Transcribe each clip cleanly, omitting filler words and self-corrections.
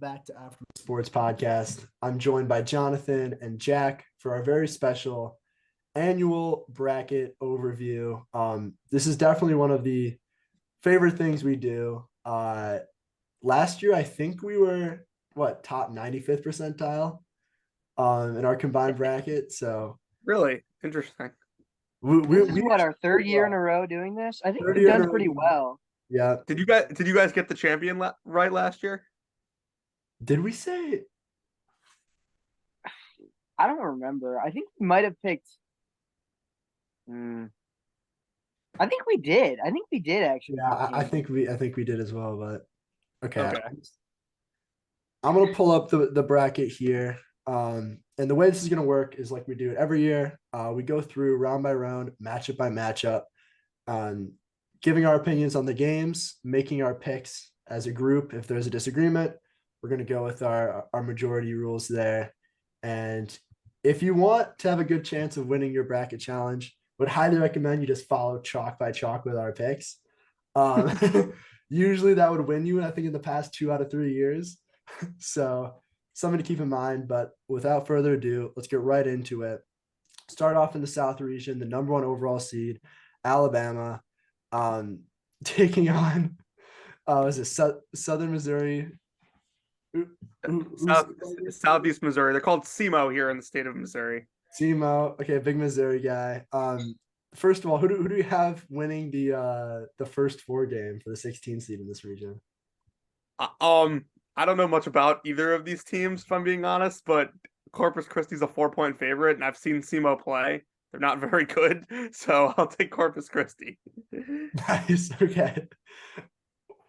back to After Sports Podcast. I'm joined by Jonathan and Jack for our very special annual bracket overview. This is definitely one of the favorite things we do. Last year, I think we were top 95th percentile in our combined bracket. So Really interesting. This is we what, our third year in a row doing this? I think third we've year in done a pretty row. well. Yeah. Did you guys get the champion right last year? Did we say? I don't remember. I think we might have picked. I think we did. I think we did actually. Yeah, I think we did as well. But okay. Okay. I'm gonna pull up the bracket here. And the way this is gonna work is like we do it every year. We go through round by round, matchup by matchup, giving our opinions on the games, making our picks as a group. If there's a disagreement, we're gonna go with our majority rules there. And if you want to have a good chance of winning your bracket challenge, would highly recommend you just follow chalk by chalk with our picks. Usually that would win you, I think, in the past 2 out of 3 years. So something to keep in mind. But without further ado, let's get right into it. Start off in the South region, the number 1 overall seed, Alabama, taking on Southern Missouri. Southeast Missouri. They're called SEMO here in the state of Missouri. SEMO, okay, big Missouri guy. First of all, who do we have winning the first 4 game for the 16 seed in this region? I don't know much about either of these teams, if I'm being honest, but Corpus Christi's a 4-point favorite, and I've seen SEMO play. They're not very good, so I'll take Corpus Christi. Nice. Okay.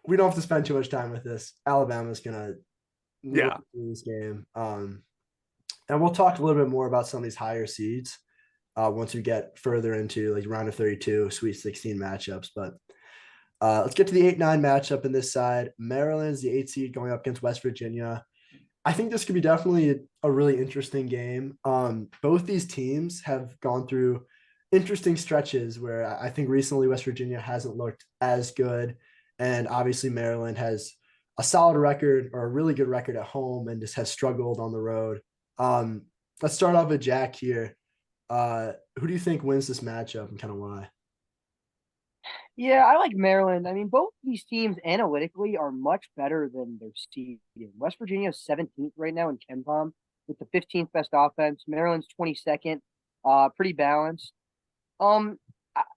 We don't have to spend too much time with this. Alabama's gonna win this game. And we'll talk a little bit more about some of these higher seeds once we get further into like round of 32, Sweet 16 matchups. But let's get to the 8-9 matchup in this side. Maryland's the 8 seed going up against West Virginia. I think this could be definitely a really interesting game. Both these teams have gone through interesting stretches where I think recently West Virginia hasn't looked as good. And obviously Maryland has a solid record or a really good record at home and just has struggled on the road. Let's start off with Jack here. Who do you think wins this matchup and kind of why? Yeah, I like Maryland. I mean, both these teams analytically are much better than their seeding. West Virginia is 17th right now in KenPom with the 15th best offense. Maryland's 22nd, pretty balanced.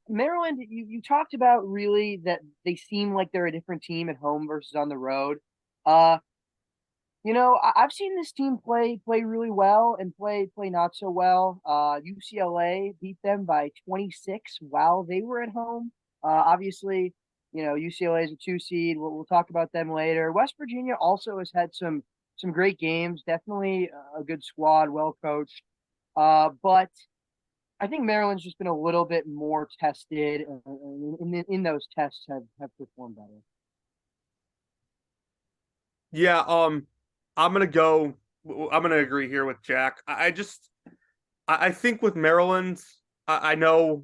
Maryland, you talked about really that they seem like they're a different team at home versus on the road. I've seen this team play really well and play not so well. UCLA beat them by 26 while they were at home. Obviously, UCLA is a 2 seed. We'll talk about them later. West Virginia also has had some great games. Definitely a good squad, well coached. But I think Maryland's just been a little bit more tested, in those tests have performed better. Yeah, I'm gonna agree here with Jack. I think with Maryland, I know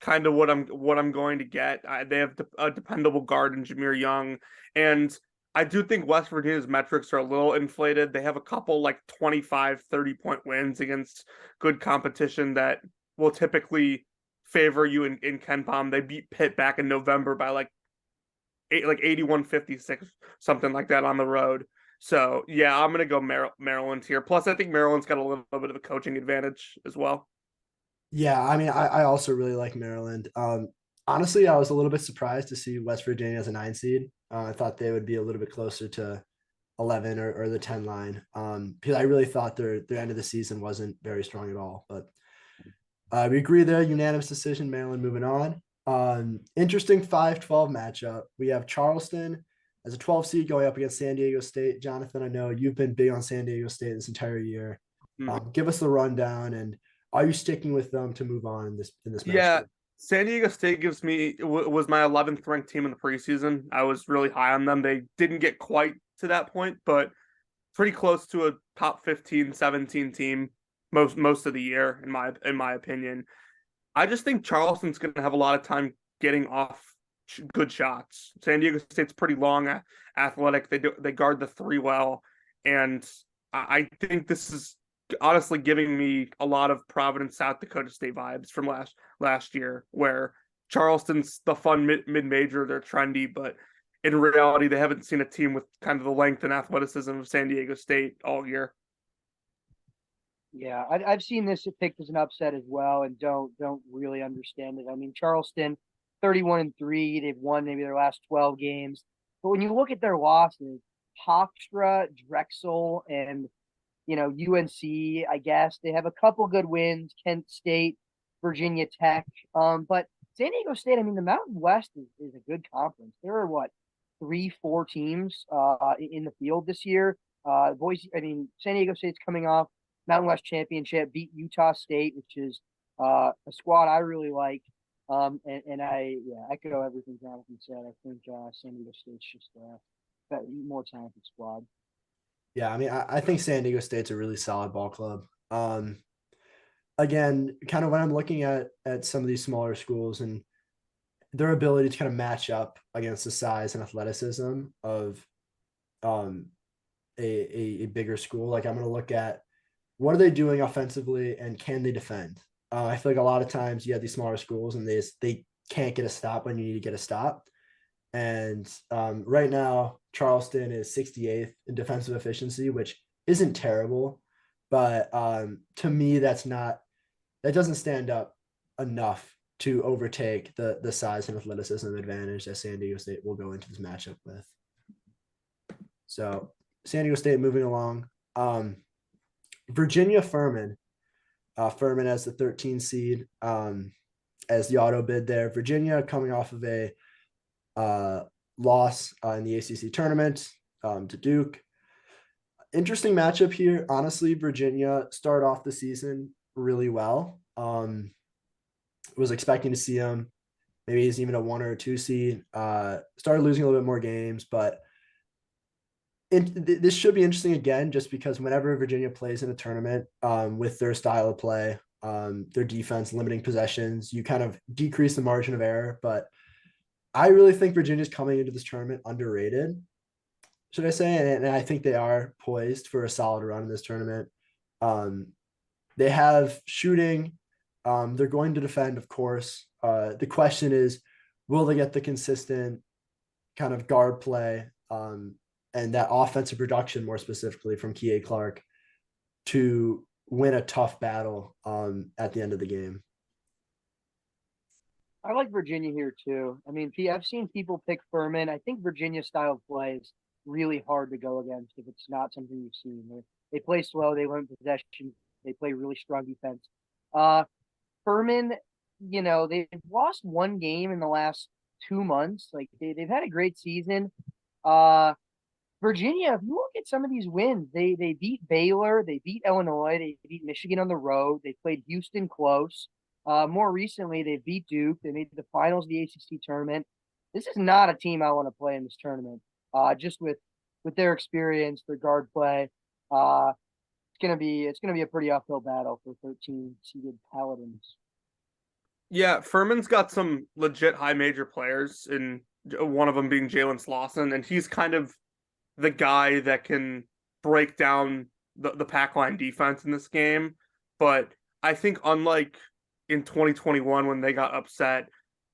kind of what I'm going to get. They have a dependable guard in Jameer Young, and I do think West Virginia's metrics are a little inflated. They have a couple like 25, 30-point wins against good competition that will typically favor you in KenPom. They beat Pitt back in November by like 81-56, something like that on the road. So yeah, I'm gonna go Maryland here. Plus, I think Maryland's got a little bit of a coaching advantage as well. Yeah, I mean, I also really like Maryland. Honestly, I was a little bit surprised to see West Virginia as a 9 seed. I thought they would be a little bit closer to 11 or the 10 line because I really thought their end of the season wasn't very strong at all. But we agree there, unanimous decision, Maryland moving on. Interesting 5-12 matchup. We have Charleston as a 12 seed going up against San Diego State. Jonathan, I know you've been big on San Diego State this entire year. Give us the rundown, and are you sticking with them to move on in this match? Yeah, San Diego State was my 11th ranked team in the preseason. I was really high on them. They didn't get quite to that point, but pretty close to a top 15, 17 team most of the year, in my opinion. I just think Charleston's going to have a lot of time getting off good shots. San Diego State's pretty long, athletic. They guard the 3 well, And I think this is honestly giving me a lot of Providence, South Dakota State vibes from last year, where Charleston's the fun mid-major, they're trendy, but in reality, they haven't seen a team with kind of the length and athleticism of San Diego State all year. Yeah, I've seen this picked as an upset as well, and don't really understand it. I mean, Charleston, 31-3, they've won maybe their last 12 games, but when you look at their losses, Hofstra, Drexel, and UNC, I guess they have a couple good wins. Kent State, Virginia Tech, but San Diego State. I mean, the Mountain West is a good conference. There are what 3, 4 teams in the field this year. Boise. I mean, San Diego State's coming off Mountain West championship, beat Utah State, which is a squad I really like. And I echo everything Jonathan said. I think San Diego State's just a more talented squad. Yeah, I mean, I think San Diego State's a really solid ball club. Again, kind of when I'm looking at some of these smaller schools and their ability to kind of match up against the size and athleticism of a bigger school, like I'm going to look at what are they doing offensively and can they defend? I feel like a lot of times you have these smaller schools and they can't get a stop when you need to get a stop. And right now, Charleston is 68th in defensive efficiency, which isn't terrible. But to me, that doesn't stand up enough to overtake the size and athleticism advantage that San Diego State will go into this matchup with. So San Diego State moving along. Virginia Furman. Furman as the 13 seed as the auto bid there. Virginia coming off of a loss in the ACC tournament to Duke. Interesting matchup here. Honestly, Virginia started off the season really well. Was expecting to see him. Maybe he's even a 1 or a 2 seed. Started losing a little bit more games, but this should be interesting again, just because whenever Virginia plays in a tournament with their style of play, their defense, limiting possessions, you kind of decrease the margin of error. But I really think Virginia's coming into this tournament underrated, should I say? And I think they are poised for a solid run in this tournament. They have shooting. They're going to defend, of course. The question is, will they get the consistent kind of guard play and that offensive production, more specifically from Kihei Clark, to win a tough battle at the end of the game? I like Virginia here too. I mean, I've seen people pick Furman. I think Virginia style play is really hard to go against if it's not something you've seen. They play slow, they learn possession, they play really strong defense. Furman, they've lost one game in the last 2 months. Like they've had a great season. Virginia, if you look at some of these wins, they beat Baylor, they beat Illinois, they beat Michigan on the road, they played Houston close. More recently, they beat Duke. They made the finals of the ACC tournament. This is not a team I want to play in this tournament. Just with their experience, their guard play, it's gonna be a pretty uphill battle for 13 seeded Paladins. Yeah, Furman's got some legit high major players, and one of them being Jalen Slauson, and he's kind of the guy that can break down the pack line defense in this game. But I think unlike in 2021 when they got upset,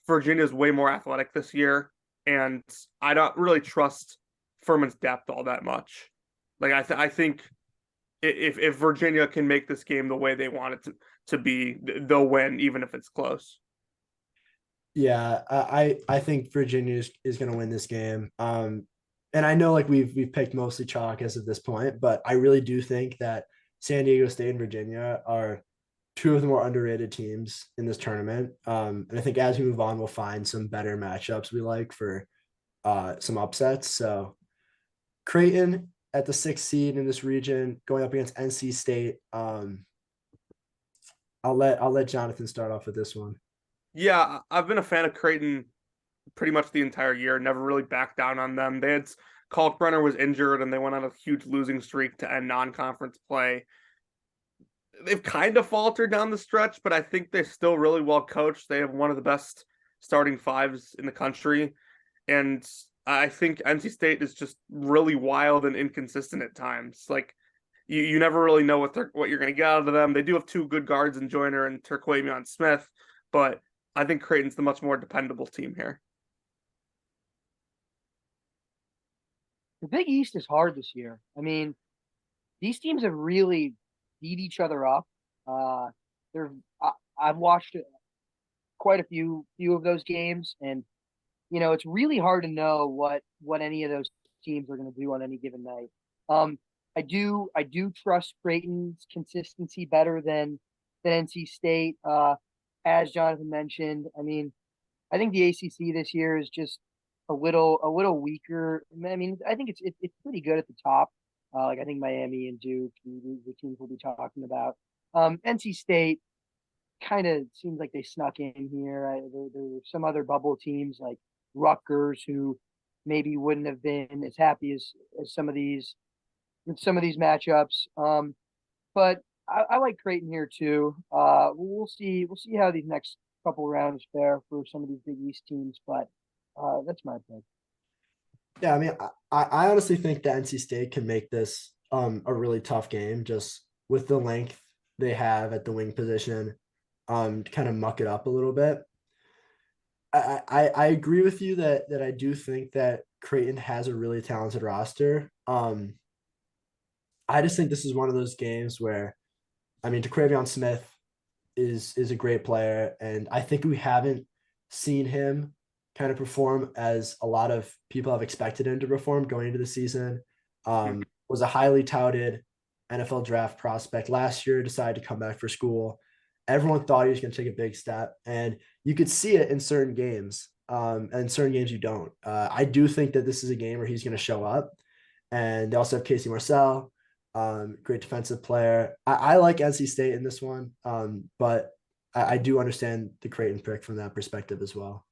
Virginia's way more athletic this year, and I don't really trust Furman's depth all that much. Like I think if Virginia can make this game the way they want it to be, they'll win even if it's close. Yeah, I think Virginia is going to win this game. And I know like we've picked mostly chalk as of this point, but I really do think that San Diego State and Virginia are two of the more underrated teams in this tournament. And I think as we move on, we'll find some better matchups we like for some upsets. So Creighton at the 6th seed in this region going up against NC State. I'll let Jonathan start off with this one. Yeah, I've been a fan of Creighton pretty much the entire year. Never really backed down on them. They had Kalkbrenner was injured and they went on a huge losing streak to end non-conference play. They've kind of faltered down the stretch, but I think they're still really well coached. They have one of the best starting fives in the country. And I think NC State is just really wild and inconsistent at times. Like you never really know what you're going to get out of them. They do have two good guards in Joyner and Terquavion Smith, but I think Creighton's the much more dependable team here. The Big East is hard this year. I mean, these teams have really beat each other up. They're I've watched quite a few of those games, and it's really hard to know what any of those teams are going to do on any given night. I do trust Creighton's consistency better than NC State. As Jonathan mentioned, I mean, I think the ACC this year is just a little weaker. I mean, I think it's pretty good at the top. Like I think Miami and Duke, the teams we'll be talking about. NC State kind of seems like they snuck in here. There were some other bubble teams like Rutgers who maybe wouldn't have been as happy as some of these matchups. But I like Creighton here too. We'll see how these next couple rounds fare for some of these Big East teams, but that's my pick. Yeah, I mean, I honestly think that NC State can make this a really tough game just with the length they have at the wing position, to kind of muck it up a little bit. I agree with you that I do think that Creighton has a really talented roster. I just think this is one of those games where, I mean, Terquavion Smith is a great player, and I think we haven't seen him kind of perform as a lot of people have expected him to perform going into the season. Was a highly touted NFL draft prospect last year, decided to come back for school. Everyone thought he was going to take a big step, and you could see it in certain games, and certain games you don't. I do think that this is a game where he's going to show up, and they also have Casey Marcel, great defensive player. I like NC State in this one, but I do understand the Creighton pick from that perspective as well.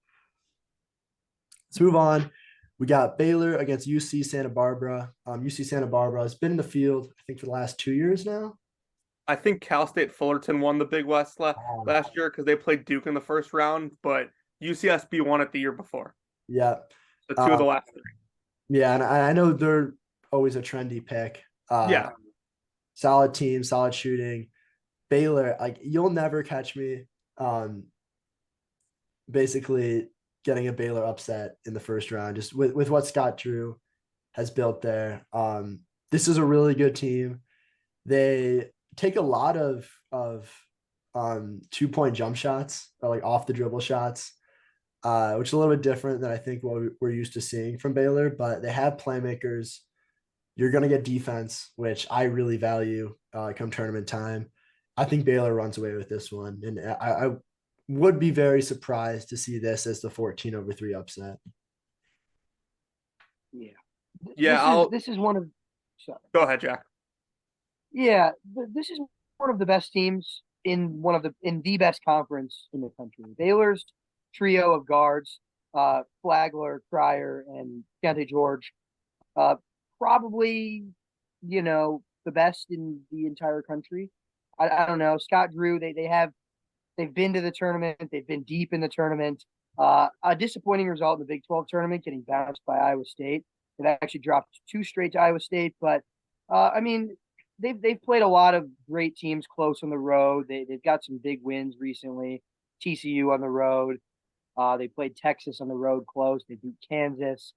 Let's move on. We got Baylor against UC Santa Barbara. UC Santa Barbara has been in the field, I think, for the last 2 years now. I think Cal State Fullerton won the Big West last year because they played Duke in the first round, but UCSB won it the year before. Yeah. So two of the last three. Yeah, and I know they're always a trendy pick. Yeah. Solid team, solid shooting. Baylor, like you'll never catch me basically getting a Baylor upset in the first round, just with what Scott Drew has built there. This is a really good team. They take a lot of 2-point jump shots, or like off the dribble shots, which is a little bit different than I think what we're used to seeing from Baylor, but they have playmakers. You're going to get defense, which I really value come tournament time. I think Baylor runs away with this one, and I would be very surprised to see this as the 14-3 upset. Yeah. Yeah, this is one of. Sorry. Go ahead, Jack. Yeah, this is one of the best teams in the best conference in the country. Baylor's trio of guards, Flagler, Cryer, and Keontae George, probably the best in the entire country. I don't know. Scott Drew, they've been to the tournament, they've been deep in the tournament. A disappointing result in the Big 12 tournament, getting bounced by Iowa State. They've actually dropped 2 straight to Iowa State, but I mean, they've played a lot of great teams close on the road. They've got some big wins recently. TCU on the road. They played Texas on the road close. They beat Kansas.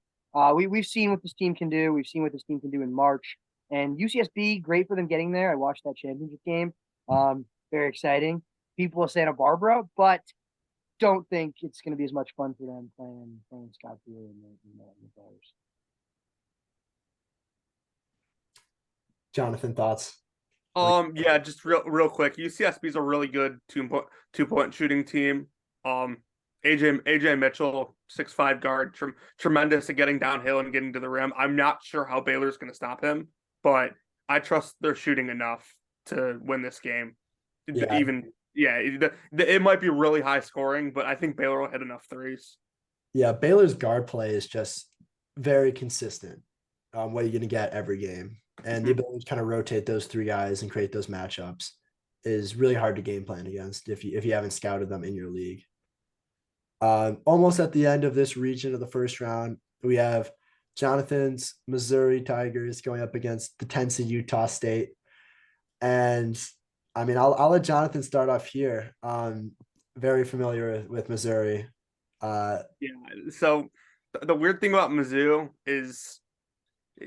We've seen what this team can do. We've seen what this team can do in March. And UCSB, great for them getting there. I watched that championship game. Very exciting. People of Santa Barbara, but don't think it's going to be as much fun for them playing Scott Drew and the players. Jonathan, thoughts? Yeah, just real quick. UCSB is a really good two-point shooting team. AJ Mitchell, 6'5" guard, tremendous at getting downhill and getting to the rim. I'm not sure how Baylor's going to stop him, but I trust their shooting enough to win this game. Yeah. It might be really high scoring, but I think Baylor will hit enough threes. Yeah, Baylor's guard play is just very consistent. What you're going to get every game. And the ability to kind of rotate those 3 guys and create those matchups is really hard to game plan against if you haven't scouted them in your league. Almost at the end of this region of the first round, we have Jonathan's Missouri Tigers going up against the 10 seed Utah State. And I mean, I'll let Jonathan start off here. Very familiar with Missouri. Yeah. So the weird thing about Mizzou is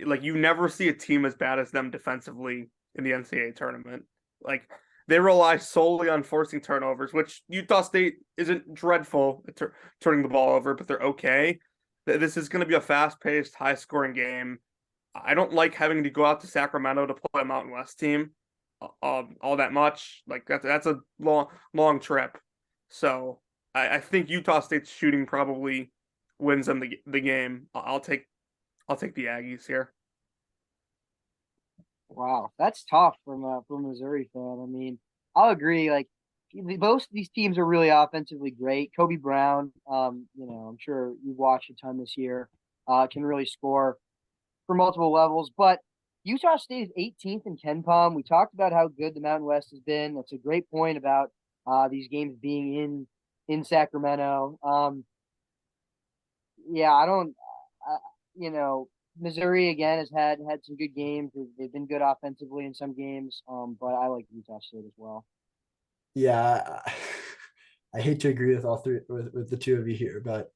like you never see a team as bad as them defensively in the NCAA tournament. Like they rely solely on forcing turnovers, which Utah State isn't dreadful at turning the ball over, but they're okay. This is going to be a fast-paced, high-scoring game. I don't like having to go out to Sacramento to play a Mountain West team all that much. Like that's a long trip. So I think Utah State's shooting probably wins them the game. I'll take the Aggies here. Wow, that's tough from a Missouri fan. I mean, I'll agree. Like both of these teams are really offensively great. Kobe Brown, I'm sure you've watched a ton this year, can really score for multiple levels. But Utah State is 18th in KenPom. We talked about how good the Mountain West has been. That's a great point about these games being in Sacramento. Yeah, I don't, you know, Missouri again has had some good games. They've been good offensively in some games. But I like Utah State as well. Yeah, I hate to agree with all three with the two of you here, but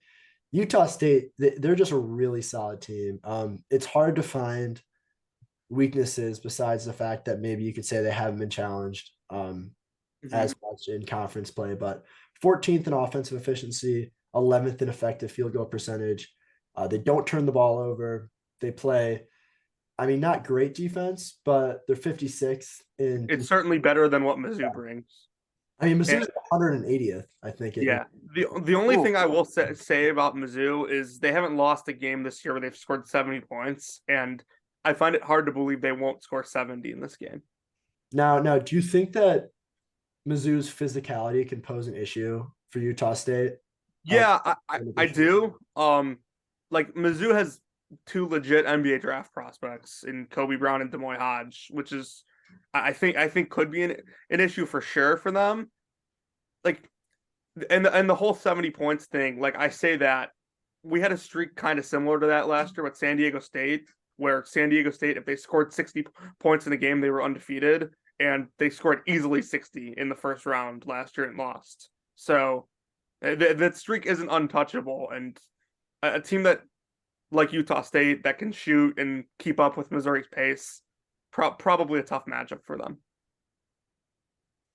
Utah State, they're just a really solid team. It's hard to find weaknesses besides the fact that maybe you could say they haven't been challenged as much in conference play, but 14th in offensive efficiency, 11th in effective field goal percentage. They don't turn the ball over. They play, I mean, not great defense, but they're 56th in. It's certainly better than what Mizzou brings. I mean, And, Mizzou's 180th, I think. yeah. The only thing I will say about Mizzou is they haven't lost a game this year where they've scored 70 points, and I find it hard to believe they won't score 70 in this game. Now, do you think that Mizzou's physicality can pose an issue for Utah State? Yeah, I do. Like Mizzou has two legit NBA draft prospects in Kobe Brown and Demoy Hodge, which is I think could be an issue for sure for them. Like and the whole 70 points thing, like I say that we had a streak kind of similar to that last year with San Diego State, where San Diego State, if they scored 60 points in a game, they were undefeated, and they scored easily 60 in the first round last year and lost. So that streak isn't untouchable, and a team that like Utah State that can shoot and keep up with Missouri's pace, probably a tough matchup for them.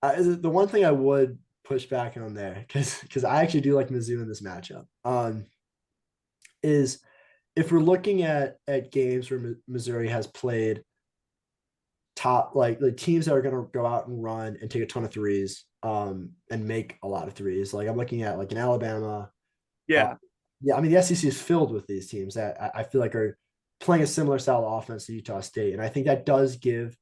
The one thing I would push back on there, because I actually do like Mizzou in this matchup, is if we're looking at games where Missouri has played top like teams that are going to go out and run and take a ton of threes and make a lot of threes. Like I'm looking at like in Alabama. Yeah. Yeah, I mean the SEC is filled with these teams that I feel like are playing a similar style of offense to Utah State, and I think that does give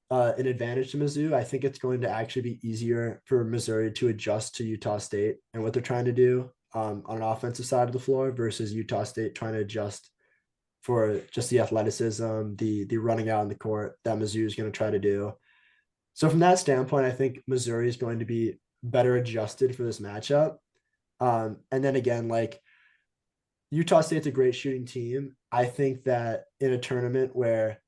an advantage to Mizzou. I think it's going to actually be easier for Missouri to adjust to Utah State and what they're trying to do on an offensive side of the floor versus Utah State trying to adjust for just the athleticism, the running out in the court that Mizzou is going to try to do. So from that standpoint, I think Missouri is going to be better adjusted for this matchup. And then again, like Utah State's a great shooting team. I think that in a tournament where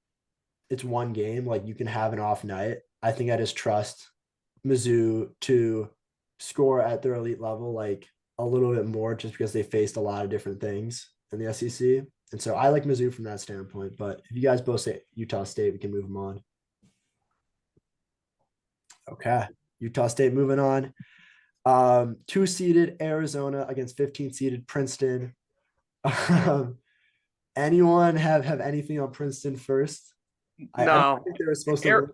it's one game, like you can have an off night, I think I just trust Mizzou to score at their elite level, like a little bit more just because they faced a lot of different things in the SEC. And so I like Mizzou from that standpoint. But if you guys both say Utah State, we can move them on. Okay. Utah State moving on. 2-seeded Arizona against 15-seeded Princeton. Anyone have anything on Princeton first? No. I think they were supposed to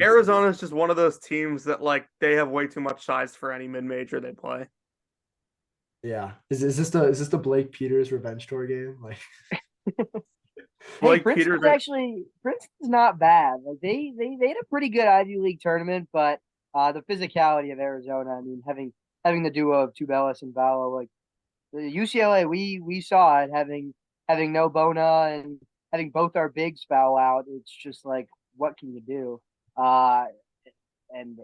Arizona is just one of those teams that like they have way too much size for any mid-major they play. Yeah. Is this the Blake Peters revenge tour game? Like Blake Princeton's Peters Princeton's not bad. Like they had a pretty good Ivy League tournament, but the physicality of Arizona, I mean, having the duo of Tubelis and Valo, like the UCLA, we saw it having no Bona and having both our bigs foul out. It's just like, what can you do? And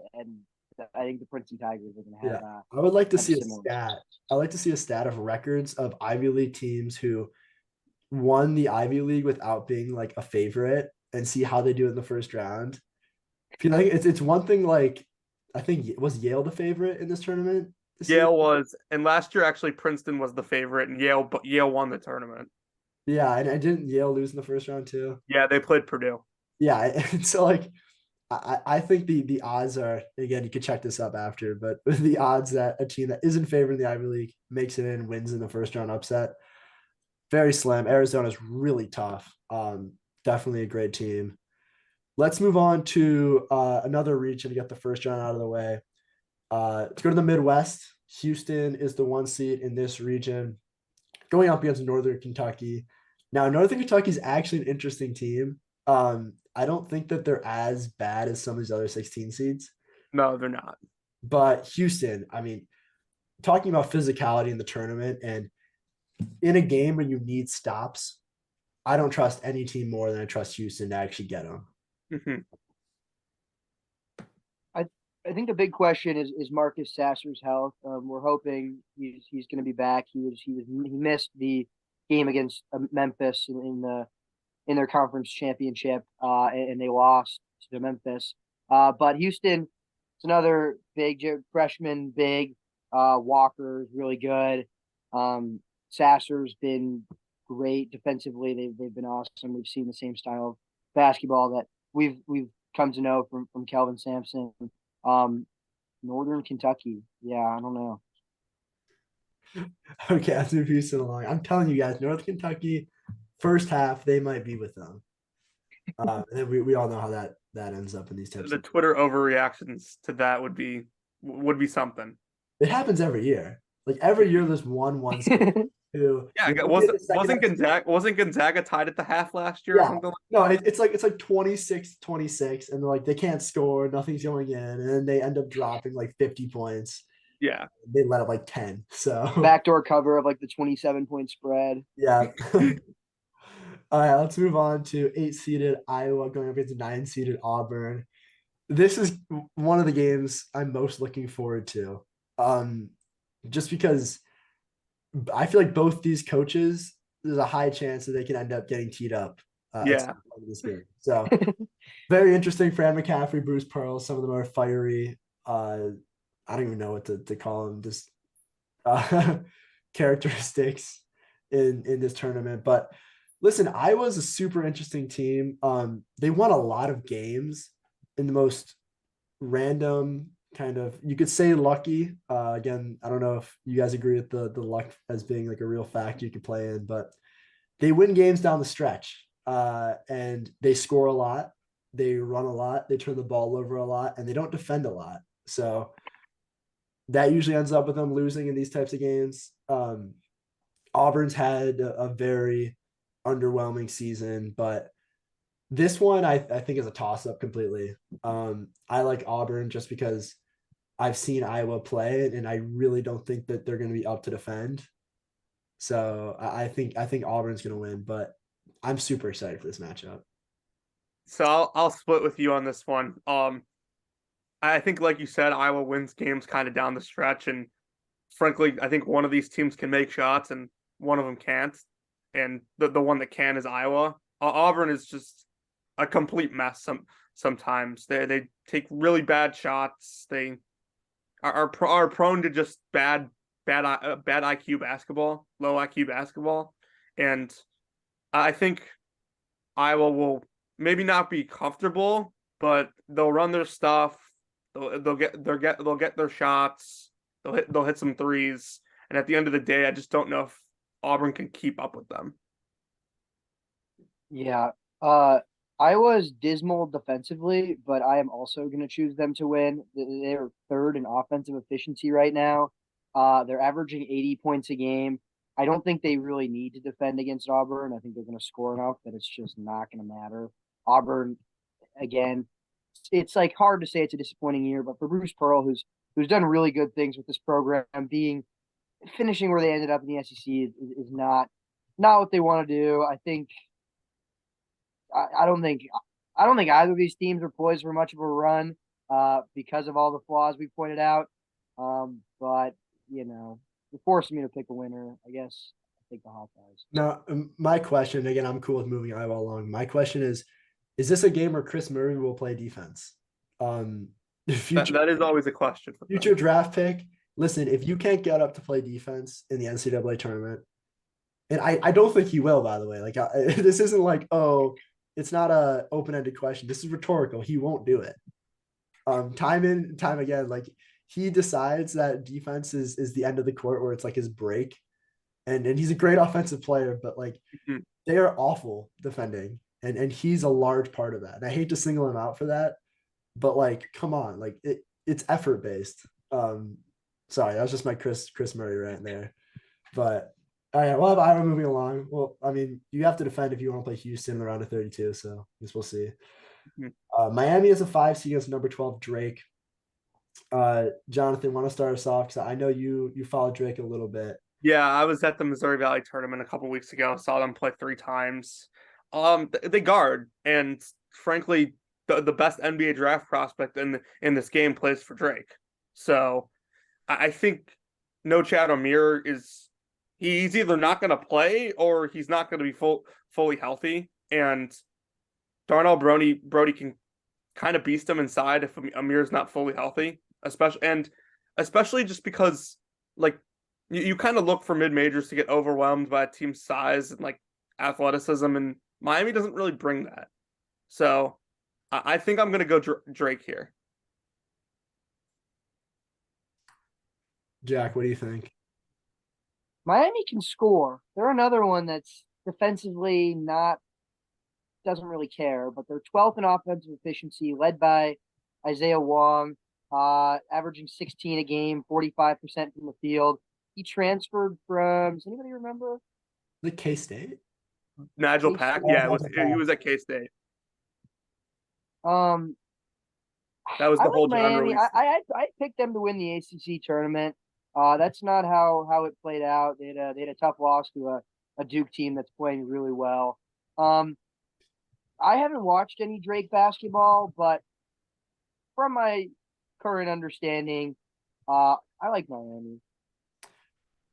I think the Princeton Tigers are going to have. I would like to see a stat. I'd like to see a stat of records of Ivy League teams who won the Ivy League without being like a favorite and see how they do in the first round. I feel like it's one thing like I think was Yale the favorite in this tournament this year? Yale was, and last year actually Princeton was the favorite, and Yale won the tournament. Yeah, and didn't Yale lose in the first round too? Yeah, they played Purdue. Yeah, and so like I think the odds are, again, you could check this up after, but the odds that a team that isn't favored in the Ivy League makes it in, wins in the first round upset, very slim. Arizona's really tough. Definitely a great team. Let's move on to another region to get the first round out of the way. Let's go to the Midwest. Houston is the 1 seed in this region, going up against Northern Kentucky. Now, Northern Kentucky is actually an interesting team. I don't think that they're as bad as some of these other 16 seeds, No, they're not. but Houston, I mean, talking about physicality in the tournament and in a game when you need stops, I don't trust any team more than I trust Houston to actually get them. Mhm. I think the big question is Marcus Sasser's health. We're hoping he's going to be back. He missed the game against Memphis in their conference championship, and they lost to Memphis. But Houston, it's another big freshman, big. Walker is really good. Sasser's been great defensively. They've been awesome. We've seen the same style of basketball that we've come to know from Kelvin Sampson. Um, Northern Kentucky. Yeah, I don't know. Okay, let's move Houston along. I'm telling you guys, North Kentucky, first half, they might be with them. And then we all know how that ends up in these types The of. Twitter overreactions to that would be something. It happens every year. Like every year, there's one who Yeah, you look at the wasn't second wasn't half, Gonzaga tied at the half last year or yeah. something? No, it's like 26-26, and they're like they can't score, nothing's going in, and then they end up dropping like 50 points. Yeah. They let up like 10. So Backdoor cover of like the 27-point spread. yeah. All right, let's move on to 8 seeded Iowa going up against 9 seeded Auburn. This is one of the games I'm most looking forward to. Just because I feel like both these coaches, there's a high chance that they can end up getting teed up at Yeah. some point in this game. So very interesting. Fran McCaffrey, Bruce Pearl, some of them are fiery. I don't even know what to call them. Just characteristics in this tournament. But listen, Iowa's a super interesting team. They won a lot of games in the most random kind of, you could say, lucky. Again, I don't know if you guys agree with the luck as being like a real fact you could play in, but they win games down the stretch. And they score a lot, they run a lot, they turn the ball over a lot, and they don't defend a lot. So that usually ends up with them losing in these types of games. Auburn's had a very underwhelming season, but this one I think is a toss up completely. I like Auburn just because I've seen Iowa play, and I really don't think that they're going to be up to defend. So I think Auburn's going to win, but I'm super excited for this matchup. So I'll split with you on this one. I think, like you said, Iowa wins games kind of down the stretch, and frankly, I think one of these teams can make shots and one of them can't, and the one that can is Iowa. Auburn is just a complete mess. Sometimes they take really bad shots. They are prone to just bad IQ basketball, low IQ basketball, and I think Iowa will maybe not be comfortable, but they'll run their stuff. They'll get their shots. They'll hit some threes. And at the end of the day, I just don't know if Auburn can keep up with them. Yeah. Iowa's dismal defensively, but I am also going to choose them to win. They're third in offensive efficiency right now. They're averaging 80 points a game. I don't think they really need to defend against Auburn. I think they're going to score enough that it's just not going to matter. Auburn, again, it's like hard to say it's a disappointing year, but for Bruce Pearl, who's done really good things with this program, being finishing where they ended up in the SEC is not what they want to do. I don't think either of these teams are poised for much of a run because of all the flaws we pointed out. But you're forcing me to pick a winner. I guess take the Hawkeyes. Now, my question again, I'm cool with moving Iowa along. My question is this a game where Chris Murray will play defense? That is always a question. Future draft pick. Listen, if you can't get up to play defense in the NCAA tournament, and I don't think he will, by the way. Like this isn't like, oh, it's not a open-ended question. This is rhetorical. He won't do it. Time in, time again, like he decides that defense is the end of the court where it's like his break. And he's a great offensive player, but like they are awful defending. And he's a large part of that. And I hate to single him out for that, but like, come on, like it's effort based. Sorry, that was just my Chris Murray rant there. But all right, we'll have Iowa moving along. Well, I mean, you have to defend if you want to play Houston in the round of 32. So I guess we'll see. Miami is a 5 seed against number 12 Drake. Jonathan, want to start us off? Because I know you followed Drake a little bit. Yeah, I was at the Missouri Valley tournament a couple weeks ago. Saw them play 3 times. They guard, and frankly, the best NBA draft prospect in this game plays for Drake. So I think No Chad Omier he's either not going to play or he's not going to be fully healthy. And Darnell Brody can kind of beast him inside if Amir's not fully healthy, especially just because like you kind of look for mid-majors to get overwhelmed by a team's size and like athleticism, and Miami doesn't really bring that. So I think I'm going to go Drake here. Jack, what do you think? Miami can score. They're another one that's defensively doesn't really care, but they're 12th in offensive efficiency, led by Isaiah Wong, averaging 16 a game, 45% from the field. He transferred from, does anybody remember? The K-State? Nigel Pack? Yeah, he was at K-State. That was the whole Miami. I picked them to win the ACC tournament. That's not how it played out. They had a tough loss to a Duke team that's playing really well. I haven't watched any Drake basketball, but from my current understanding, I like Miami.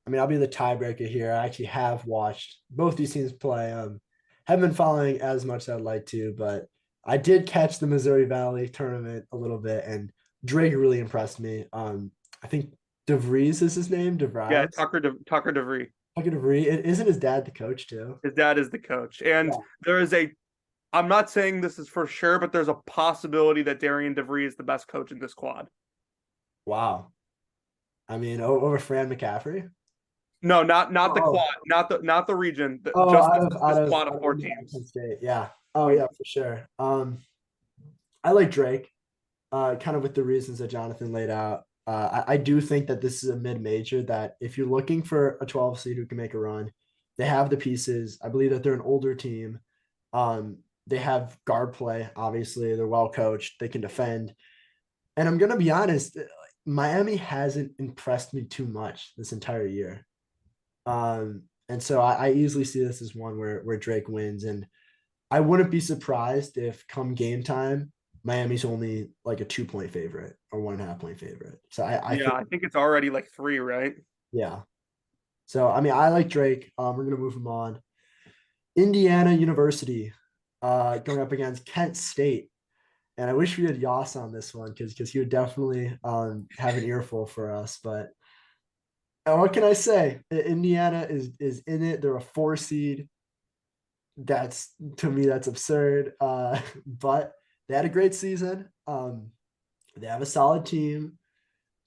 I mean, I'll be the tiebreaker here. I actually have watched both these teams play. Haven't been following as much as I'd like to, but I did catch the Missouri Valley tournament a little bit, and Drake really impressed me. I think DeVries is his name. DeVries. Yeah, Tucker DeVries. Tucker DeVries. Isn't his dad the coach too? His dad is the coach, and there is I'm not saying this is for sure, but there's a possibility that Darian DeVries is the best coach in this quad. Wow. I mean, over Fran McCaffrey? No, not the quad, not the region. Just the quad of 4 teams. Yeah. Oh yeah, for sure. I like Drake, kind of with the reasons that Jonathan laid out. I do think that this is a mid-major that if you're looking for a 12 seed who can make a run, they have the pieces. I believe that they're an older team. They have guard play. Obviously, they're well coached. They can defend. And I'm gonna be honest, Miami hasn't impressed me too much this entire year. And so I easily see this as one where Drake wins. And I wouldn't be surprised if come game time, Miami's only like a 2-point favorite or 1.5 point favorite. So I think it's already like 3, right? Yeah. So I mean, I like Drake. We're gonna move him on. Indiana University, going up against Kent State. And I wish we had Yas on this one because he would definitely have an earful for us. But what can I say? Indiana is in it. They're a 4 seed. To me, that's absurd. But they had a great season. They have a solid team.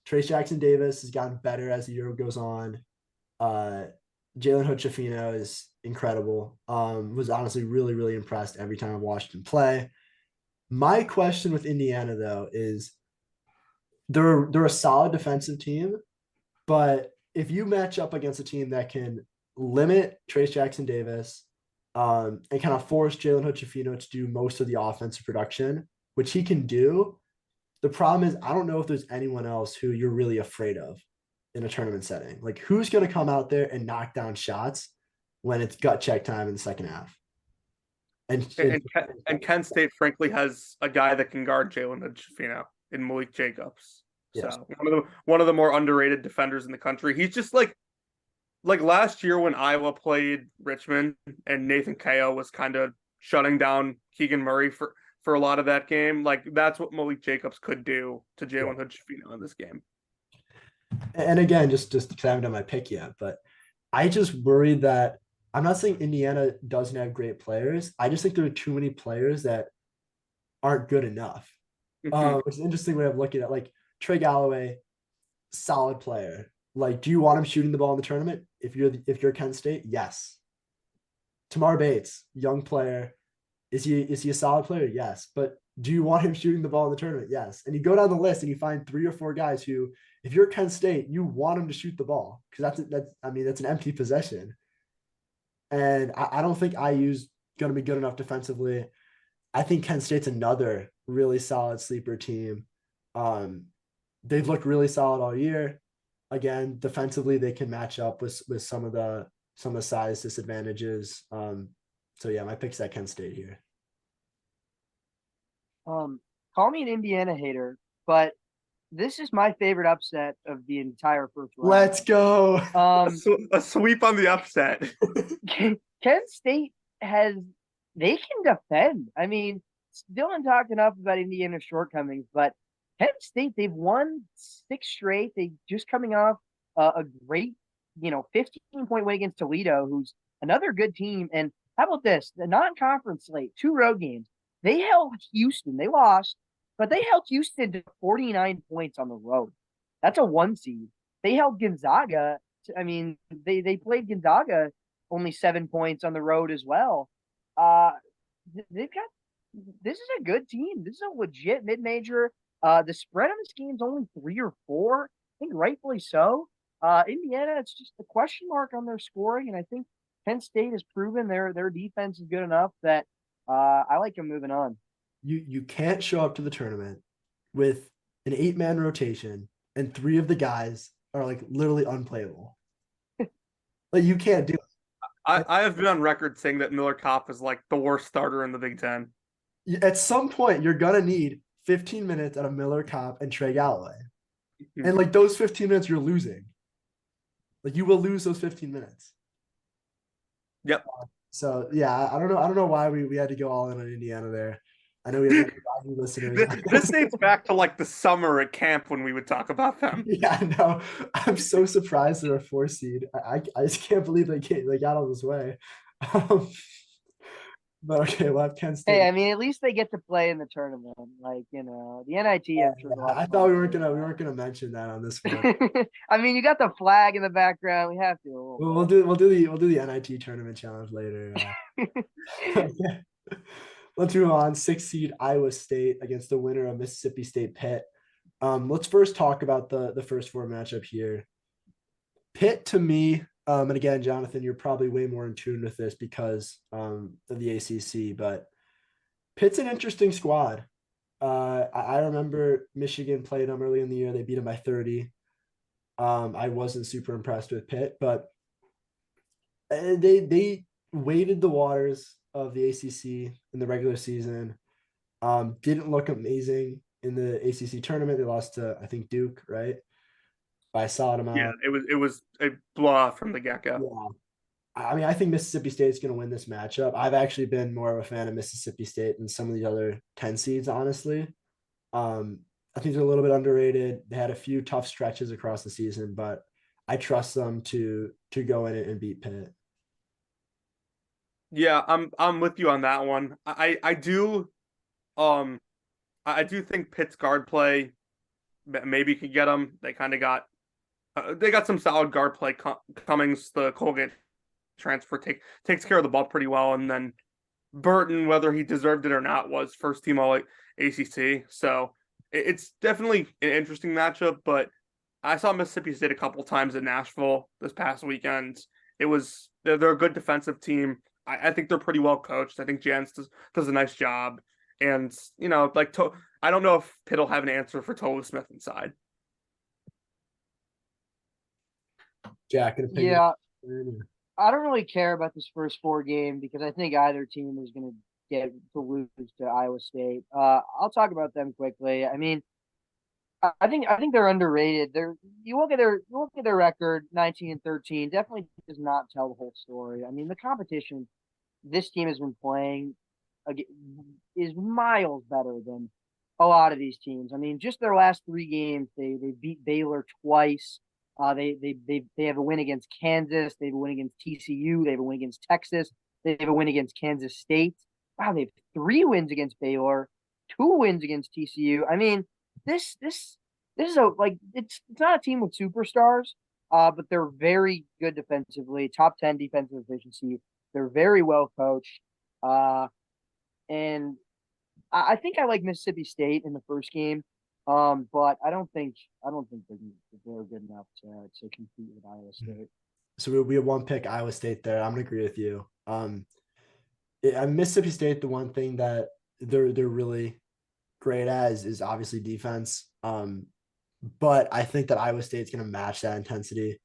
Trace Jackson Davis has gotten better as the year goes on. Jalen Hood-Schifino is incredible. Was honestly really, really impressed every time I watched him play. My question with Indiana, though, is they're a solid defensive team, but if you match up against a team that can limit Trace Jackson Davis and kind of force Jalen Hood-Schifino to do most of the offensive production, which he can do, the problem is I don't know if there's anyone else who you're really afraid of in a tournament setting. Like, who's going to come out there and knock down shots when it's gut check time in the second half? And Kent State, frankly, has a guy that can guard Jalen Hood-Schifino in Malik Jacobs. Yes. So one of the more underrated defenders in the country. He's just like like last year when Iowa played Richmond and Nathan Kao was kind of shutting down Keegan Murray for a lot of that game. Like that's what Malik Jacobs could do to Jalen Hood-Schifino in this game. And again, just because I haven't done my pick yet, but I just worry that I'm not saying Indiana doesn't have great players. I just think there are too many players that aren't good enough. Which is an interesting way of looking at like Trey Galloway, solid player. Like, do you want him shooting the ball in the tournament? If you're Kent State, yes. Tamar Bates, young player. Is he a solid player? Yes. But do you want him shooting the ball in the tournament? Yes. And you go down the list and you find 3 or 4 guys who, if you're Kent State, you want him to shoot the ball because that's an empty possession. And I don't think IU's going to be good enough defensively. I think Kent State's another really solid sleeper team. They've looked really solid all year. Again, defensively, they can match up with some of the size disadvantages. So yeah, my pick's at Kent State here. Call me an Indiana hater, but this is my favorite upset of the entire first round. Let's go. A sweep on the upset. Kent State they can defend. I mean, Dylan talked enough about Indiana's shortcomings, but Kent State, they've won 6 straight. They just coming off a great, 15-point win against Toledo, who's another good team. And how about this? The non-conference slate, 2 road games. They held Houston. They lost, but they held Houston to 49 points on the road. That's a 1 seed. They held Gonzaga. I mean, they played Gonzaga only 7 points on the road as well. They've got this is a good team. This is a legit mid-major. The spread on this game is only 3 or 4. I think rightfully so. Indiana, it's just a question mark on their scoring, and I think Penn State has proven their defense is good enough that I like them moving on. You can't show up to the tournament with an 8-man rotation and 3 of the guys are like literally unplayable. Like you can't do it. I have been on record saying that Miller Kopp is like the worst starter in the Big Ten. At some point, you're gonna need 15 minutes out of Miller Kopp and Trey Galloway, and like those 15 minutes, you're losing. Like you will lose those 15 minutes. Yep. So yeah, I don't know why we had to go all in on Indiana there. I know we have listeners. This dates back to like the summer at camp when we would talk about them. Yeah, no, I'm so surprised they're a 4 seed. I just can't believe they got all this way. But okay, we'll have Kent State. Hey, I mean, at least they get to play in the tournament. Like, the NIT. Yeah, I thought we weren't gonna mention that on this one. I mean, you got the flag in the background. We have to. We'll do the NIT tournament challenge later. Okay. Let's move on. 6 seed Iowa State against the winner of Mississippi State Pitt. Let's first talk about the first 4 matchup here. Pitt to me, and again, Jonathan, you're probably way more in tune with this because of the ACC, but Pitt's an interesting squad. I remember Michigan played them early in the year. They beat them by 30. I wasn't super impressed with Pitt, but they waded the waters of the ACC in the regular season. Didn't look amazing in the ACC tournament. They lost to, I think, Duke, right? By a solid amount. Yeah, it was a blowout from the get-go. Yeah. I mean, I think Mississippi State's going to win this matchup. I've actually been more of a fan of Mississippi State than some of the other 10 seeds, honestly. I think they're a little bit underrated. They had a few tough stretches across the season, but I trust them to go in and beat Pitt. Yeah, I'm with you on that one. I do think Pitt's guard play maybe could get them. They kind of got they got some solid guard play. Cummings, the Colgate transfer, takes care of the ball pretty well, and then Burton, whether he deserved it or not, was first team all ACC. So it's definitely an interesting matchup. But I saw Mississippi State a couple times in Nashville this past weekend. They're a good defensive team. I think they're pretty well coached. I think Jans does a nice job. And, I don't know if Pitt will have an answer for Tolu Smith inside. Jack, an opinion? Yeah, I don't really care about this first 4 game because I think either team is going to lose to Iowa State. I'll talk about them quickly. I mean, I think they're underrated. You look at their record, 19-13, definitely does not tell the whole story. I mean, the competition this team has been playing is miles better than a lot of these teams. I mean, just their last three games, they beat Baylor twice. They have a win against Kansas. They have a win against TCU. They have a win against Texas. They have a win against Kansas State. Wow, they have three wins against Baylor, two wins against TCU. I mean, this is a like it's not a team with superstars, but they're very good defensively, top 10 defensive efficiency. They're very well coached. Uh, and I think I like Mississippi State in the first game. But I don't think they're good enough to compete with Iowa State. So we have one pick Iowa State there. I'm gonna agree with you. Mississippi State, the one thing that they're really great at is obviously defense. But I think that Iowa State's gonna match that intensity.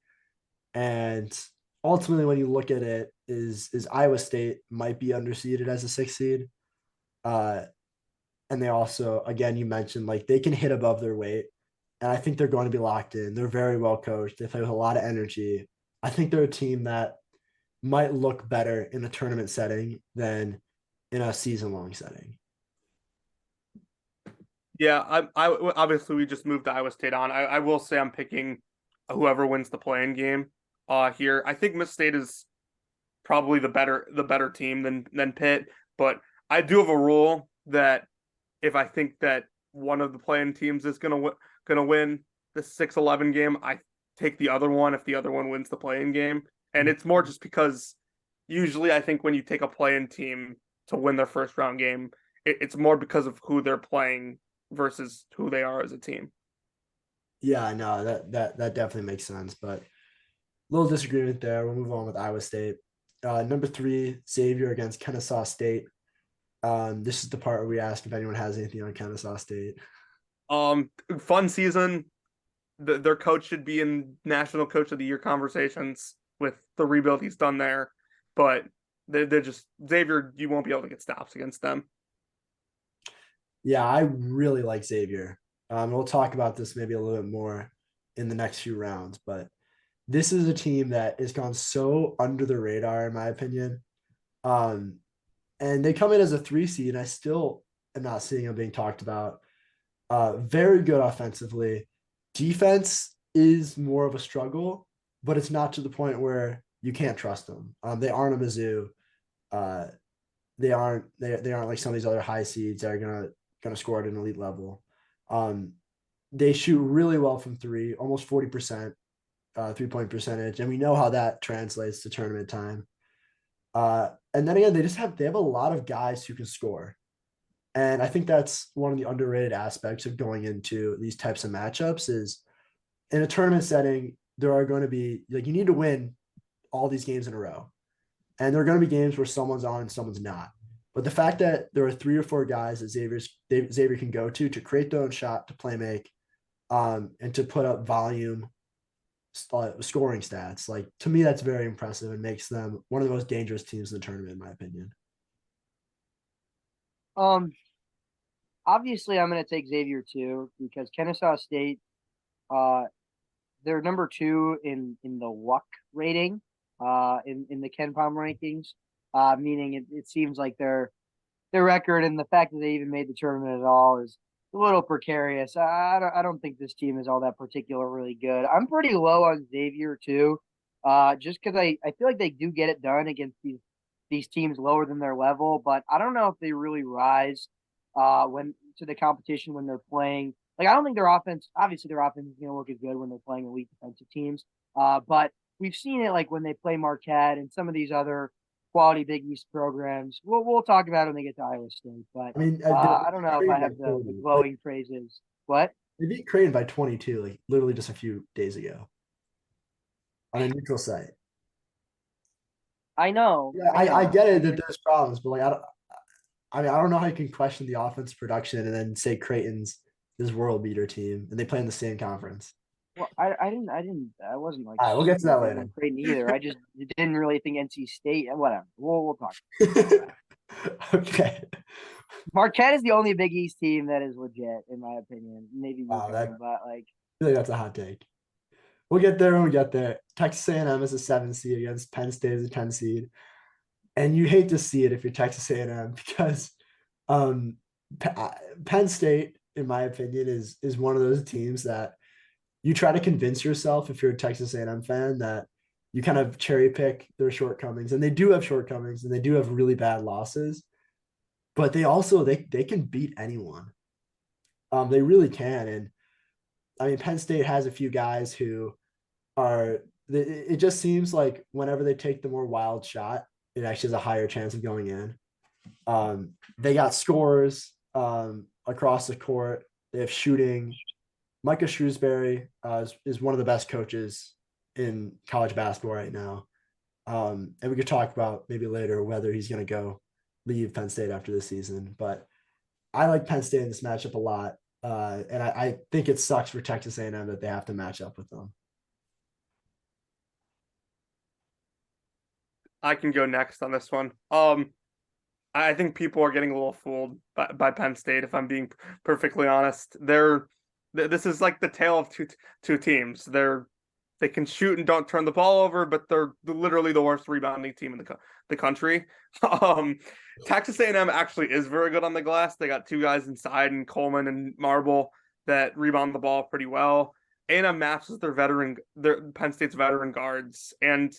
And ultimately, when you look at it, is Iowa State might be underseeded as a 6th seed. Uh, and they also, again, you mentioned like they can hit above their weight, and I think they're going to be locked in. They're very well coached. They play with a lot of energy. I think they're a team that might look better in a tournament setting than in a season-long setting. Yeah, I obviously we just moved Iowa State on. I will say I'm picking whoever wins the playing game. Here I think Miss State is probably the better team than Pitt, but I do have a rule that if I think that one of the playing teams is gonna win the 6-11 game, I take the other one if the other one wins the playing game, and it's more just because usually I think when you take a playing team to win their first round game, it's more because of who they're playing versus who they are as a team. Yeah, I know that definitely makes sense, but a little disagreement there. We'll move on with Iowa State. Number 3, Xavier against Kennesaw State. This is the part where we ask if anyone has anything on Kennesaw State. Fun season. Their coach should be in National Coach of the Year conversations with the rebuild he's done there, but they're just Xavier. You won't be able to get stops against them. Yeah, I really like Xavier. We'll talk about this maybe a little bit more in the next few rounds, but this is a team that has gone so under the radar, in my opinion. Um, and they come in as a 3 seed, and I still am not seeing them being talked about. Very good offensively. Defense is more of a struggle, but it's not to the point where you can't trust them. They aren't a Mizzou. Uh, they aren't like some of these other high seeds that are gonna score at an elite level. They shoot really well from three, almost 40% 3-point percentage, and we know how that translates to tournament time. And then again, they have a lot of guys who can score. And I think that's one of the underrated aspects of going into these types of matchups is in a tournament setting, there are going to be like you need to win all these games in a row. And there are going to be games where someone's on and someone's not. But the fact that there are 3 or 4 guys that Xavier can go to create their own shot, to play make, and to put up volume scoring stats, like to me, that's very impressive and makes them one of the most dangerous teams in the tournament, in my opinion. Um, Obviously, I'm going to take Xavier too because Kennesaw State, uh, they're number 2 in the luck rating, in the KenPom rankings, meaning it seems like their record and the fact that they even made the tournament at all is a little precarious. I don't think this team is all that particularly good. I'm pretty low on Xavier too, just because I feel like they do get it done against these teams lower than their level, but I don't know if they really rise when to the competition when they're playing. Like I don't think their offense, obviously their offense is going to look as good when they're playing elite defensive teams. But we've seen it like when they play Marquette and some of these other quality Big East programs. We'll talk about it when they get to Iowa State, but I mean, I don't know if I have the glowing praises. What? They beat Creighton by 22, like literally just a few days ago on a neutral site. I know. Yeah, I get it that there's problems, but like I don't know how you can question the offense production and then say Creighton's this world beater team and they play in the same conference. Well, I wasn't like. All right, we'll get to that later. On Creighton either. I just didn't really think NC State. Whatever. We'll talk. Okay. Marquette is the only Big East team that is legit, in my opinion. Maybe Wow, that UConn, but like, I feel like that's a hot take. We'll get there when we get there. Texas A&M is a 7 seed against Penn State as a 10 seed, and you hate to see it if you're Texas A&M because um, Penn State, in my opinion, is one of those teams that you try to convince yourself if you're a Texas A&M fan that you kind of cherry pick their shortcomings, and they do have shortcomings, and they do have really bad losses, but they also they can beat anyone. They really can, and I mean Penn State has a few guys who are. It just seems like whenever they take the more wild shot, it actually has a higher chance of going in. They got scores across the court. They have shooting. Micah Shrewsbury is one of the best coaches in college basketball right now. And we could talk about maybe later whether he's going to go leave Penn State after this season. But I like Penn State in this matchup a lot. And I think it sucks for Texas A&M that they have to match up with them. I can go next on this one. I think people are getting a little fooled by Penn State. If I'm being perfectly honest, this is like the tale of two teams. They can shoot and don't turn the ball over, but they're literally the worst rebounding team in the country. Texas A&M actually is very good on the glass. They got two guys inside, and Coleman and Marble, that rebound the ball pretty well. A&M matches their Penn State's veteran guards, and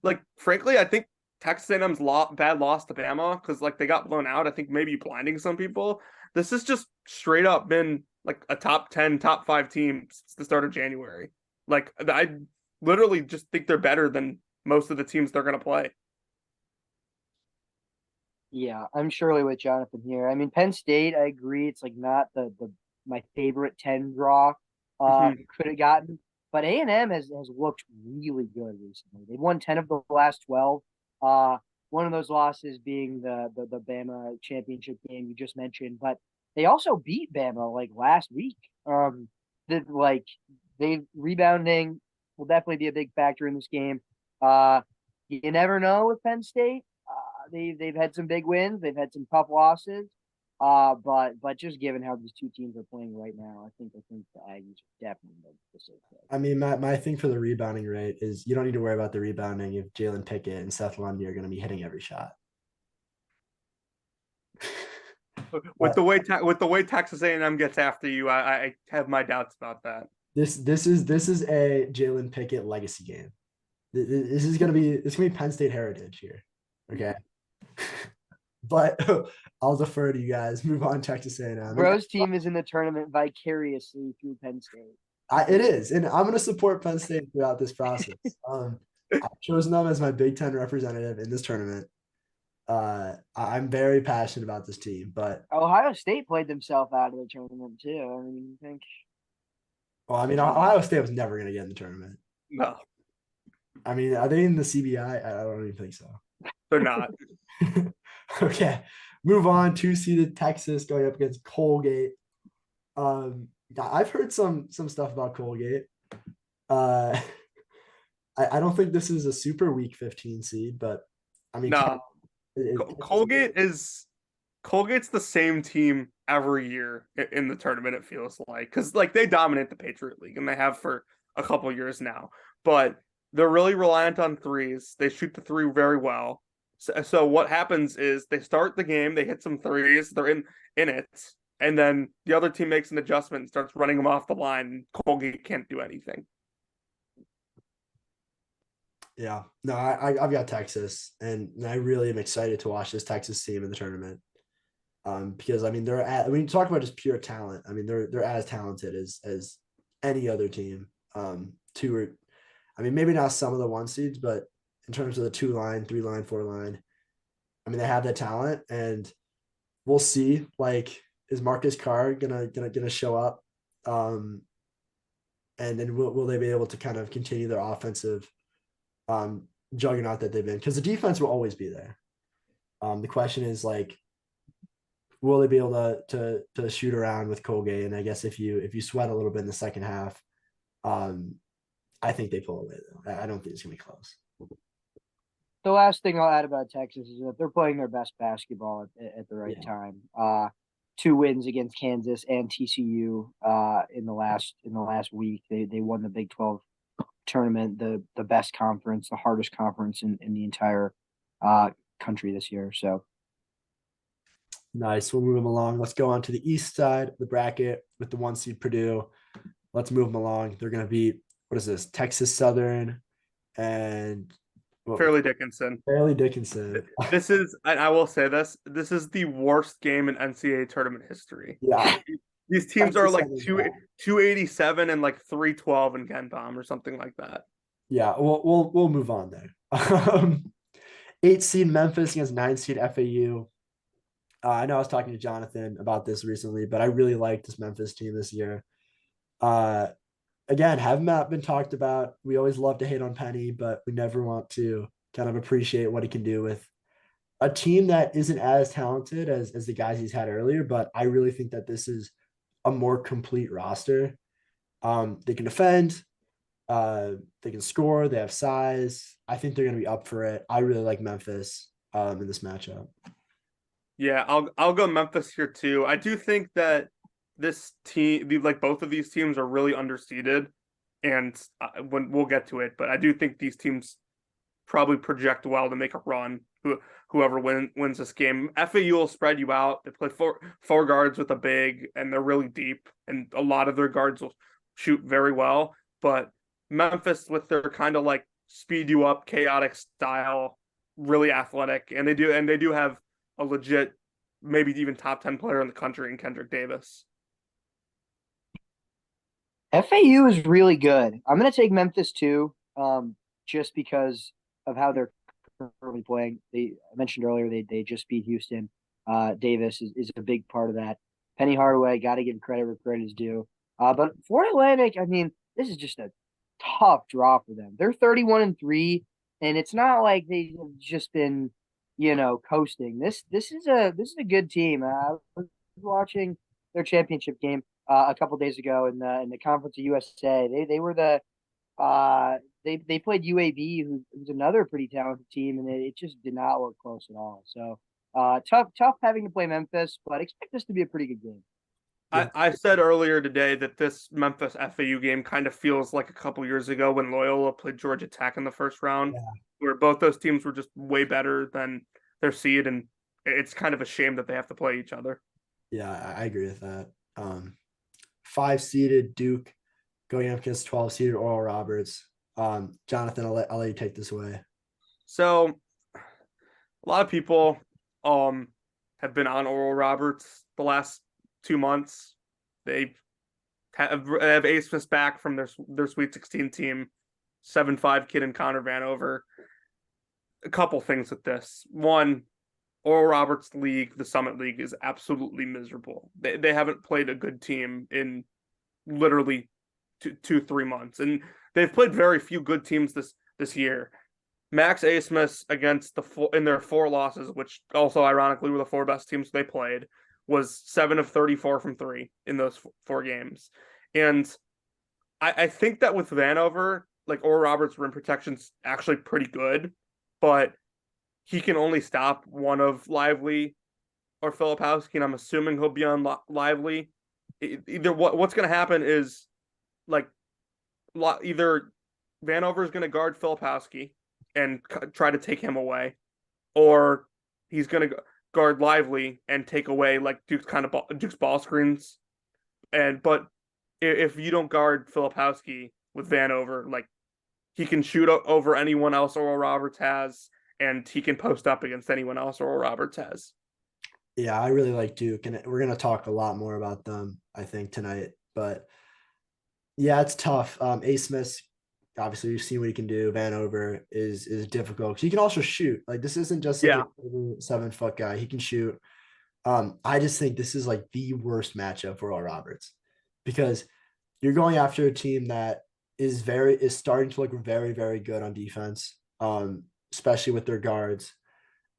like frankly, I think Texas A&M's bad loss to Bama because like they got blown out. I think maybe blinding some people. This has just straight up been like a top 10, top 5 team since the start of January. Like I literally just think they're better than most of the teams they're going to play. yeah, I'm surely with Jonathan here. I mean, Penn State, I agree. It's like not the my favorite 10 draw Mhm. could have gotten, but A&M has looked really good recently. They've won 10 of the last 12. Uh, one of those losses being the Bama championship game you just mentioned, but they also beat Bama like last week. Like they rebounding will definitely be a big factor in this game. You never know with Penn State. They've had some big wins. They've had some tough losses. But just given how these two teams are playing right now, I think the Aggies are definitely the safe bet. I mean, my thing for the rebounding rate is you don't need to worry about the rebounding if Jalen Pickett and Seth Lundy are going to be hitting every shot. With But the way Texas A&M gets after you, I have my doubts about that. this is a Jalen Pickett legacy game. This is gonna be Penn State heritage here. Okay. But I'll defer to you guys. Move on, Texas A&M. Bro's team is in the tournament vicariously through Penn State. It is, and I'm going to support Penn State throughout this process. I've chosen them as my Big Ten representative in this tournament. I'm very passionate about this team, but Ohio State played themselves out of the tournament too. I mean, I think well, I mean, Ohio State was never going to get in the tournament. No, I mean, are they in the CBI? I don't even think so. they're not. Okay, move on. 2-seeded Texas going up against Colgate. I've heard some stuff about Colgate. Uh, I don't think this is a super weak 15 seed, but I mean, No, it, Colgate's the same team every year in the tournament. It feels like because like they dominate the Patriot League and they have for a couple years now, but they're really reliant on threes. They shoot the three very well. So what happens is they start the game, they hit some threes, they're in it, and then the other team makes an adjustment and starts running them off the line. And Colgate can't do anything. yeah, no, I've got Texas, and I really am excited to watch this Texas team in the tournament. Because I mean when you talk about just pure talent, I mean they're as talented as any other team. Two or I mean maybe not some of the 1 seeds, but in terms of the 2 line, 3 line, 4 line, I mean they have that talent, and we'll see. Like, is Marcus Carr gonna show up? And then will they be able to kind of continue their offensive juggernaut that they've been? Because the defense will always be there. The question is like, will they be able to shoot around with Colgate? And I guess if you sweat a little bit in the second half, I think they pull away though. I don't think it's gonna be close. the last thing I'll add about Texas is that they're playing their best basketball at the right Yeah. time. 2 wins against Kansas and TCU in the last week. They won the Big 12 tournament, the best conference, the hardest conference in the entire country this year. So Nice. We'll move them along. Let's go on to the east side of the bracket with the 1 seed Purdue. Let's move them along. They're going to beat, what is this? Texas Southern and Fairleigh Dickinson. Fairleigh Dickinson. This is, and I will say this is the worst game in NCAA tournament history. Yeah. These teams are like Texas 287 and like 312 in KenPom or something like that. Yeah, we'll move on there. 8 seed Memphis against 9 seed FAU. I know I was talking to Jonathan about this recently, but I really like this Memphis team this year. Again, have not been talked about. We always love to hate on Penny, but we never want to kind of appreciate what he can do with a team that isn't as talented as the guys he's had earlier. But I really think that this is a more complete roster. They can defend, they can score, they have size. I think they're going to be up for it. I really like Memphis in this matchup. Yeah, I'll go Memphis here too. I do think that this team, like both of these teams, are really underseeded, and when we'll get to it, but I do think these teams probably project well to make a run. Whoever wins this game, FAU will spread you out. They play four guards with a big, and they're really deep, and a lot of their guards will shoot very well. But Memphis, with their kind of like speed you up, chaotic style, really athletic, and they do have a legit, maybe even top 10 player in the country in Kendrick Davis. FAU is really good. I'm going to take Memphis too, just because of how they're currently playing. I mentioned earlier they just beat Houston. Davis is a big part of that. Penny Hardaway, got to give credit where credit is due. But Florida Atlantic, I mean, this is just a tough draw for them. They're 31-3, and it's not like they've just been, coasting. This is a good team. I was watching their championship game a couple days ago in the Conference of USA. They were they played UAB, who's another pretty talented team, and it just did not look close at all. So tough having to play Memphis, but expect this to be a pretty good game. Yeah. I said earlier today that this Memphis FAU game kind of feels like a couple years ago when Loyola played Georgia Tech in the first round, where both those teams were just way better than their seed, and it's kind of a shame that they have to play each other. Yeah, I agree with that. 5-seeded Duke going up against 12-seeded Oral Roberts. Jonathan, I'll let you take this away. So, a lot of people have been on Oral Roberts the last 2 months. They have Ace Smith back from their Sweet 16 team, 7'5" kid in Connor Vanover. A couple things with this. One, Oral Roberts League, the Summit League, is absolutely miserable. They haven't played a good team in literally 2-3 months, and they've played very few good teams this year. Max Abmas against in their 4 losses, which also ironically were the 4 best teams they played, was 7 of 34 from 3 in those 4 games. And I think that with Vanover, like Oral Roberts' rim protection's actually pretty good, but he can only stop one of Lively or Filipowski, and I'm assuming he'll be on Lively. Either what's going to happen is like either Vanover is going to guard Filipowski and try to take him away, or he's going to guard Lively and take away like Duke's ball screens. But if you don't guard Filipowski with Vanover, like he can shoot over anyone else Oral Roberts has, and he can post up against anyone else Oral Roberts has. Yeah, I really like Duke, and we're going to talk a lot more about them, I think, tonight. But yeah, it's tough. Ace Smith, obviously, you've seen what he can do. Vanover is difficult. He can also shoot. Like, this isn't just like a 7-foot guy. He can shoot. I just think this is like the worst matchup for Oral Roberts, because you're going after a team that is starting to look very, very good on defense, especially with their guards.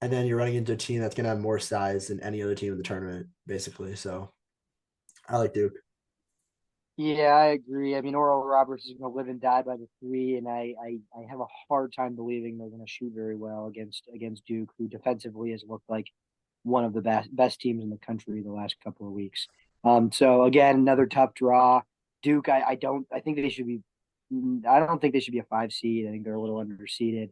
And then you're running into a team that's going to have more size than any other team in the tournament, basically. So I like Duke. Yeah, I agree. I mean, Oral Roberts is going to live and die by the three, and I have a hard time believing they're going to shoot very well against Duke, who defensively has looked like one of the best teams in the country the last couple of weeks. So again, another tough draw. Duke, I think they should be. I don't think they should be a 5 seed. I think they're a little underseeded.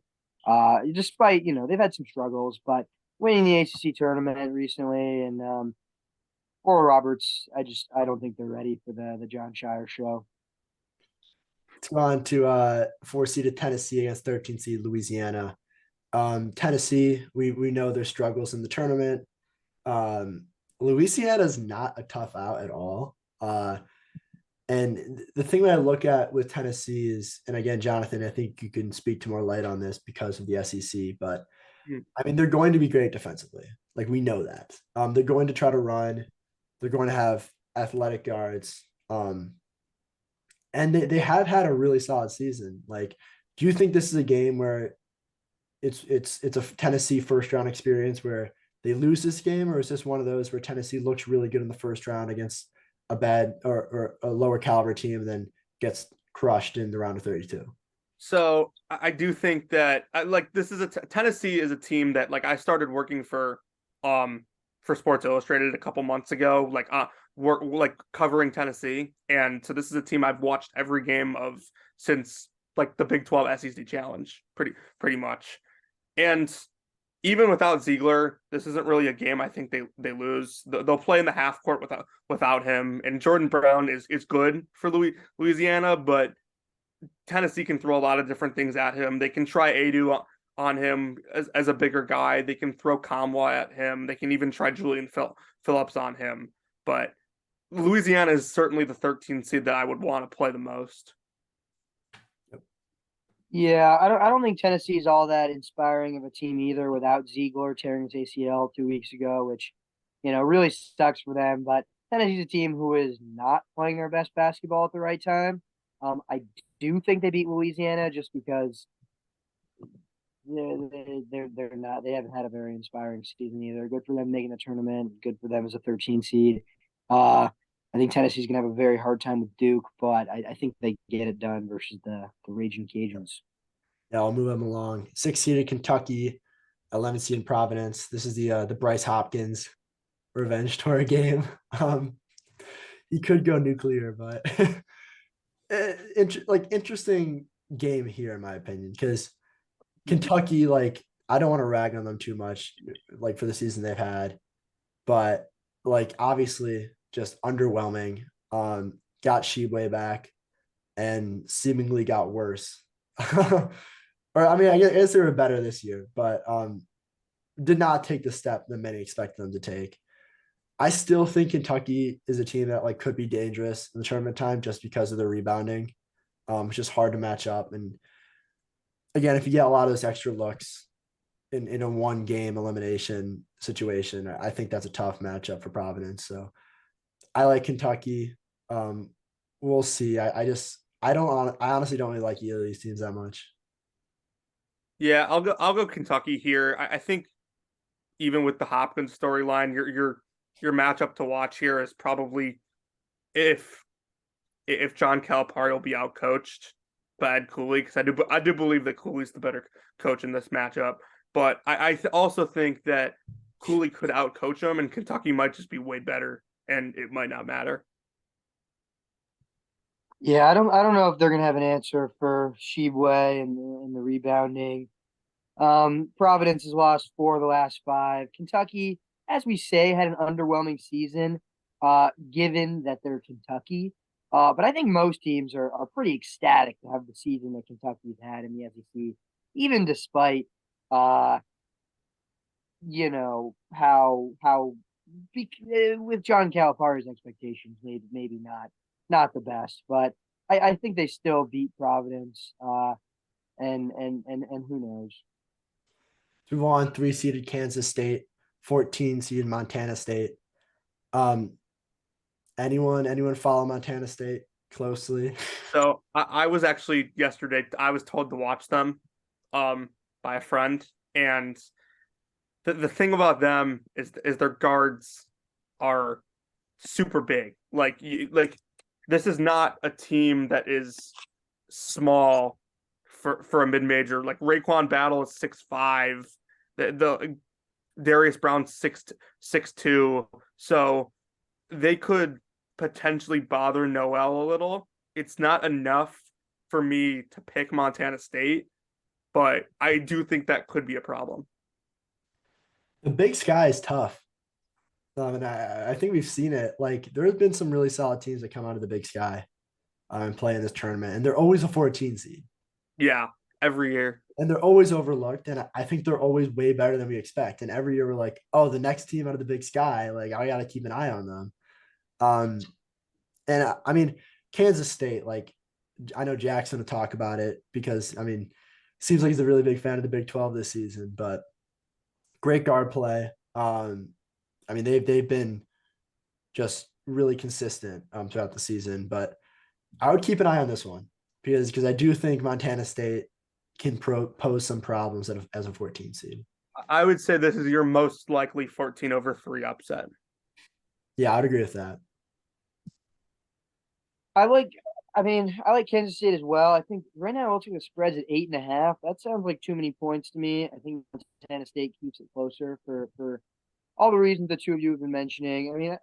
Despite they've had some struggles, but winning the ACC tournament recently and Oral Roberts, I don't think they're ready for the John Shire show. Let's go on to 4 seeded Tennessee against 13 seed Louisiana. Tennessee, we know their struggles in the tournament. Louisiana is not a tough out at all. And the thing that I look at with Tennessee is, and again, Jonathan, I think you can speak to more light on this because of the SEC, but I mean, they're going to be great defensively. Like we know that. They're going to try to run. They're going to have athletic guards. And they have had a really solid season. Like, do you think this is a game where it's a Tennessee first round experience where they lose this game, or is this one of those where Tennessee looks really good in the first round against a bad or a lower caliber team, and then gets crushed in the round of 32? So I do think that like this is Tennessee is a team that like I started working for Sports Illustrated a couple months ago, work like covering Tennessee, and so this is a team I've watched every game of since like the Big 12 SEC Challenge, pretty much. And even without Ziegler, this isn't really a game I think they lose. They'll play in the half court without him, and Jordan Brown is good for Louisiana, but Tennessee can throw a lot of different things at him. They can try Adu on him as a bigger guy. They can throw Kamwa at him. They can even try Julian Phillips on him. But Louisiana is certainly the 13th seed that I would want to play the most. Yeah, I don't think Tennessee is all that inspiring of a team either without Ziegler tearing his ACL 2 weeks ago, which really sucks for them. But Tennessee's a team who is not playing their best basketball at the right time. I do think they beat Louisiana just because they're not they haven't had a very inspiring season either. Good for them making the tournament. Good for them as a 13 seed. I think Tennessee's gonna have a very hard time with Duke, but I think they get it done versus the Raging Cajuns. Yeah, I'll move them along. 6 seeded Kentucky, 11 seeded Providence. This is the Bryce Hopkins revenge tour game. He could go nuclear, but interesting game here in my opinion, because Kentucky, like, I don't want to rag on them too much, like for the season they've had, but like obviously just underwhelming. Got Sheboy back and seemingly got worse. Or I mean, I guess they were better this year, but did not take the step that many expected them to take. I still think Kentucky is a team that like could be dangerous in the tournament time just because of their rebounding. It's just hard to match up. And again, if you get a lot of those extra looks in a one game elimination situation, I think that's a tough matchup for Providence. So I like Kentucky. We'll see. I honestly don't really like either of these teams that much. Yeah, I'll go Kentucky here. I think even with the Hopkins storyline, your matchup to watch here is probably if John Calipari will be outcoached by Ed Cooley, because I do believe that Cooley's the better coach in this matchup. But I also think that Cooley could outcoach him, and Kentucky might just be way better, and it might not matter. Yeah, I don't know if they're gonna have an answer for Sheboy and the rebounding. Providence has lost 4 of the last 5. Kentucky, as we say, had an underwhelming season, given that they're Kentucky. But I think most teams are pretty ecstatic to have the season that Kentucky's had in the SEC, even despite how with John Calipari's expectations, maybe not the best, but I think they still beat Providence. And who knows? Move on. 3 seeded Kansas State, 14 seeded Montana State. Um, anyone follow Montana State closely? So I was actually yesterday. I was told to watch them, by a friend, and the thing about them is their guards are super big. Like this is not a team that is small for a mid major. Like Raekwon Battle is 6'5". The Darius Brown 6'2". So they could potentially bother Noel a little. It's not enough for me to pick Montana State, but I do think that could be a problem. The Big Sky is tough. And I think we've seen it. Like there have been some really solid teams that come out of the Big Sky and play in this tournament, and they're always a 14 seed. Yeah, every year. And they're always overlooked. And I think they're always way better than we expect. And every year we're like, oh, the next team out of the Big Sky, like I got to keep an eye on them. And I mean, Kansas State, like I know Jackson to talk about it because I mean, seems like he's a really big fan of the Big 12 this season, but great guard play. I mean, they've been just really consistent throughout the season, but I would keep an eye on this one because I do think Montana State can pose some problems as a 14 seed. I would say this is your most likely 14/3 upset. Yeah, I'd agree with that. I like Kansas State as well. I think right now, looking at the spreads at 8.5. That sounds like too many points to me. I think Montana State keeps it closer for all the reasons the two of you have been mentioning. I mean,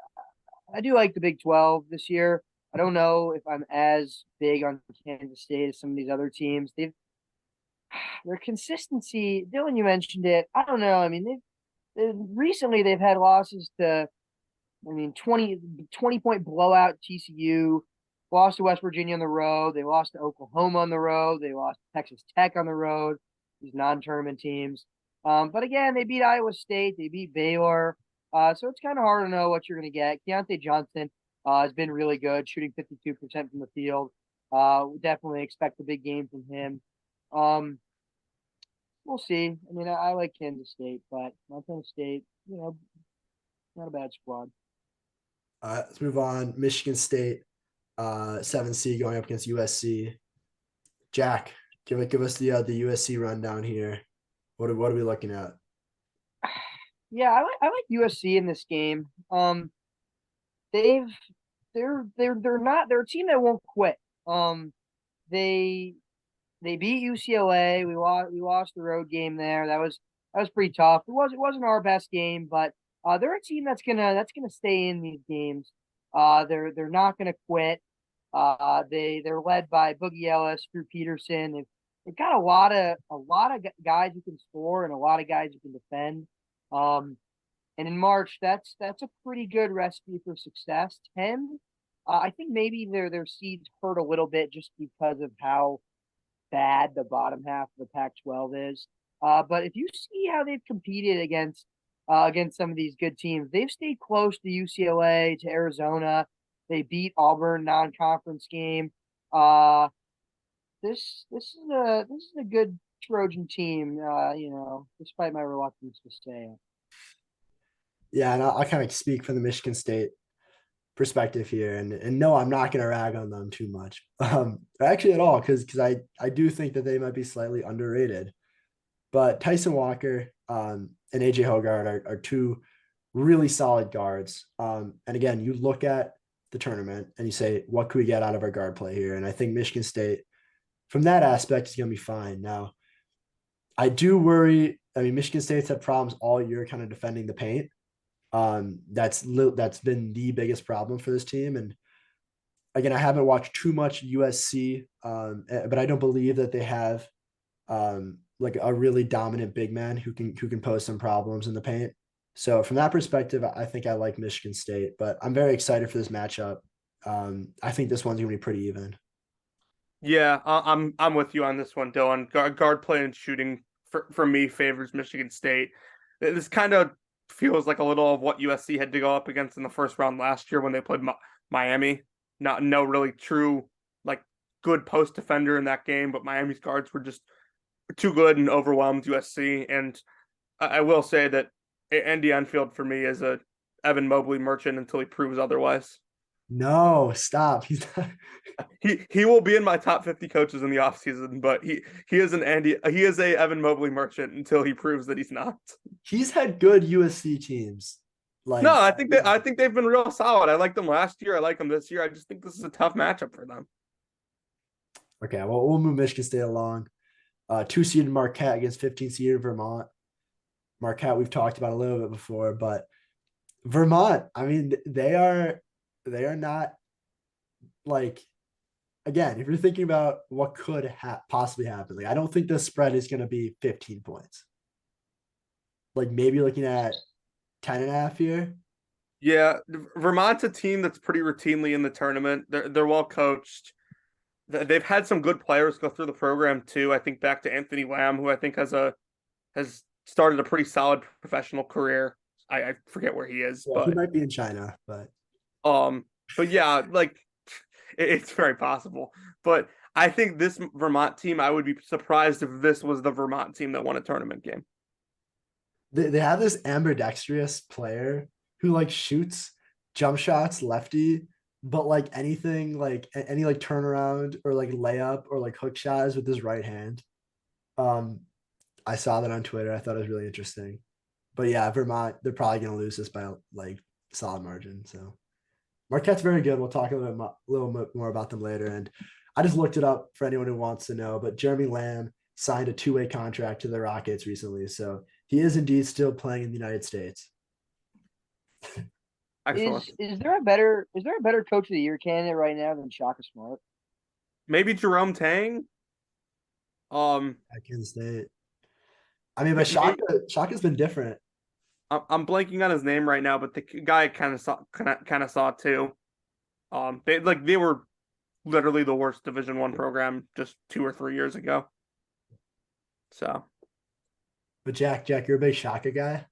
I do like the Big 12 this year. I don't know if I'm as big on Kansas State as some of these other teams. Their consistency, Dylan, you mentioned it. I don't know. I mean, recently they've had losses to, I mean, 20-point blowout TCU, lost to West Virginia on the road. They lost to Oklahoma on the road. They lost to Texas Tech on the road, these non-tournament teams. But again, they beat Iowa State. They beat Baylor. So it's kind of hard to know what you're going to get. Keontae Johnson has been really good, shooting 52% from the field. We definitely expect a big game from him. We'll see. I mean, I like Kansas State, but Montana State, not a bad squad. Let's move on. Michigan State, 7C going up against USC. Jack, give us the USC rundown here. What are we looking at? Yeah, I like USC in this game. They're a team that won't quit. They beat UCLA. We lost the road game there. That was pretty tough. It wasn't our best game, but they're a team that's gonna stay in these games. They're not gonna quit. They're led by Boogie Ellis, Drew Peterson. They've got a lot of guys who can score and a lot of guys who can defend. And in March, that's a pretty good recipe for success. 10, I think maybe their seeds hurt a little bit just because of how bad the bottom half of the Pac-12 is. But if you see how they've competed against some of these good teams, they've stayed close to UCLA, to Arizona. They beat Auburn non-conference game. This is a good Trojan team. Despite my reluctance to say it. Yeah, and I'll kind of speak from the Michigan State perspective here, and no, I'm not going to rag on them too much, actually at all, because I do think that they might be slightly underrated. But Tyson Walker and AJ Hoggard are two really solid guards. And again, you look at the tournament and you say, what could we get out of our guard play here? And I think Michigan State, from that aspect, is going to be fine. Now, I do worry. I mean, Michigan State's had problems all year kind of defending the paint. That's been the biggest problem for this team. And again, I haven't watched too much USC, but I don't believe that they have like a really dominant big man who can pose some problems in the paint. So from that perspective, I think I like Michigan State, but I'm very excited for this matchup. I think this one's gonna be pretty even. Yeah, I'm with you on this one, Dylan. Guard play and shooting for me favors Michigan State. This kind of feels like a little of what USC had to go up against in the first round last year when they played Miami. No really true like good post defender in that game, but Miami's guards were just too good and overwhelmed USC. And I will say that Andy Enfield for me is a Evan Mobley merchant until he proves otherwise. No, stop. He's not... he will be in my top 50 coaches in the offseason, but he is a Evan Mobley merchant until he proves that he's not. He's had good USC teams. Like, No, I think they've been real solid. I liked them last year. I like them this year. I just think this is a tough matchup for them. okay, well, we'll move Michigan State along. 2 seeded Marquette against 15 seeded Vermont. Marquette, we've talked about a little bit before, but Vermont, I mean, they are not like, again, if you're thinking about what could possibly happen, like I don't think the spread is going to be 15 points. Like maybe looking at 10 and a half here. Yeah, Vermont's a team that's pretty routinely in the tournament. They're well coached. They've had some good players go through the program too. I think back to Anthony Lamb, who I think has started a pretty solid professional career. I forget where he is, Yeah, he but might be in China, but um, but yeah, like it's very possible. But I think this Vermont team, I would be surprised if this was the Vermont team that won a tournament game. they have this ambidextrous player who like shoots jump shots lefty, but like anything like any like turnaround or like layup or like hook shots with his right hand. Um, I saw that on Twitter. I thought it was really interesting. But yeah, Vermont, they're probably gonna lose this by like solid margin. So Marquette's very good. We'll talk little bit more about them later. And I just looked it up for anyone who wants to know. But Jeremy Lamb signed a 2-way contract to the Rockets recently, so he is indeed still playing in the United States. Excellent. Is there a better coach of the year candidate right now than Shaka Smart? Maybe Jerome Tang. At Kansas State. I mean, but Maybe, Shaka's been different. I'm blanking on his name right now, but the guy kind of saw too. They were literally the worst Division I program just 2 or 3 years ago. So But Jack, you're a big Shaka guy.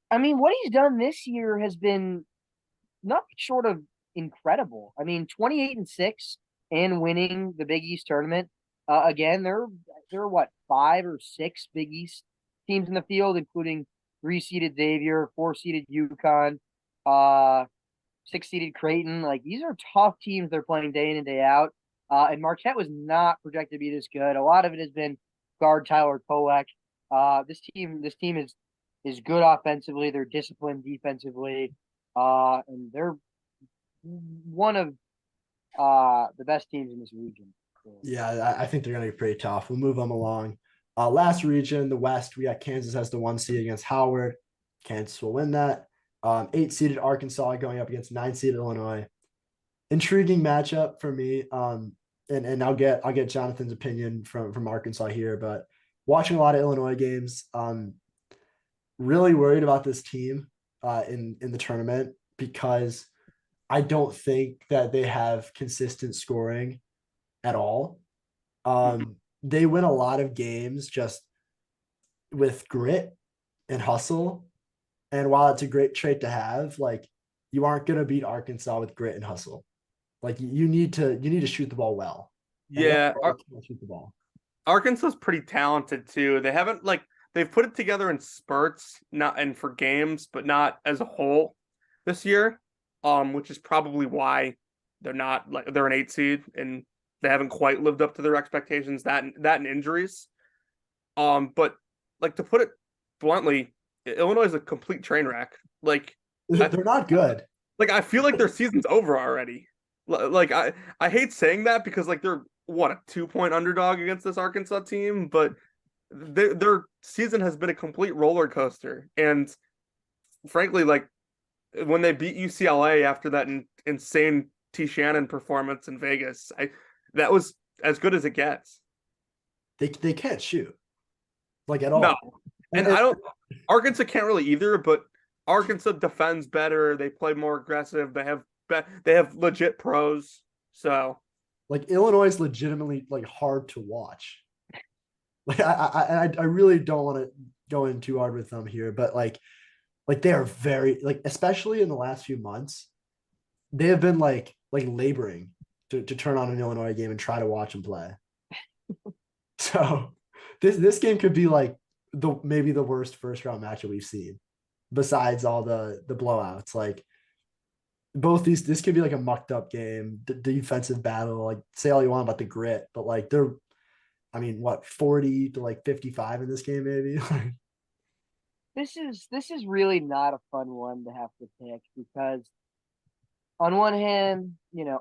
I mean, what he's done this year has been nothing short of incredible. I mean, 28-6 and winning the Big East tournament. Again, there are what, 5 or 6 Big East teams in the field, including 3-seeded Xavier, 4-seeded UConn, 6-seeded Creighton. Like these are tough teams they're playing day in and day out. And Marquette was not projected to be this good. A lot of it has been guard Tyler Kolek. This team is good offensively. They're disciplined defensively. And they're one of the best teams in this region. Yeah, I think they're going to be pretty tough. We'll move them along. Last region, the West, we got Kansas as the 1 seed against Howard. Kansas will win that. 8-seeded Arkansas going up against 9-seeded Illinois. Intriguing matchup for me. And I'll get Jonathan's opinion from Arkansas here, but watching a lot of Illinois games, really worried about this team in the tournament because I don't think that they have consistent scoring at all. They win a lot of games just with grit and hustle. And while it's a great trait to have, like you aren't gonna beat Arkansas with grit and hustle. Like you need to shoot the ball well. yeah, Shoot the ball. Arkansas's pretty talented too. They've put it together in spurts, not and for games, but not as a whole this year. Which is probably why they're an 8 seed and they haven't quite lived up to their expectations. That and injuries. But like to put it bluntly, Illinois is a complete train wreck. Like They're not good. like I feel like their season's over already. Like I hate saying that because like they're what a 2-point underdog against this Arkansas team, but their season has been a complete roller coaster. And frankly, like when they beat UCLA after that insane T. Shannon performance in Vegas, that was as good as it gets. They can't shoot like at all. No, and I don't. Arkansas can't really either, but Arkansas defends better. They play more aggressive. They have legit pros. So like Illinois is legitimately like hard to watch. Like I really don't want to go in too hard with them here, but like they are very like especially in the last few months, they have been like laboring to turn on an Illinois game and try to watch them play. So this game could be like maybe the worst first round matchup we've seen, besides all the blowouts. Like both this could be like a mucked up game, the defensive battle. Like say all you want about the grit, but like they're, I mean, what 40 to like 55 in this game maybe. this is really not a fun one to have to pick because on one hand,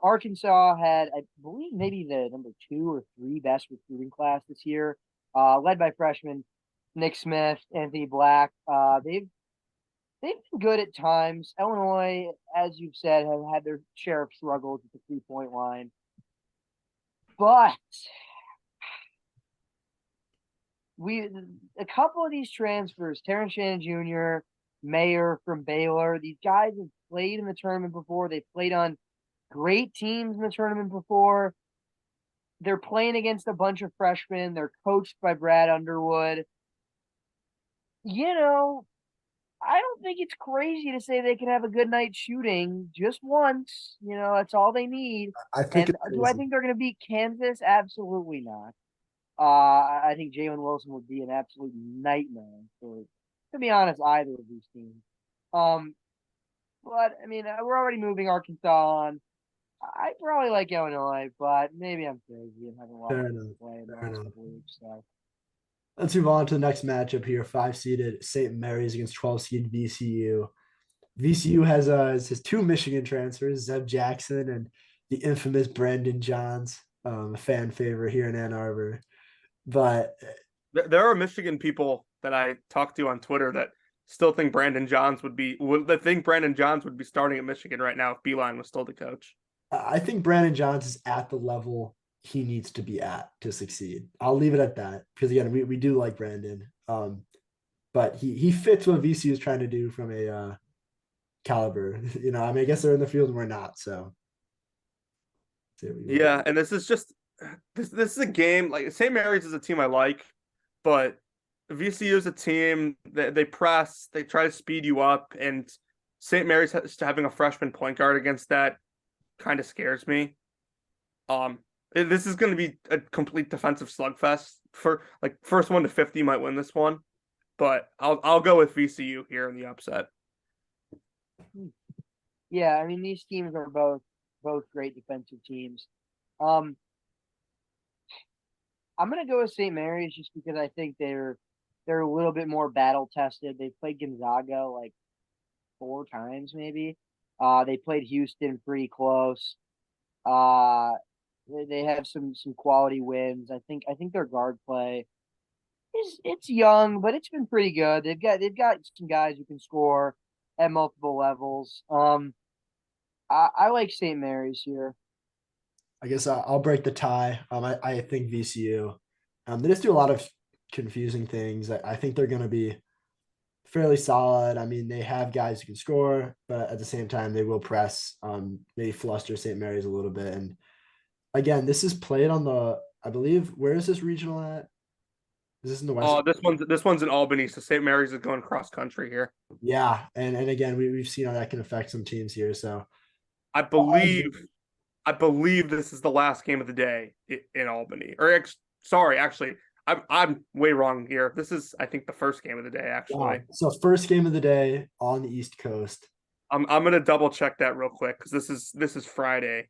Arkansas had, I believe, maybe the number 2 or 3 best recruiting class this year, led by freshman Nick Smith, Anthony Black. They've been good at times. Illinois, as you've said, have had their share of struggles at the 3-point line, but we a couple of these transfers, Terrence Shannon Jr., Mayer from Baylor, these guys have played in the tournament before. They've played on great teams in the tournament before. They're playing against a bunch of freshmen. They're coached by Brad Underwood. I don't think it's crazy to say they can have a good night shooting just once. That's all they need. I think And it's do I crazy. think they're going to beat Kansas? Absolutely not. I think Jalen Wilson would be an absolute nightmare for, to be honest, either of these teams. Um, but I mean, we're already moving Arkansas on. I probably like Illinois, but maybe I'm crazy and haven't watched Fair them enough. play in the Fair last enough. couple weeks. So Let's move on to the next matchup here. 5-seeded St. Mary's against 12-seed VCU. VCU has 2 Michigan transfers, Zeb Jackson and the infamous Brandon Johns, a fan favorite here in Ann Arbor. But There are Michigan people that I talked to on Twitter that still think that think Brandon Johns would be starting at Michigan right now if Beeline was still the coach. I think Brandon Johns is at the level he needs to be at to succeed. I'll leave it at that because again, we do like Brandon, but he fits what VCU is trying to do from a caliber. I mean, I guess they're in the field and we're not. So Yeah, and this is just this is a game like St. Mary's is a team I like, but VCU is a team that they press, they try to speed you up, and St. Mary's having a freshman point guard against that kind of scares me. This is going to be a complete defensive slugfest. For like first one to 50 might win this one, but I'll go with VCU here in the upset. yeah, I mean these teams are both great defensive teams. Um, I'm gonna go with St. Mary's just because I think they're a little bit more battle tested. They played Gonzaga like 4 times maybe. They played Houston pretty close. Uh, they have some quality wins. I think their guard play is it's young, but it's been pretty good. They've got some guys who can score at multiple levels. I like St. Mary's here. I guess I'll break the tie. I think VCU. They just do a lot of confusing things. I think they're going to be fairly solid. I mean, they have guys who can score, but at the same time, they will press, maybe fluster St. Mary's a little bit. And again, this is played on I believe, where is this regional at? Is this in the West? This one's in Albany, so St. Mary's is going cross country here. Yeah, and again, we've seen how that can affect some teams here. So I believe I believe this is the last game of the day in Albany. Sorry, actually, I'm way wrong here. This is, I think, the first game of the day. Actually, wow. So first game of the day on the East Coast. I'm gonna double check that real quick because this is Friday.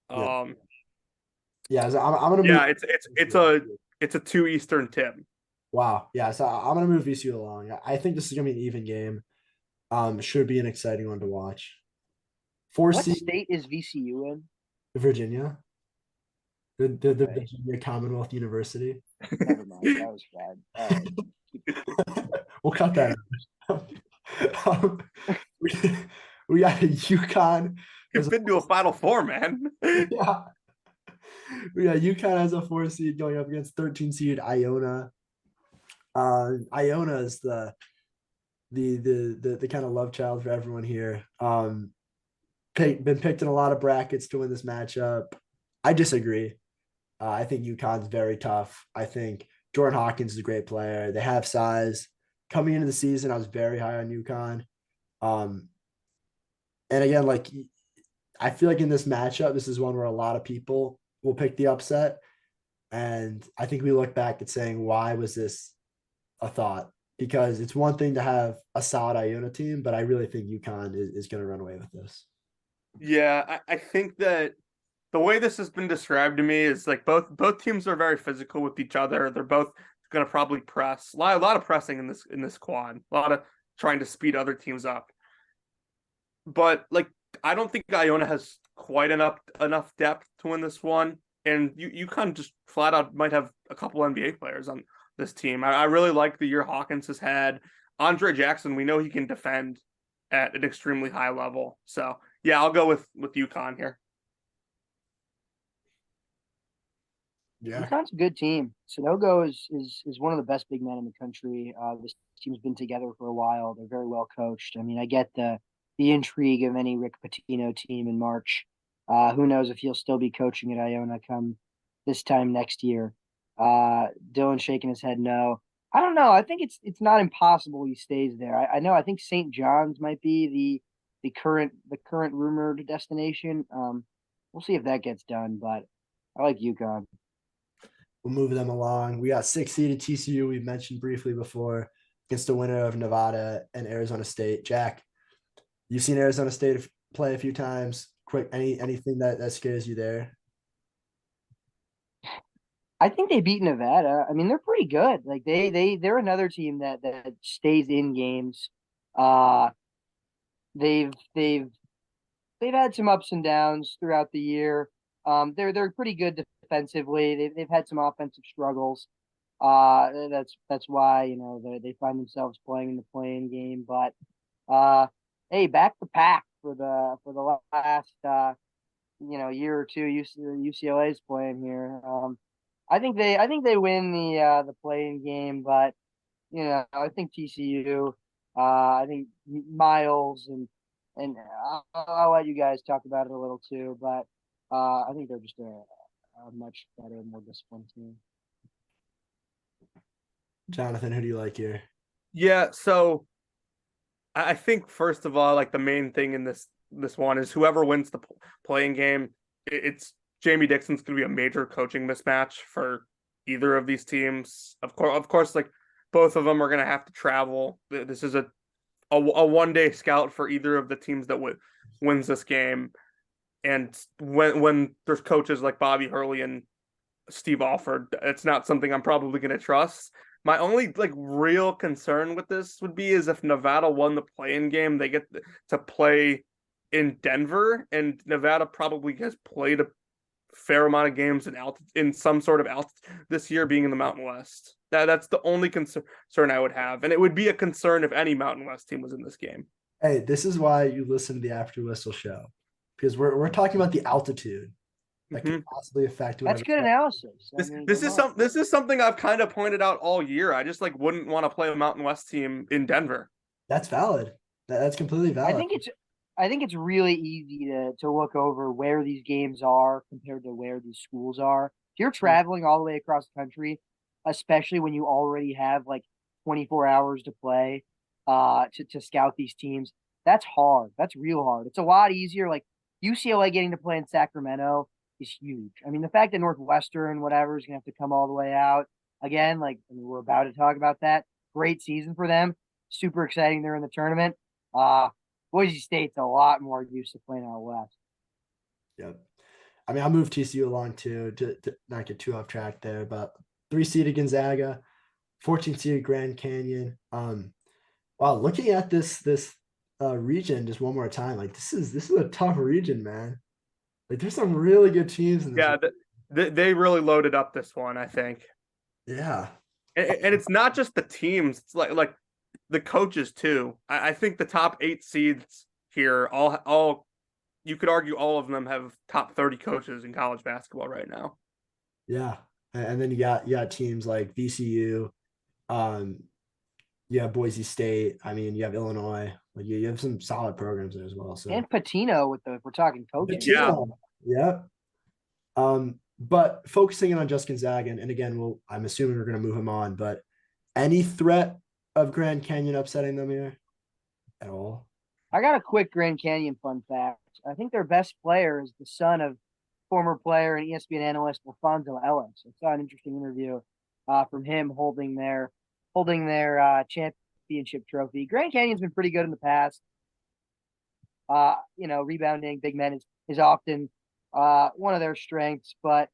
Yeah. Yeah, so I'm gonna move. Yeah, it's a 2 Eastern tip. Wow. Yeah, so I'm gonna move VCU along. I think this is gonna be an even game. Should be an exciting one to watch. Four What seed state is VCU in? Virginia, the Okay. Virginia Commonwealth University. Never mind. That was bad. We'll cut that out. um, we, we got UConn. You've been to a Final Four, man. Yeah. We got UConn as a 4 seed going up against 13 seed Iona. Iona is the kind of love child for everyone here. Been picked in a lot of brackets to win this matchup. I disagree. I think UConn's very tough. I think Jordan Hawkins is a great player. They have size. Coming into the season, I was very high on UConn. And again, like I feel like in this matchup, this is one where a lot of people will pick the upset. And I think we look back at saying, why was this a thought? Because it's one thing to have a solid Iona team, but I really think UConn is going to run away with this. Yeah, I think that the way this has been described to me is like both teams are very physical with each other. They're both going to probably press a lot of pressing in this quad, a lot of trying to speed other teams up. But like, I don't think Iona has quite enough depth to win this one. And you kind of just flat out might have a couple NBA players on this team. I really like the year Hawkins has had. Andre Jackson, we know he can defend at an extremely high level. So yeah, I'll go with UConn here. Yeah. UConn's a good team. Sanogo is one of the best big men in the country. This team's been together for a while. They're very well coached. I mean, I get the intrigue of any Rick Pitino team in March. Who knows if he'll still be coaching at Iona come this time next year. Dylan shaking his head no. I don't know. I think it's not impossible he stays there. I know. I think St. John's might be the current rumored destination. We'll see if that gets done, but I like UConn. We'll move them along. We got 6-seeded TCU. We mentioned briefly before against the winner of Nevada and Arizona State. Jack, you've seen Arizona State play a few times. Quick, anything that scares you there? I think they beat Nevada. I mean, they're pretty good. Like they're another team that stays in games. Uh, they've had some ups and downs throughout the year. They're pretty good defensively. They've had some offensive struggles. That's why they find themselves playing in the playing game. But hey, back the pack for the last year or two. UCLA is playing here. I think they win the playing game, but I think TCU. I think Miles and I'll let you guys talk about it a little too, but I think they're just a much better, more disciplined team. Jonathan, who do you like here? Yeah, so I think first of all, like the main thing in this one is whoever wins the playing game, it's Jamie Dixon's going to be a major coaching mismatch for either of these teams. Of course, like both of them are going to have to travel. This is a 1-day scout for either of the teams that wins this game. And when there's coaches like Bobby Hurley and Steve Alford, it's not something I'm probably going to trust. My only like real concern with this would be is if Nevada won the play-in game, they get to play in Denver, and Nevada probably has played a fair amount of games in some sort of altitude this year, being in the Mountain West. That's the only concern I would have, and it would be a concern if any Mountain West team was in this game. Hey, this is why you listen to the After Whistle show, because we're talking about the altitude that can possibly affect. That's good analysis. This is something I've kind of pointed out all year. I just like wouldn't want to play a Mountain West team in Denver. That's valid. That's completely valid. I think it's really easy to look over where these games are compared to where these schools are. If you're traveling all the way across the country, especially when you already have like 24 hours to play, to scout these teams, that's hard. That's real hard. It's a lot easier. Like UCLA getting to play in Sacramento is huge. I mean, the fact that Northwestern, whatever, is going to have to come all the way out again, like we're about to talk about that. Great season for them. Super exciting. They're in the tournament. Boise State's a lot more used to playing out west. Yep. I mean, I'll move TCU along too to not get too off track there, but 3-seeded Gonzaga, 14-seeded Grand Canyon. Wow, looking at this region just one more time, like this is a tough region, man. Like there's some really good teams in this. Yeah, they really loaded up this one, I think. Yeah. And it's not just the teams, it's like the coaches too. I think the top 8 seeds here, all you could argue all of them have top 30 coaches in college basketball right now. Yeah. And then you got teams like VCU, you have Boise State. I mean, you have Illinois. Like you have some solid programs there as well. So and Pitino if we're talking coaching. Yeah. But focusing in on just Gonzaga, and again, I'm assuming we're going to move him on. But any threat of Grand Canyon upsetting them here at all? I got a quick Grand Canyon fun fact. I think their best player is the son of former player and ESPN analyst Alfonso Ellis. I saw an interesting interview from him holding their championship trophy. Grand Canyon's been pretty good in the past. Rebounding big men is often one of their strengths, but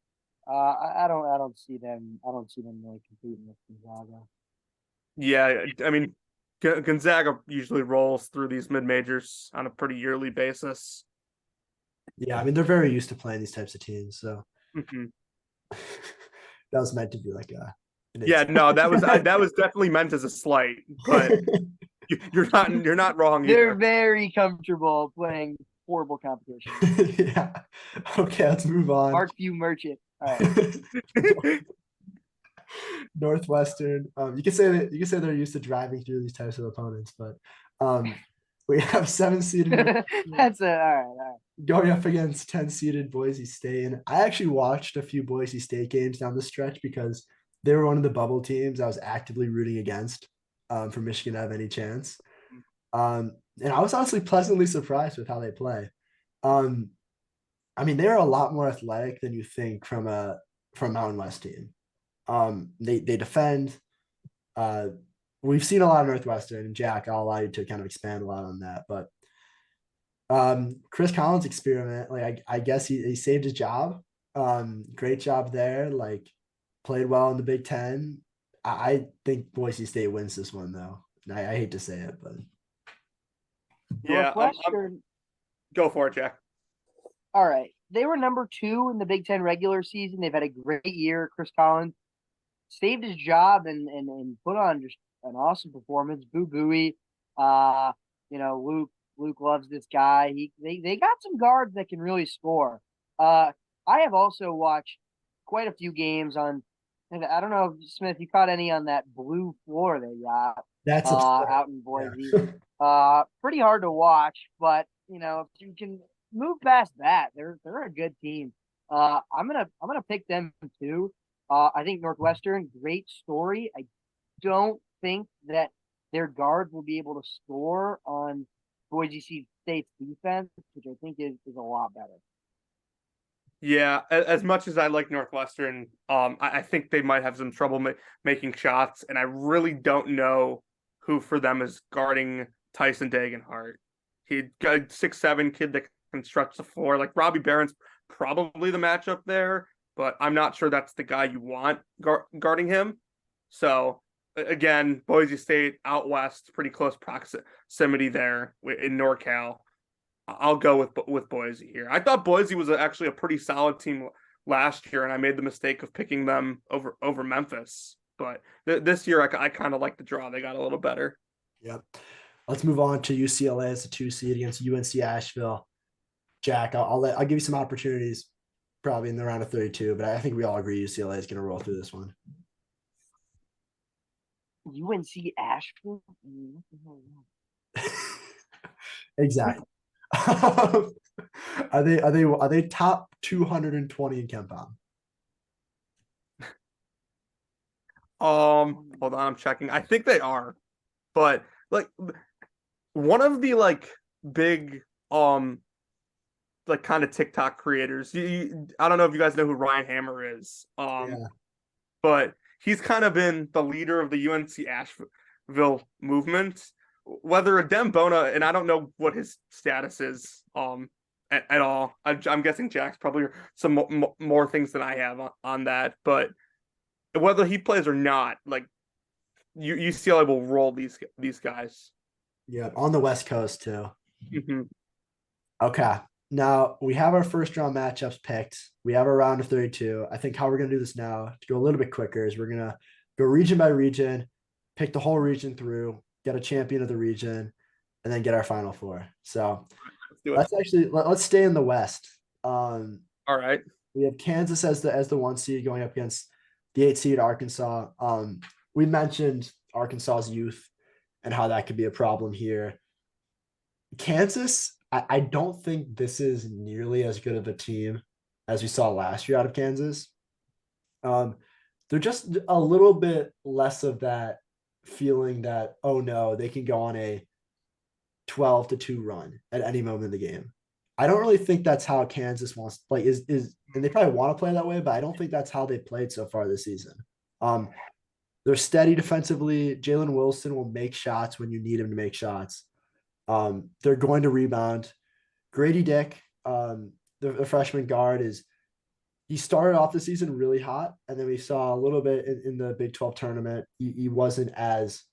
I don't see them. I don't see them really competing with Gonzaga. Yeah, I mean, Gonzaga usually rolls through these mid majors on a pretty yearly basis. Yeah, I mean they're very used to playing these types of teams, so Hmm. that was meant to be like an Yeah, insult. no, that was definitely meant as a slight, but you're not wrong They're either. very comfortable playing horrible competition. Yeah. Okay, let's move on. Parkview Merchant. All right. Northwestern. You can say they're used to driving through these types of opponents, but we have 7 seeded That's a all right. All right. going up against 10 seeded Boise State. And I actually watched a few Boise State games down the stretch because they were one of the bubble teams I was actively rooting against for Michigan to have any chance. And I was honestly pleasantly surprised with how they play. Um, I mean, they're a lot more athletic than you think from Mountain West team. They defend. Uh, we've seen a lot of Northwestern, and Jack, I'll allow you to kind of expand a lot on that. But Chris Collins experiment, like I guess he saved his job. Great job there. Like played well in the Big Ten. I think Boise State wins this one though. I hate to say it, but Yeah, Northwestern. go for it, Jack. All right. They were number 2 in the Big Ten regular season. They've had a great year. Chris Collins saved his job and put on just an awesome performance. Boo Buie. Luke loves this guy. They got some guards that can really score. I have also watched quite a few games on, and I don't know, Smith, you caught any on that blue floor they got that's out in Boise. Pretty hard to watch, but if you can move past that, they're a good team. I'm gonna pick them too. I think Northwestern, great story. I don't think that their guards will be able to score on Boise State's defense, which I think is a lot better. Yeah, as much as I like Northwestern, I think they might have some trouble making shots, and I really don't know who for them is guarding Tyson Dagenhart. He got a 6'7" kid that can stretch the floor. Like Robbie Barron's probably the matchup there, but I'm not sure that's the guy you want guarding him. So again, Boise State out west, pretty close proximity there in NorCal. I'll go with Boise here. I thought Boise was actually a pretty solid team last year, and I made the mistake of picking them over Memphis. But this year, I kind of like the draw. They got a little better. Yep. Let's move on to UCLA as a 2 seed against UNC Asheville. Jack, I'll give you some opportunities probably in the round of 32, but I think we all agree UCLA is going to roll through this one. UNC Asheville? Exactly. Are they top 220 in KenPom? Hold on, I'm checking. I think they are, but like one of the big kind of TikTok creators. I don't know if you guys know who Ryan Hammer is. Yeah. But he's kind of been the leader of the UNC Asheville movement. Whether Adem Bona, and I don't know what his status is at all. I'm guessing Jack's probably some more things than I have on that. But whether he plays or not, like UCLA will roll these guys. Yeah, on the West Coast too. Mm-hmm. Okay. Now we have our first round matchups picked. We have a round of 32. I think how we're gonna do this now to go a little bit quicker is we're gonna go region by region, pick the whole region through, get a champion of the region, and then get our final four. So let's stay in the West. All right. We have Kansas as the 1 seed going up against the 8 seed Arkansas. We mentioned Arkansas's youth and how that could be a problem here. Kansas, I don't think this is nearly as good of a team as we saw last year out of Kansas. They're just a little bit less of that feeling that, oh no, they can go on a 12-2 run at any moment in the game. I don't really think that's how Kansas wants to play. And they probably want to play that way, but I don't think that's how they played so far this season. They're steady defensively. Jalen Wilson will make shots when you need him to make shots. They're going to rebound. Grady Dick, the freshman guard, is he started off the season really hot, and then we saw a little bit in the Big 12 tournament. He wasn't as,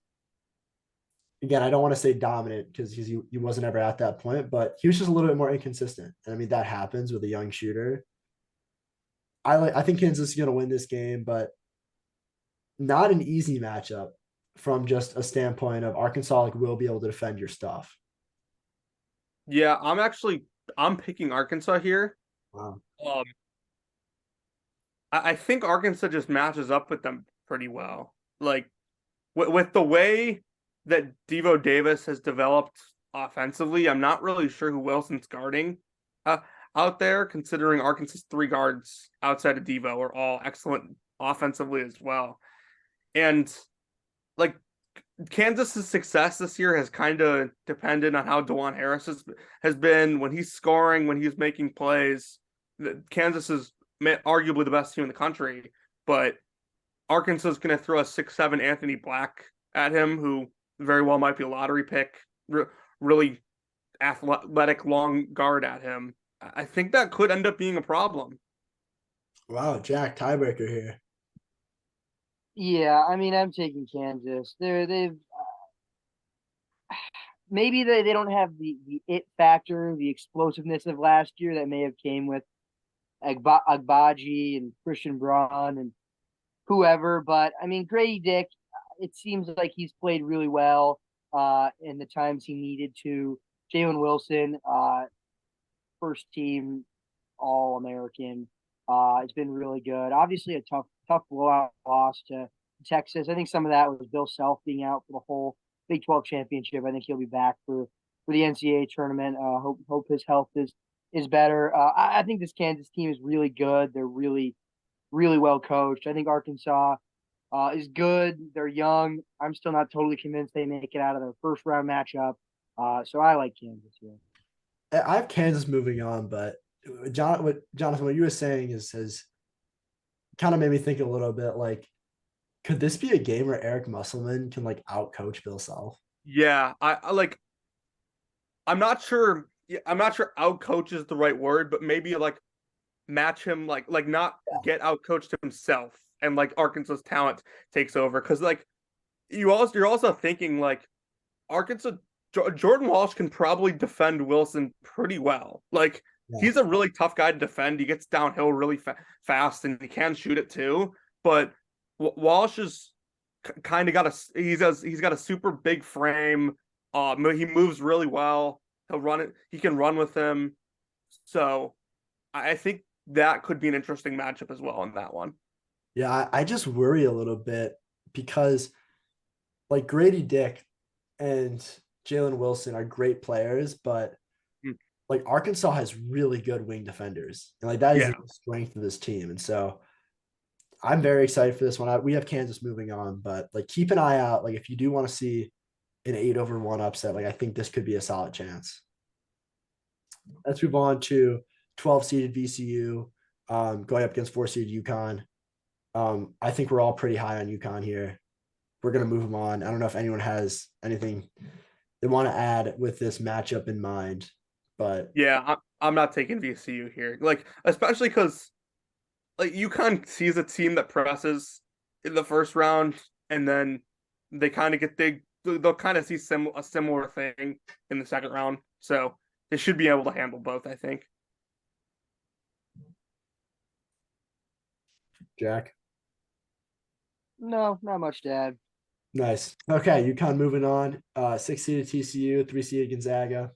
again, I don't want to say dominant because he wasn't ever at that point, but he was just a little bit more inconsistent. And I mean, that happens with a young shooter. I think Kansas is going to win this game, but not an easy matchup from just a standpoint of Arkansas like will be able to defend your stuff. Yeah, I'm picking Arkansas here. Wow. Um, I think Arkansas just matches up with them pretty well. Like with the way that Devo Davis has developed offensively, I'm not really sure who Wilson's guarding uh, out there, considering Arkansas's three guards outside of Devo are all excellent offensively as well. And like Kansas's success this year has kind of depended on how DeJuan Harris has been when he's scoring, when he's making plays. Kansas is arguably the best team in the country, but Arkansas is going to throw a 6'7" Anthony Black at him, who very well might be a lottery pick. Really athletic long guard at him. I think that could end up being a problem. Wow, Jack, tiebreaker here. Yeah, I mean, I'm taking Kansas. They've maybe they don't have the it factor, the explosiveness of last year that may have came with Agbaji and Christian Braun and whoever. But I mean, Grady Dick, it seems like he's played really well in the times he needed to. Jalen Wilson, first team All American. It's been really good. Obviously, a tough blowout loss to Texas. I think some of that was Bill Self being out for the whole Big 12 championship. I think he'll be back for the NCAA tournament. Hope his health is better. I think this Kansas team is really good. They're really well coached. I think Arkansas is good. They're young. I'm still not totally convinced they make it out of their first round matchup. So I like Kansas here. I have Kansas moving on, but Jonathan, what you were saying has kind of made me think a little bit like, could this be a game where Eric Musselman can like outcoach Bill Self? Yeah, I like. I'm not sure. I'm not sure outcoach is the right word, but maybe like match him like not get outcoached himself, and like Arkansas's talent takes over, because like you're also thinking like Arkansas Jordan Walsh can probably defend Wilson pretty well. Like he's a really tough guy to defend. He gets downhill really fast, and he can shoot it too. But Walsh is kind of got he's got a super big frame. He moves really well. He'll run it. He can run with him. So I think that could be an interesting matchup as well in that one. Yeah, I just worry a little bit because like Grady Dick and Jalen Wilson are great players, but like Arkansas has really good wing defenders, and like that is the strength of this team. And so I'm very excited for this one. We have Kansas moving on, but like keep an eye out. Like if you do want to see an 8-1 upset, like I think this could be a solid chance. Let's move on to 12 seeded VCU going up against 4 seeded UConn. I think we're all pretty high on UConn here. We're gonna move them on. I don't know if anyone has anything they want to add with this matchup in mind, but yeah, I'm not taking VCU here. Like especially because like UConn sees a team that presses in the first round, and then they kind of they'll kind of see a similar thing in the second round. So they should be able to handle both, I think. Jack? No, not much to add. Nice. Okay, UConn moving on. 6 seeded TCU, 3 seeded Gonzaga.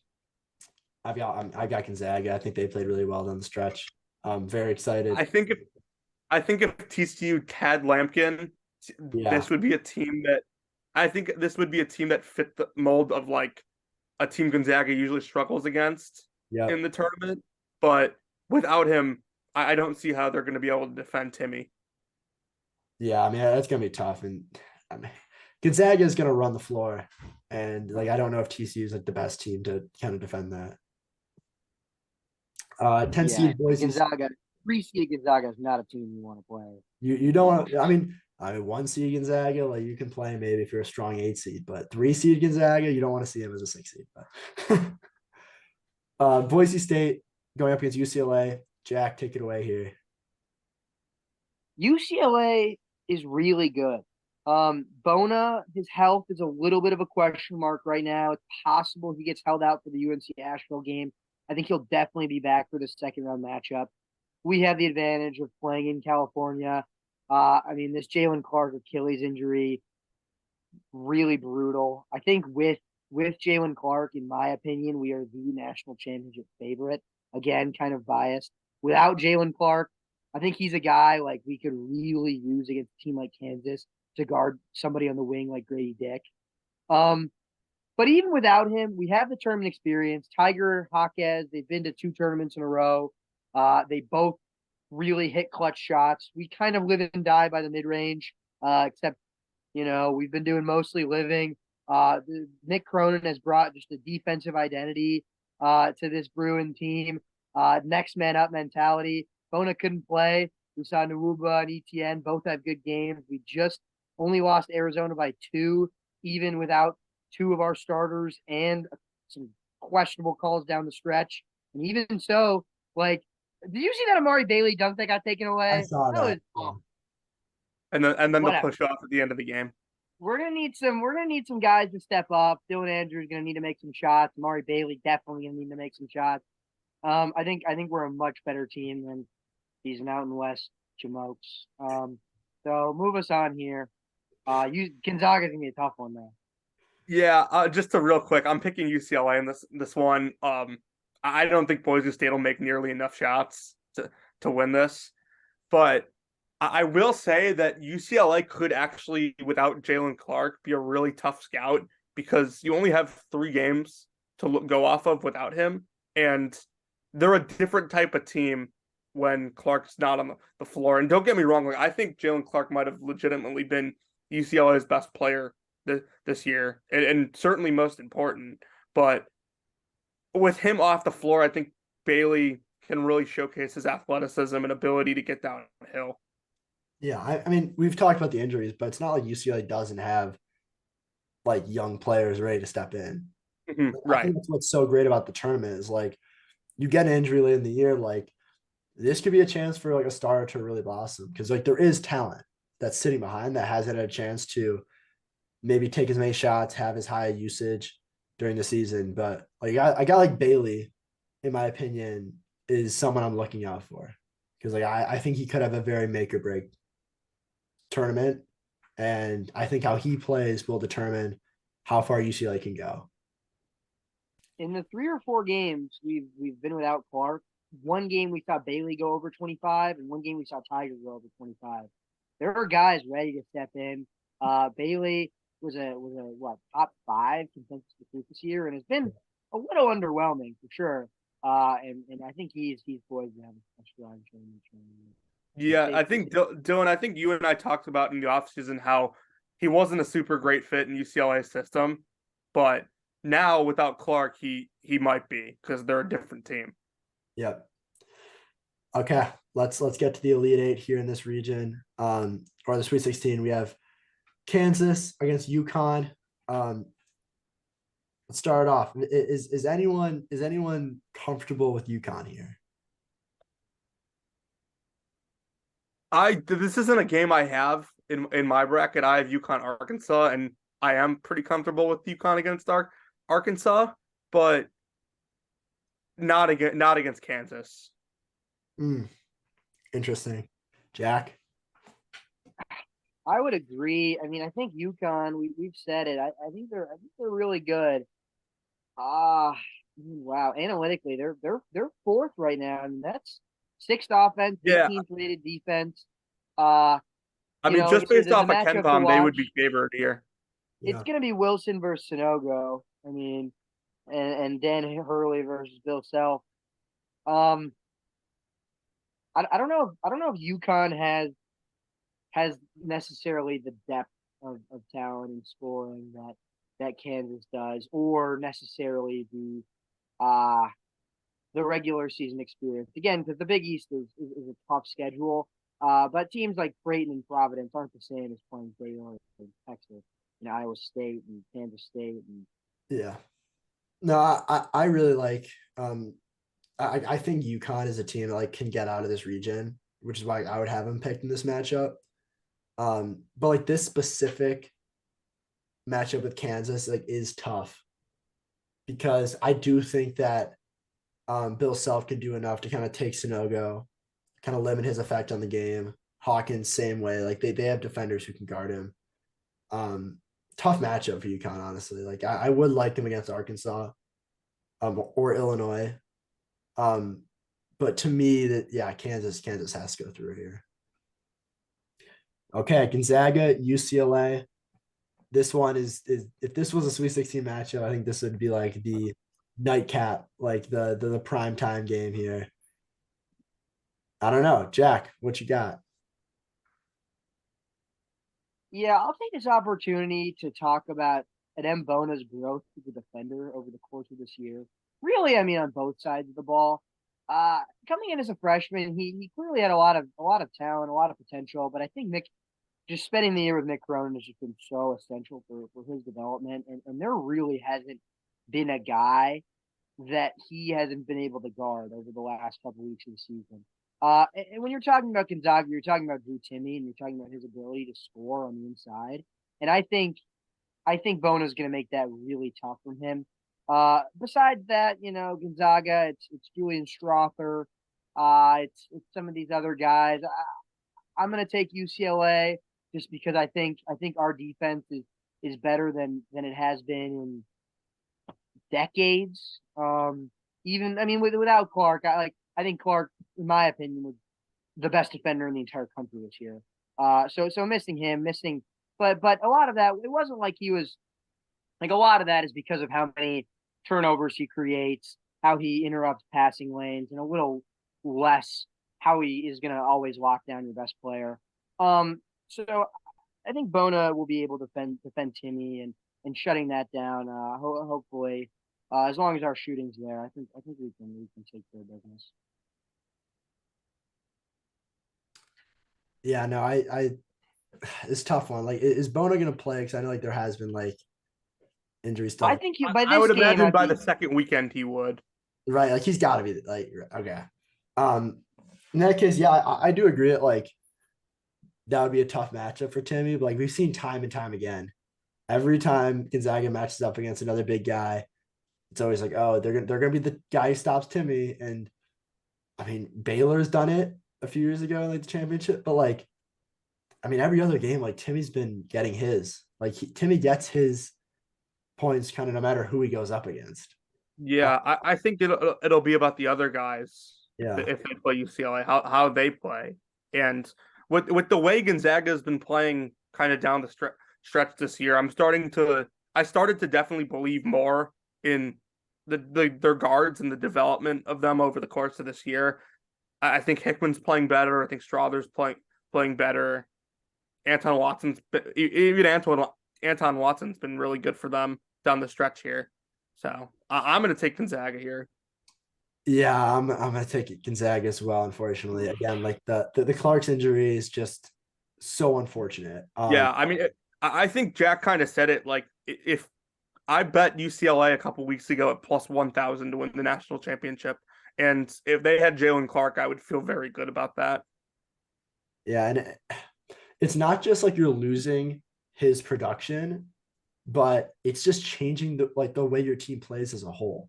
I got Gonzaga. I think they played really well down the stretch. I'm very excited. I think if TCU had Lampkin, this would be a team that fit the mold of like a team Gonzaga usually struggles against in the tournament. But without him, I don't see how they're going to be able to defend Timmy. Yeah, I mean that's gonna be tough, and I mean, Gonzaga is gonna run the floor, and like I don't know if TCU is like the best team to kind of defend that. 10 seed Boise. Gonzaga, 3 seed Gonzaga is not a team you want to play. You don't want to. I mean 1 seed Gonzaga, like you can play maybe if you're a strong 8 seed, but 3 seed Gonzaga, you don't want to see him as a 6 seed. But Boise State going up against UCLA. Jack, take it away here. UCLA is really good. Bona, his health is a little bit of a question mark right now. It's possible he gets held out for the UNC Asheville game. I think he'll definitely be back for the second round matchup. We have the advantage of playing in California. I mean, this Jalen Clark Achilles injury, really brutal. I think with Jalen Clark, in my opinion, we are the national championship favorite. Again, kind of biased. Without Jalen Clark, I think he's a guy like we could really use against a team like Kansas to guard somebody on the wing like Grady Dick. Um, but even without him, we have the tournament experience. Tiger, Jaquez, they've been to 2 tournaments in a row. They both really hit clutch shots. We kind of live and die by the mid range, except we've been doing mostly living. Nick Cronin has brought just a defensive identity to this Bruin team. Next man up mentality. Bona couldn't play. We saw Nwuba and ETN both have good games. We just only lost Arizona by 2, even without 2 of our starters and some questionable calls down the stretch. And even so, like, did you see that Amari Bailey dunk that got taken away? I saw That was that. awful. And then the Whatever. push off at the end of the game. We're gonna need some guys to step up. Dylan Andrews gonna need to make some shots. Amari Bailey definitely gonna need to make some shots. I think we're a much better team than these Mountain West Jamokes. So move us on here. Gonzaga's gonna be a tough one though. Yeah, just to real quick, I'm picking UCLA in this one. I don't think Boise State will make nearly enough shots to win this, but I will say that UCLA could actually, without Jalen Clark, be a really tough scout because you only have 3 games to go off of without him, and they're a different type of team when Clark's not on the floor. And don't get me wrong, like I think Jalen Clark might have legitimately been UCLA's best player this year, and certainly most important. But with him off the floor, I think Bailey can really showcase his athleticism and ability to get downhill. Yeah, I mean, we've talked about the injuries, but it's not like UCLA doesn't have like young players ready to step in. Mm-hmm, I right. think that's what's so great about the tournament is like you get an injury late in the year, like this could be a chance for like a starter to really blossom because like there is talent that's sitting behind that hasn't had a chance to maybe take as many shots, have as high a usage during the season. But like I got like Bailey, in my opinion, is someone I'm looking out for because like I think he could have a very make or break tournament, and I think how he plays will determine how far UCLA can go. In the 3 or 4 games we've been without Clark. One game we saw Bailey go over 25, and one game we saw Tiger go over 25. There are guys ready to step in. Bailey was a what top 5 consensus recruit this year, and has been a little underwhelming for sure. And I think he's poised to have a strong training. Yeah, I think Dylan, I think you and I talked about in the offseason how he wasn't a super great fit in UCLA's system, but now without Clark, he might be because they're a different team. Yep. Okay, let's get to the Elite Eight here in this region. Or the Sweet 16. We have Kansas against UConn. Let's start off. Is anyone comfortable with UConn here? This isn't a game I have in my bracket. I have UConn Arkansas, and I am pretty comfortable with UConn against Arkansas, but not against Kansas. Interesting. Jack? I would agree. I mean, I think UConn, we've said it. I think they're really good. Wow. Analytically, they're 4th right now. I mean, that's 6th offense, 18th rated defense. I mean, just based off of KenPom, they would be favored here. It's gonna be Wilson versus Sanogo. I mean, and Dan Hurley versus Bill Self. I don't know if UConn has necessarily the depth of talent and scoring that Kansas does, or necessarily the regular season experience. Again, because the Big East is a tough schedule. But teams like Creighton and Providence aren't the same as playing Baylor and Texas, Iowa State and Kansas State. Yeah. No, I really like I think UConn is a team that like can get out of this region which is why I would have him picked in this matchup. But like this specific matchup with Kansas like is tough because I do think that Bill Self can do enough to kind of take Sanogo, kind of limit his effect on the game. Hawkins, same way. Like they have defenders who can guard him. Tough matchup for UConn, honestly. Like I would like them against Arkansas or Illinois. But to me, Kansas has to go through here. Okay, Gonzaga, UCLA. This one is if this was a Sweet 16 matchup, I think this would be like the nightcap, like the prime time game here. I don't know, Jack, what you got? Yeah, I'll take this opportunity to talk about Adem Bona's growth as a defender over the course of this year. Really, I mean, on both sides of the ball. Coming in as a freshman, he clearly had a lot of talent, a lot of potential. But I think Mick, just spending the year with Mick Cronin has just been so essential for his development. And there really hasn't been a guy that he hasn't been able to guard over the last couple of weeks of the season. And when you're talking about Gonzaga, you're talking about Drew Timme, and you're talking about his ability to score on the inside. And I think Bona's going to make that really tough for him. Besides that, Gonzaga, it's Julian Strother, it's some of these other guys. I'm going to take UCLA just because I think our defense is better than it has been in decades. Even I mean without Clark, I think Clark, in my opinion, was the best defender in the entire country this year. So missing him, but a lot of that, it wasn't like he was like, a lot of that is because of how many turnovers he creates, how he interrupts passing lanes, and a little less how he is going to always lock down your best player. So I think Bona will be able to defend Timme and shutting that down. Hopefully, as long as our shooting's there, I think we can take care of business. Yeah, no, I it's a tough one. Like, is Bona gonna play? Because I know like there has been like injury stuff. I think by this I would game, imagine by the second weekend he would. Right, like he's got to be like okay. In that case, yeah, I do agree that like that would be a tough matchup for Timme. But like we've seen time and time again, every time Gonzaga matches up against another big guy, it's always like, oh, they're gonna be the guy who stops Timme. And I mean, Baylor's done it a few years ago in like the championship, but like, I mean, every other game, like Timmy's been getting his. Like Timme gets his points kind of no matter who he goes up against. Yeah, I think it'll be about the other guys. Yeah. If they play UCLA, how they play, and with the way Gonzaga has been playing, kind of down the stretch this year, I started to definitely believe more in their guards and the development of them over the course of this year. I think Hickman's playing better. I think Strother's playing better. Anton Watson's been really good for them down the stretch here. So I'm going to take Gonzaga here. Yeah, I'm gonna take Gonzaga as well. Unfortunately, again, like the Clark's injury is just so unfortunate. Yeah, I mean, I think Jack kind of said it. Like, if I bet UCLA a couple weeks ago at plus 1,000 to win the national championship, and if they had Jalen Clark, I would feel very good about that. Yeah, and it's not just like you're losing his production, but it's just changing the way your team plays as a whole.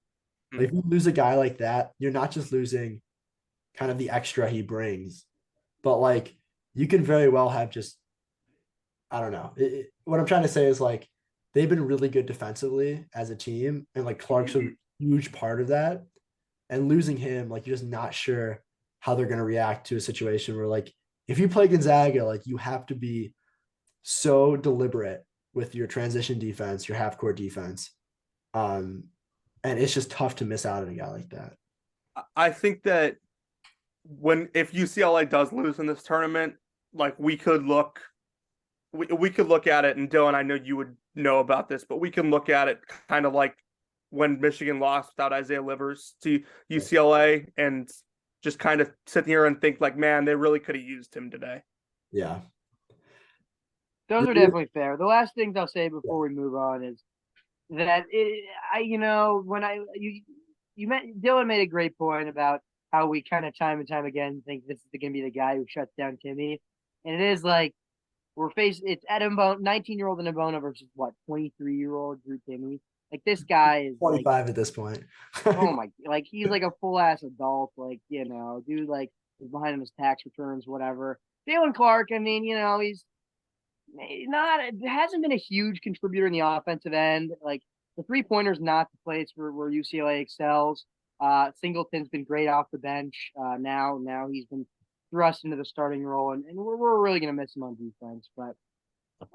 Like if you lose a guy like that, you're not just losing kind of the extra he brings, but like you can very well have just, I don't know. What I'm trying to say is like they've been really good defensively as a team, and like Clark's a huge part of that. And losing him, like you're just not sure how they're going to react to a situation where like if you play Gonzaga, like you have to be so deliberate with your transition defense, your half court defense. And it's just tough to miss out on a guy like that. I think that if UCLA does lose in this tournament, like we could look at it, and Dylan, I know you would know about this, but we can look at it kind of like when Michigan lost without Isaiah Livers to UCLA, and just kind of sit here and think like, man, they really could have used him today. Yeah. Those are definitely fair. The last things I'll say before we move on is that Dylan made a great point about how we kind of time and time again think this is going to be the guy who shuts down Timmy, and it is like we're facing it's Edembone, 19-year-old Edembona versus what 23-year-old Drew Timmy. Like this guy is like 25 at this point. oh my, like he's like a full ass adult, like dude, like is behind his tax returns, whatever. Jalen Clark, I mean, he's not hasn't been a huge contributor in the offensive end. Like the 3-pointer's not the place where UCLA excels. Singleton's been great off the bench. Now he's been thrust into the starting role, and we're really gonna miss him on defense. But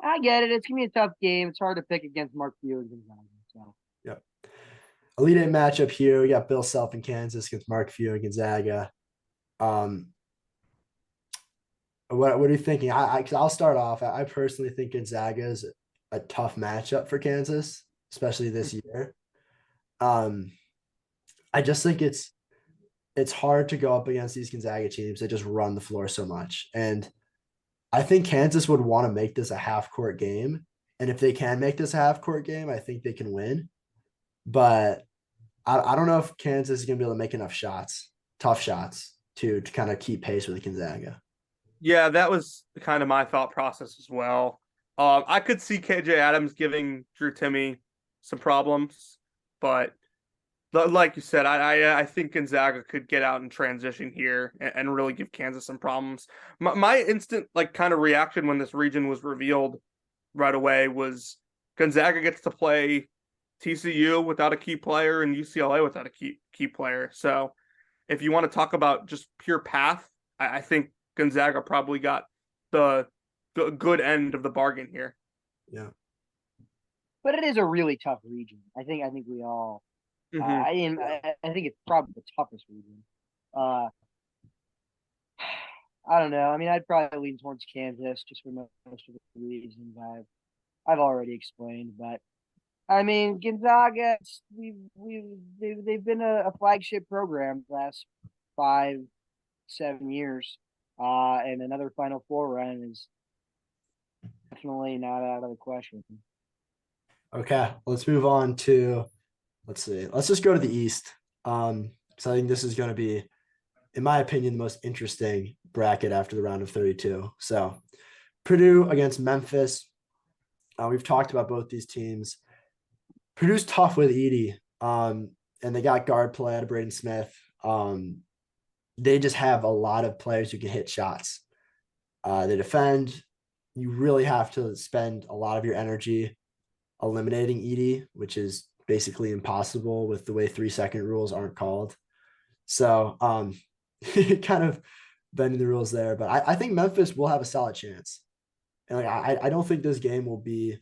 I get it. It's gonna be a tough game. It's hard to pick against Mark Few and Gonzaga. So Yep. Elite Eight matchup here. We got Bill Self in Kansas against Mark Few and Gonzaga. What are you thinking? I'll start off. I personally think Gonzaga is a tough matchup for Kansas, especially this year. I just think it's hard to go up against these Gonzaga teams that just run the floor so much. And I think Kansas would want to make this a half-court game. And if they can make this a half-court game, I think they can win. But I don't know if Kansas is going to be able to make enough shots, tough shots, to kind of keep pace with Gonzaga. Yeah, that was kind of my thought process as well. I could see KJ Adams giving Drew Timmy some problems, but like you said, I think Gonzaga could get out and transition here and really give Kansas some problems. My instant kind of reaction when this region was revealed right away was Gonzaga gets to play TCU without a key player and UCLA without a key player. So if you want to talk about just pure path, I think Gonzaga probably got the good end of the bargain here. Yeah. But it is a really tough region. I think we all Mm-hmm. I think it's probably the toughest region. I don't know. I mean, I'd probably lean towards Kansas just for most of the reasons I've already explained. But I mean, Gonzaga, they've been a flagship program the last 5-7 years, and another Final Four run is definitely not out of the question. Okay, let's move on to let's see. Let's just go to the East. So I think this is going to be, in my opinion, the most interesting bracket after the round of 32. So Purdue against Memphis. We've talked about both these teams. Purdue's tough with Edey, and they got guard play out of Braden Smith. They just have a lot of players who can hit shots. They defend. You really have to spend a lot of your energy eliminating Edey, which is basically impossible with the way 3-second rules aren't called. So kind of bending the rules there. But I think Memphis will have a solid chance. And I don't think this game will be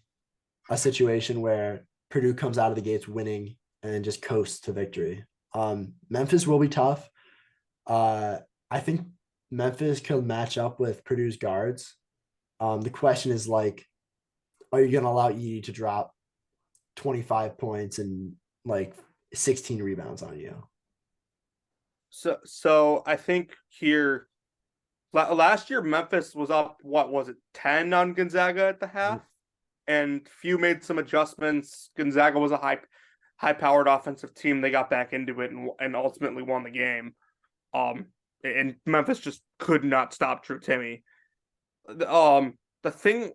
a situation where Purdue comes out of the gates winning and then just coasts to victory. Memphis will be tough. I think Memphis could match up with Purdue's guards. The question is are you going to allow Edey to drop 25 points and 16 rebounds on you? So I think here last year Memphis was up, what was it, 10 on Gonzaga at the half, and Few made some adjustments. Gonzaga was a high powered offensive team. They got back into it and ultimately won the game. And Memphis just could not stop Drew Timmy. The thing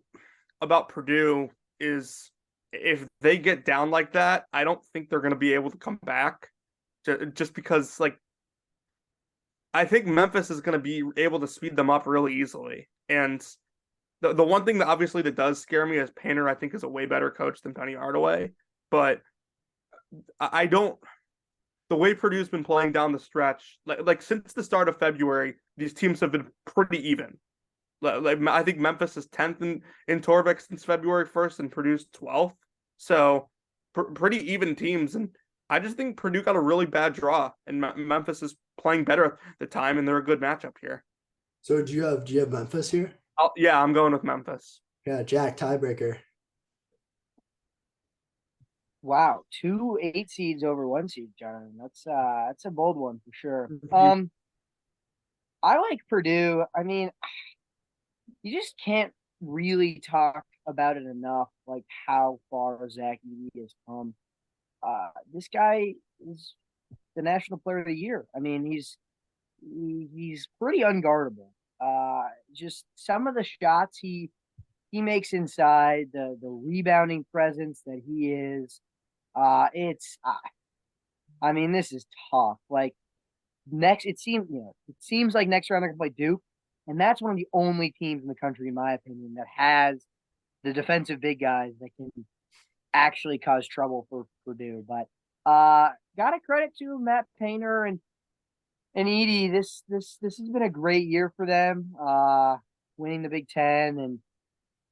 about Purdue is if they get down like that, I don't think they're going to be able to come back. Just because I think Memphis is going to be able to speed them up really easily. And the one thing that obviously that does scare me is Painter, I think, is a way better coach than Penny Hardaway. But I don't. The way Purdue's been playing down the stretch, like since the start of February, these teams have been pretty even. I think Memphis is 10th in Torvik since February 1st and Purdue's 12th. So pretty even teams. And I just think Purdue got a really bad draw, and Memphis is playing better at the time, and they're a good matchup here. So do you have Memphis here? Yeah, I'm going with Memphis. Yeah, Jack, tiebreaker. Wow, 2 8 seeds over 1 seed, John. That's a bold one for sure. I like Purdue. I mean, you just can't really talk about it enough, like how far Zach Edey has come. This guy is the National Player of the Year. I mean, he's he's pretty unguardable. Just some of the shots he makes inside, the rebounding presence that he is. It's I mean, this is tough. Like next, it seems like next round they're gonna play Duke, and that's one of the only teams in the country, in my opinion, that has the defensive big guys that can actually cause trouble for Purdue. But gotta credit to Matt Painter and Edey. This has been a great year for them. Winning the Big Ten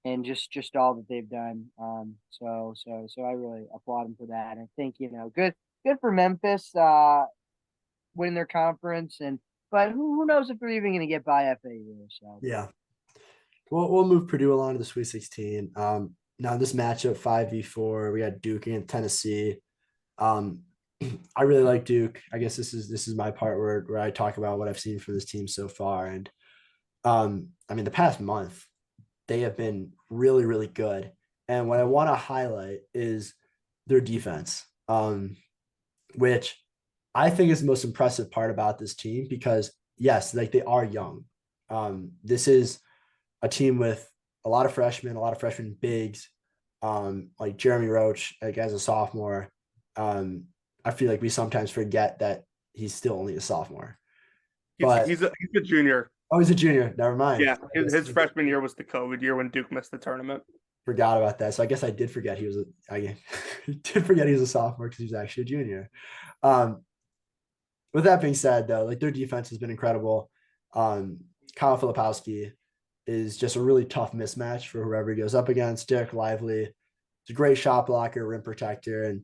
and just all that they've done. So I really applaud them for that. I think good for Memphis winning their conference, but who knows if they're even going to get by FAU. So Yeah. We'll move Purdue along to the Sweet 16. Now this matchup 5v4, we got Duke and Tennessee. Um, I really like Duke. I guess this is my part where I talk about what I've seen from this team so far. And I mean, the past month, they have been really, really good. And what I want to highlight is their defense, which I think is the most impressive part about this team because, yes, like they are young. This is a team with a lot of freshmen bigs, like Jeremy Roach, like as a sophomore. I feel like we sometimes forget that he's still only a sophomore. But He's a junior. oh, he's a junior. Never mind. Yeah, his freshman year was the COVID year when Duke missed the tournament. Forgot about that. So I guess I did forget I did forget he was a sophomore because he was actually a junior. With that being said, though, like their defense has been incredible. Kyle Filipowski is just a really tough mismatch for whoever he goes up against. Derek Lively is a great shot blocker, rim protector, and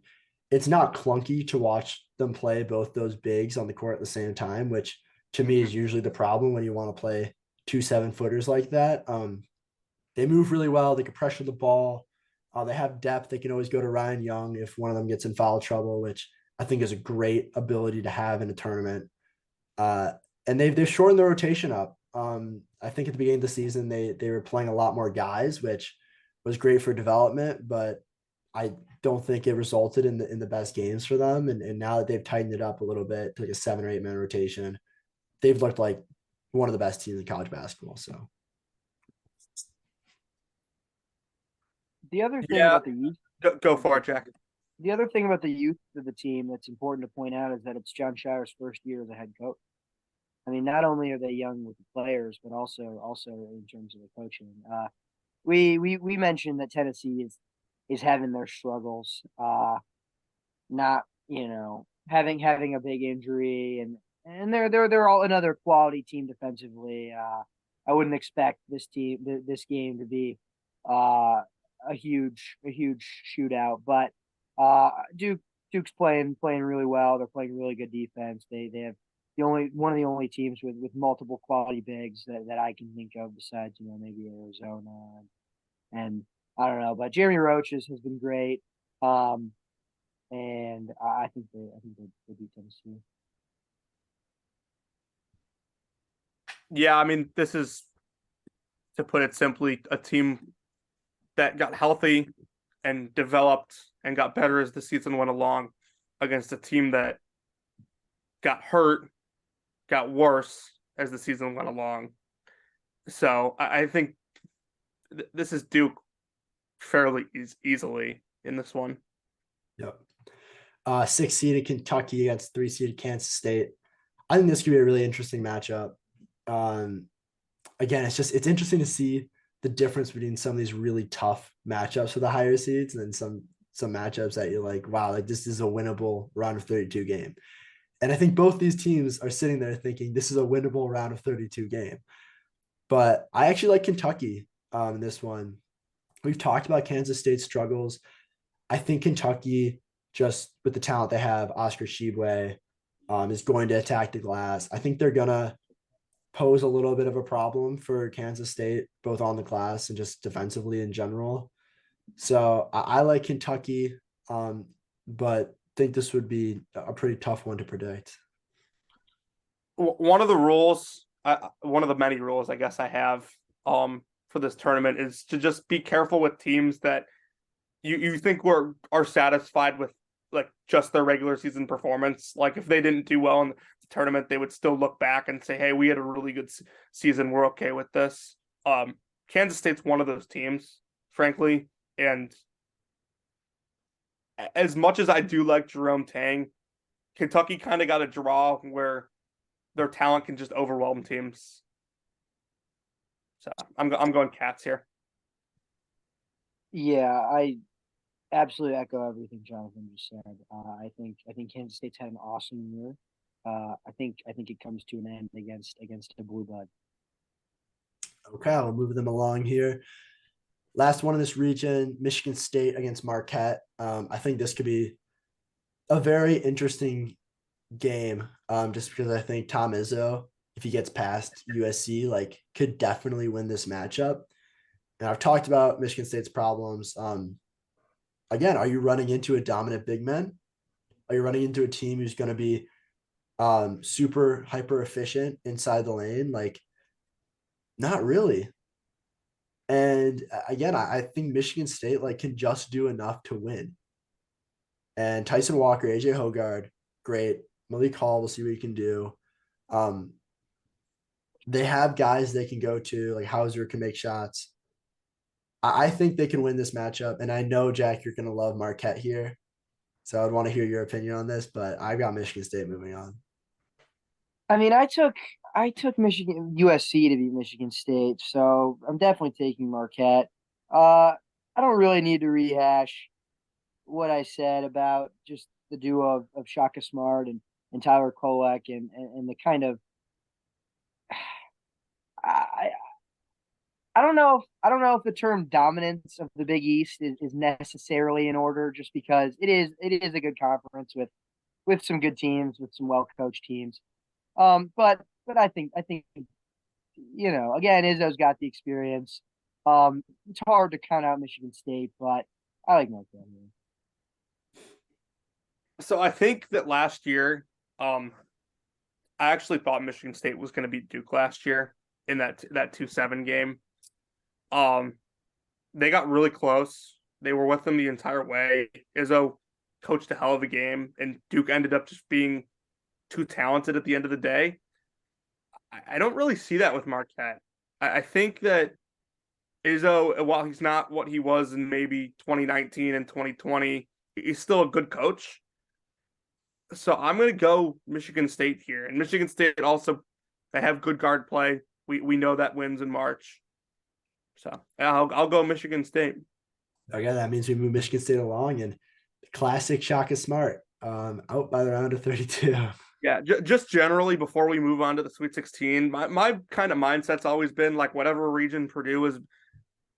it's not clunky to watch them play both those bigs on the court at the same time, which to me is usually the problem when you want to play 2 7-footers like that. They move really well. They can pressure the ball. They have depth. They can always go to Ryan Young if one of them gets in foul trouble, which I think is a great ability to have in a tournament. And they've shortened the rotation up. I think at the beginning of the season they were playing a lot more guys, which was great for development, but I don't think it resulted in the best games for them. And now that they've tightened it up a little bit to like a 7 or 8 man rotation, they've looked like one of the best teams in college basketball. So the other thing about the youth, go for it, Jack. The other thing about the youth of the team that's important to point out is that it's Jon Scheyer's first year as a head coach. I mean, not only are they young with the players, but also in terms of the coaching. We mentioned that Tennessee is having their struggles. Not having a big injury and they're all another quality team defensively. I wouldn't expect this game to be a huge shootout, but Duke's playing really well. They're playing really good defense. They have one of the only teams with multiple quality bigs that I can think of besides maybe Arizona and I don't know, but Jeremy Roach has been great. And I think they beat Tennessee. Yeah, I mean, this is, to put it simply, a team that got healthy and developed and got better as the season went along against a team that got hurt, got worse as the season went along. So I think this is Duke fairly easily in this one. Yep. 6-seeded Kentucky against 3-seeded Kansas State. I think this could be a really interesting matchup. Again, it's interesting to see the difference between some of these really tough matchups for the higher seeds and then some matchups that you're like, wow, like this is a winnable round of 32 game. And I think both these teams are sitting there thinking this is a winnable round of 32 game. But I actually like Kentucky in this one. We've talked about Kansas State's struggles. I think Kentucky, just with the talent they have, Oscar Tshiebwe, is going to attack the glass. I think they're going to pose a little bit of a problem for Kansas State, both on the glass and just defensively in general. So I like Kentucky, but think this would be a pretty tough one to predict. One of the rules, one of the many rules I guess I have for this tournament is to just be careful with teams that you think are satisfied with like just their regular season performance. Like if they didn't do well in the tournament, they would still look back and say, "Hey, we had a really good season. We're okay with this." Kansas State's one of those teams, frankly, and as much as I do like Jerome Tang, Kentucky kind of got a draw where their talent can just overwhelm teams. So I'm going Cats here. Yeah, I absolutely echo everything Jonathan just said. I think Kansas State's had an awesome year. I think it comes to an end against the Blue Blood. Okay, I'll move them along here. Last one in this region, Michigan State against Marquette. I think this could be a very interesting game, just because I think Tom Izzo, if he gets past USC, like could definitely win this matchup. And I've talked about Michigan State's problems. Again, are you running into a dominant big man? Are you running into a team who's going to be super hyper efficient inside the lane? Like, not really. And again, I think Michigan State like can just do enough to win. And Tyson Walker, AJ Hogard, great. Malik Hall, we'll see what he can do. Um, they have guys they can go to, like Hauser can make shots. I think they can win this matchup. And I know, Jack, you're going to love Marquette here. So I'd want to hear your opinion on this, but I've got Michigan State moving on. I mean, I took Michigan USC to beat Michigan State, so I'm definitely taking Marquette. I don't really need to rehash what I said about just the duo of Shaka Smart and Tyler Kolek and the kind of I I don't know if the term dominance of the Big East is necessarily in order, just because it is a good conference with some good teams, with some well coached teams. But I think you know, again, Izzo's got the experience. It's hard to count out Michigan State, but I like North Carolina. So I think that last year, I actually thought Michigan State was going to beat Duke last year in that 2-7 game. Um, they got really close. They were with them the entire way. Izzo coached a hell of a game, and Duke ended up just being too talented at the end of the day. I don't really see that with Marquette. I think that Izzo, while he's not what he was in maybe 2019 and 2020, he's still a good coach. So I'm going to go Michigan State here. And Michigan State also, they have good guard play. We know that wins in March. So I'll go Michigan State. Okay, that means we move Michigan State along, and classic Shaka Smart out by the round of 32. Yeah, just generally before we move on to the Sweet 16, my kind of mindset's always been like whatever region Purdue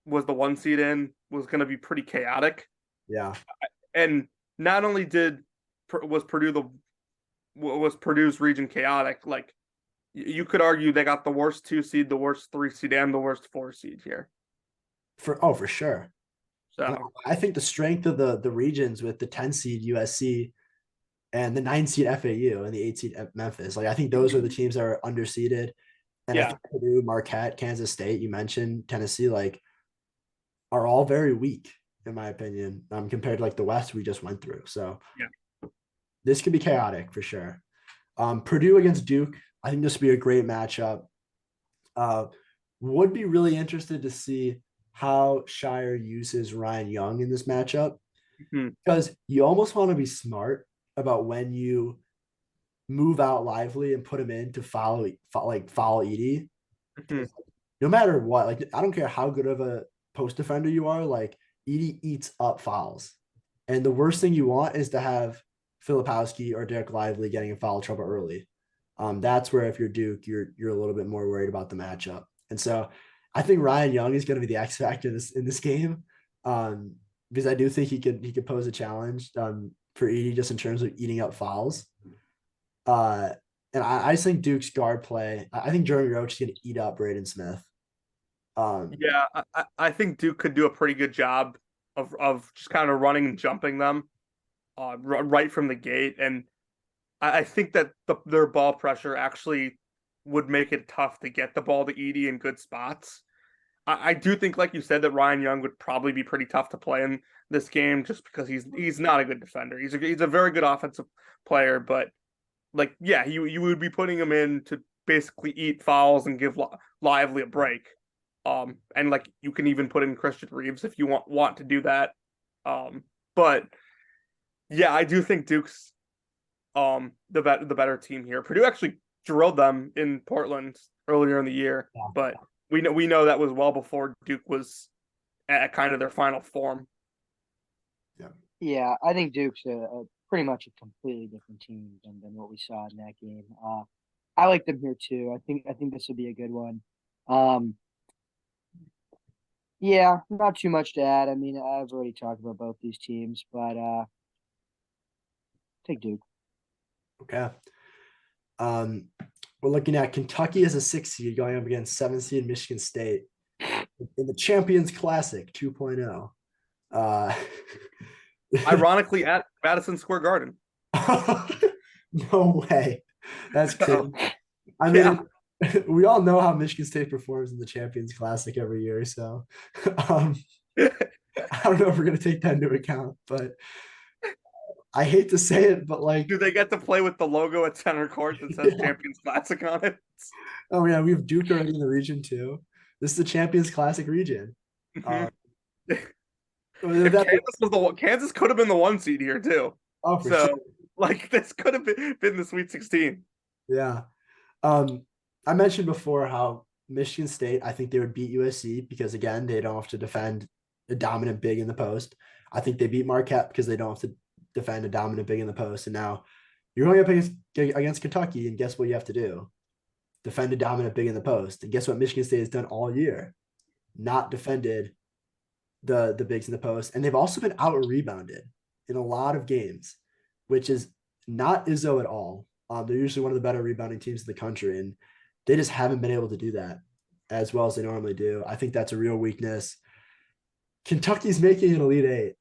was the 1 seed in was going to be pretty chaotic. Yeah, and not only was Purdue's region chaotic, like you could argue they got the worst 2 seed, the worst 3 seed, and the worst 4 seed here. for sure. So I think the strength of the regions with the 10 seed USC and the 9 seed FAU and the 8 seed Memphis, like I think those are the teams that are underseeded. And I think Purdue, Marquette, Kansas State, you mentioned Tennessee, like are all very weak in my opinion, compared to like the West we just went through. So this could be chaotic for sure. Purdue against Duke, I think this would be a great matchup. Would be really interested to see how Shire uses Ryan Young in this matchup, because you almost want to be smart about when you move out Lively and put him in to follow Edey. No matter what, like I don't care how good of a post defender you are, like Edey eats up fouls. And the worst thing you want is to have Filipowski or Derek Lively getting in foul trouble early. That's where if you're Duke, you're a little bit more worried about the matchup. And so I think Ryan Young is going to be the X factor in this game, because I do think he could pose a challenge for Edey just in terms of eating up fouls. And I just think Duke's guard play. I think Jeremy Roach is going to eat up Braden Smith. I think Duke could do a pretty good job of just kind of running and jumping them right from the gate, and I think that their ball pressure actually would make it tough to get the ball to Edey in good spots. I do think, like you said, that Ryan Young would probably be pretty tough to play in this game just because he's not a good defender. He's a very good offensive player, but like yeah, you would be putting him in to basically eat fouls and give Lively a break. And like you can even put in Christian Reeves if you want to do that. But yeah, I do think Duke's the better team here. Purdue actually drilled them in Portland earlier in the year, Yeah. but we know that was well before Duke was at kind of their final form. Yeah, I think Duke's a pretty much a completely different team than what we saw in that game. I like them here too. I think this will be a good one. Um, yeah, not too much to add. I mean, I've already talked about both these teams, but take Duke. Okay. Um, we're looking at Kentucky as a 6 seed going up against 7 seed Michigan State in the Champions Classic 2.0. Ironically, at Madison Square Garden. No way. That's kidding. I mean, we all know how Michigan State performs in the Champions Classic every year. So I don't know if we're going to take that into account, but I hate to say it, but like, do they get to play with the logo at center court that says Champions Classic on it? Oh yeah, we have Duke already in the region too. This is the Champions Classic region. Kansas could have been the 1 seed here too. Oh, for sure. Like this could have been the Sweet 16. Yeah. I mentioned before how Michigan State, I think they would beat USC because again, they don't have to defend a dominant big in the post. I think they beat Marquette because they don't have to defend a dominant big in the post. And now you're going up against Kentucky, and guess what you have to do? Defend a dominant big in the post. And guess what Michigan State has done all year? Not defended the bigs in the post. And they've also been out rebounded in a lot of games, which is not Izzo at all. They're usually one of the better rebounding teams in the country, and they just haven't been able to do that as well as they normally do. I think that's a real weakness. Kentucky's making an Elite Eight.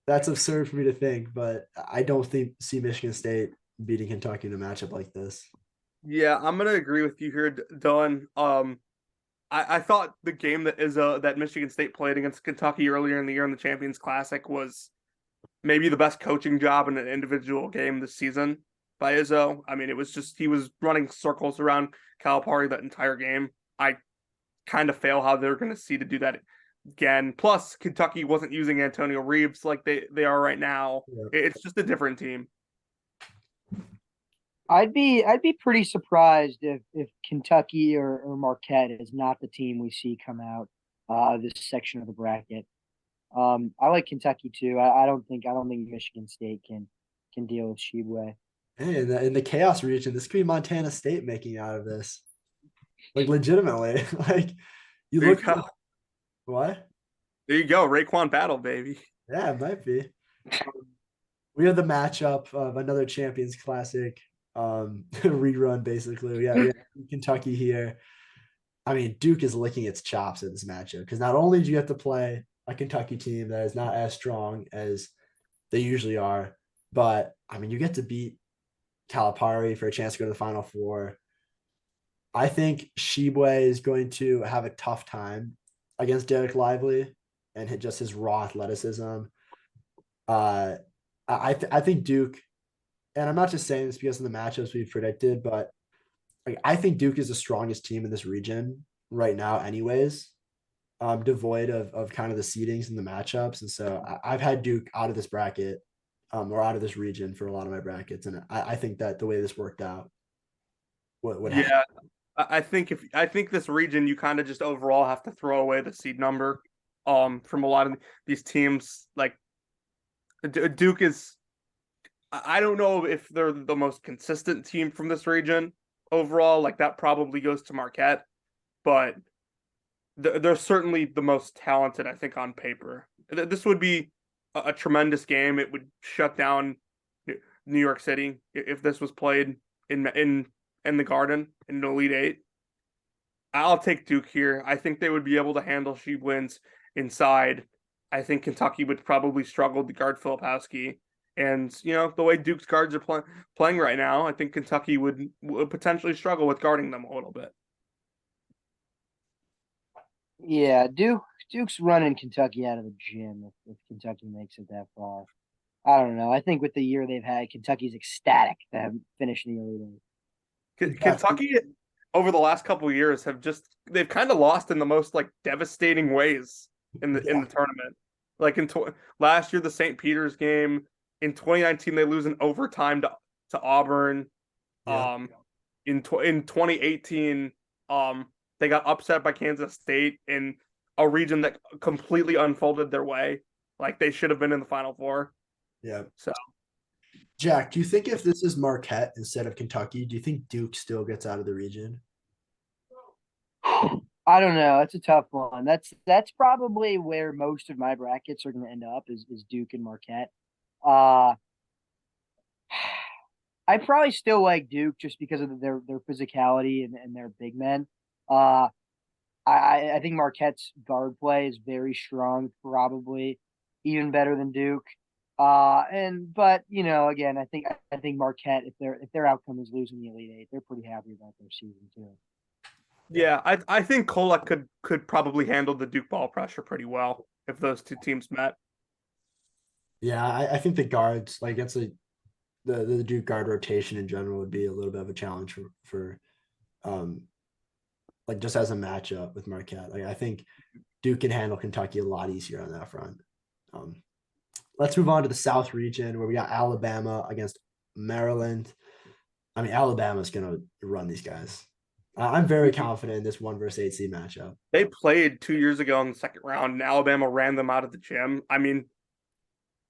That's absurd for me to think, but I don't see Michigan State beating Kentucky in a matchup like this. Yeah, I'm gonna agree with you here, Dylan. I thought the game that Michigan State played against Kentucky earlier in the year in the Champions Classic was maybe the best coaching job in an individual game this season by Izzo. I mean, it was just he was running circles around Calipari that entire game. I kind of fail how they're going to see to do that again. Plus, Kentucky wasn't using Antonio Reeves like they are right now. Yeah. It's just a different team. I'd be pretty surprised if Kentucky or Marquette is not the team we see come out of this section of the bracket. I like Kentucky too. I don't think Michigan State can deal with Tshiebwe. Hey, in the chaos region, this could be Montana State making out of this. Like legitimately. Like you look at what? There you go, Raekwon battle, baby. Yeah, it might be. We have the matchup of another Champions Classic rerun, basically. We have Kentucky here. I mean, Duke is licking its chops at this matchup because not only do you have to play a Kentucky team that is not as strong as they usually are, but I mean, you get to beat Calipari for a chance to go to the Final Four. I think Tshiebwe is going to have a tough time against Derek Lively and hit just his raw athleticism. I think Duke, and I'm not just saying this because of the matchups we've predicted, but like I think Duke is the strongest team in this region right now, anyways. Devoid of kind of the seedings and the matchups, and so I've had Duke out of this bracket, or out of this region for a lot of my brackets, and I think that the way this worked out, what yeah. Happen. I think this region you kind of just overall have to throw away the seed number from a lot of these teams. Like Duke is, I don't know if they're the most consistent team from this region overall. Like that probably goes to Marquette, but they're certainly the most talented, I think, on paper. This would be a tremendous game. It would shut down New York City if this was played in the Garden in the Elite Eight. I'll take Duke here. I think they would be able to handle Tshiebwe inside. I think Kentucky would probably struggle to guard Filipowski. And, the way Duke's guards are playing right now, I think Kentucky would potentially struggle with guarding them a little bit. Yeah, Duke's running Kentucky out of the gym if Kentucky makes it that far. I don't know. I think with the year they've had, Kentucky's ecstatic to have finished in the Elite Eight. Exactly. Kentucky over the last couple of years they've kind of lost in the most like devastating ways in Yeah. the tournament. Like last year, the St. Peter's game. In 2019, they lose in overtime to Auburn. Yeah. Um, in 2018, they got upset by Kansas State in a region that completely unfolded their way. Like they should have been in the Final Four. Yeah. So Jack, do you think if this is Marquette instead of Kentucky, do you think Duke still gets out of the region? I don't know. It's a tough one. That's probably where most of my brackets are going to end up is Duke and Marquette. Uh, I probably still like Duke just because of their physicality and their big men. Uh, I think Marquette's guard play is very strong, probably even better than Duke. But again, I think Marquette, if their outcome is losing the Elite Eight, they're pretty happy about their season too. Yeah. yeah, I think Kolek could probably handle the Duke ball pressure pretty well if those two teams met. Yeah, I think the guards, like it's the Duke guard rotation in general would be a little bit of a challenge for um like just as a matchup with Marquette. Like I think Duke can handle Kentucky a lot easier on that front. Um, let's move on to the South region where we got Alabama against Maryland. I mean, Alabama's gonna run these guys. I'm very confident in this 1 versus 8 seed matchup. They played 2 years ago in the second round, and Alabama ran them out of the gym. I mean,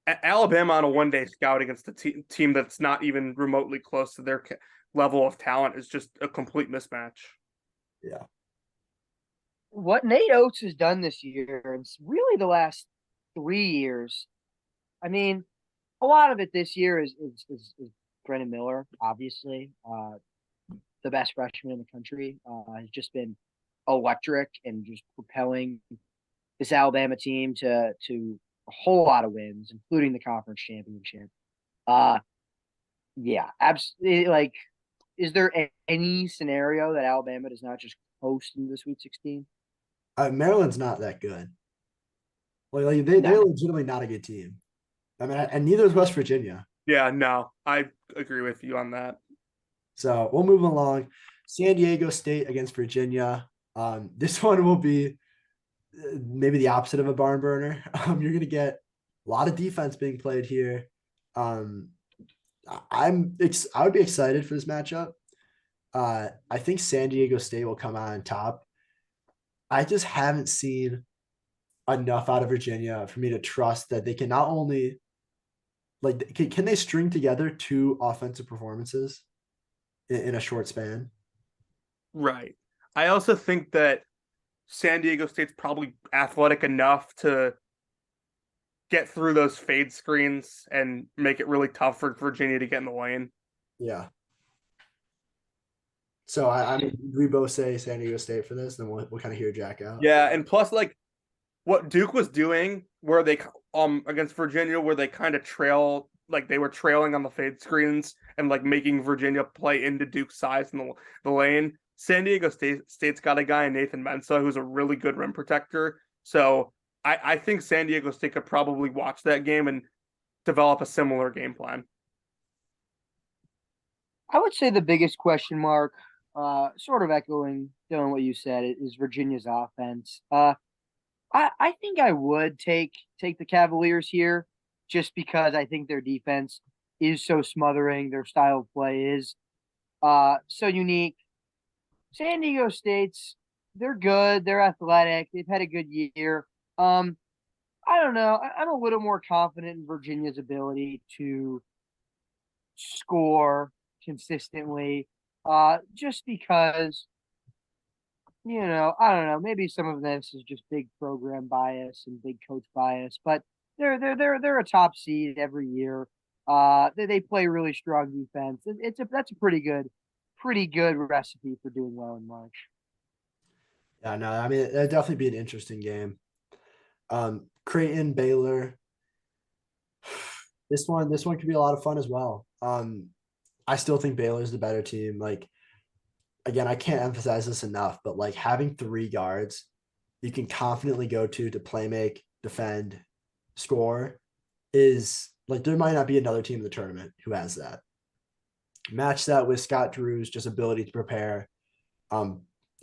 Alabama on a 1 day scout against a team that's not even remotely close to their level of talent is just a complete mismatch. Yeah. What Nate Oates has done this year, and it's really the last 3 years. I mean, a lot of it this year is Brennan Miller, obviously, the best freshman in the country, has just been electric and just propelling this Alabama team to a whole lot of wins, including the conference championship. Uh, yeah, absolutely. Like, is there any scenario that Alabama does not just coast into the Sweet 16? Maryland's not that good. Like they're No. legitimately not a good team. I mean, and neither is West Virginia. Yeah, no, I agree with you on that. So we'll move along. San Diego State against Virginia. This one will be maybe the opposite of a barn burner. You're going to get a lot of defense being played here. I would be excited for this matchup. I think San Diego State will come out on top. I just haven't seen enough out of Virginia for me to trust that they can not only like can they string together two offensive performances in a short span? Right. I also think that San Diego State's probably athletic enough to get through those fade screens and make it really tough for Virginia to get in the lane. Yeah. So I mean, we both say San Diego State for this, then we'll kind of hear Jack out. Yeah, and plus, like what Duke was doing, where they against Virginia, where they kind of like they were trailing on the fade screens and like making Virginia play into Duke's size in the lane. San Diego State's got a guy in Nathan Mensah who's a really good rim protector. So I think San Diego State could probably watch that game and develop a similar game plan. I would say the biggest question mark, sort of echoing Dylan what you said, is Virginia's offense. I think I would take the Cavaliers here, just because I think their defense is so smothering. Their style of play is so unique. San Diego State's they're good. They're athletic. They've had a good year. I don't know. I'm a little more confident in Virginia's ability to score consistently. Just because I don't know. Maybe some of this is just big program bias and big coach bias, but they're a top seed every year. They play really strong defense. That's a pretty good recipe for doing well in March. Yeah, no, I mean it'd definitely be an interesting game. Creighton, Baylor. This one could be a lot of fun as well. I still think Baylor's the better team. Like again, I can't emphasize this enough, but like having three guards you can confidently go to play make, defend, score is like there might not be another team in the tournament who has that. Match that with Scott Drew's just ability to prepare. I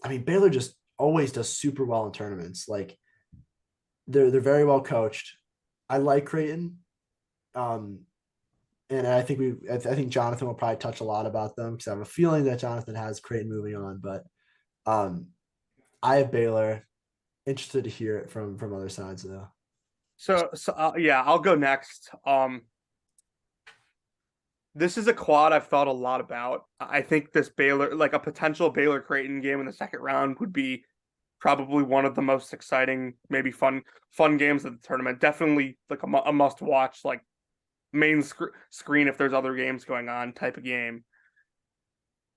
mean, Baylor just always does super well in tournaments. Like they're very well coached. I like Creighton. Um, and I think Jonathan will probably touch a lot about them because I have a feeling that Jonathan has Creighton moving on. But I have Baylor. Interested to hear it from other sides though. So yeah, I'll go next. This is a quad I've thought a lot about. I think this Baylor, like a potential Baylor Creighton game in the second round, would be probably one of the most exciting, maybe fun games of the tournament. Definitely like a must watch, like main screen if there's other games going on type of game.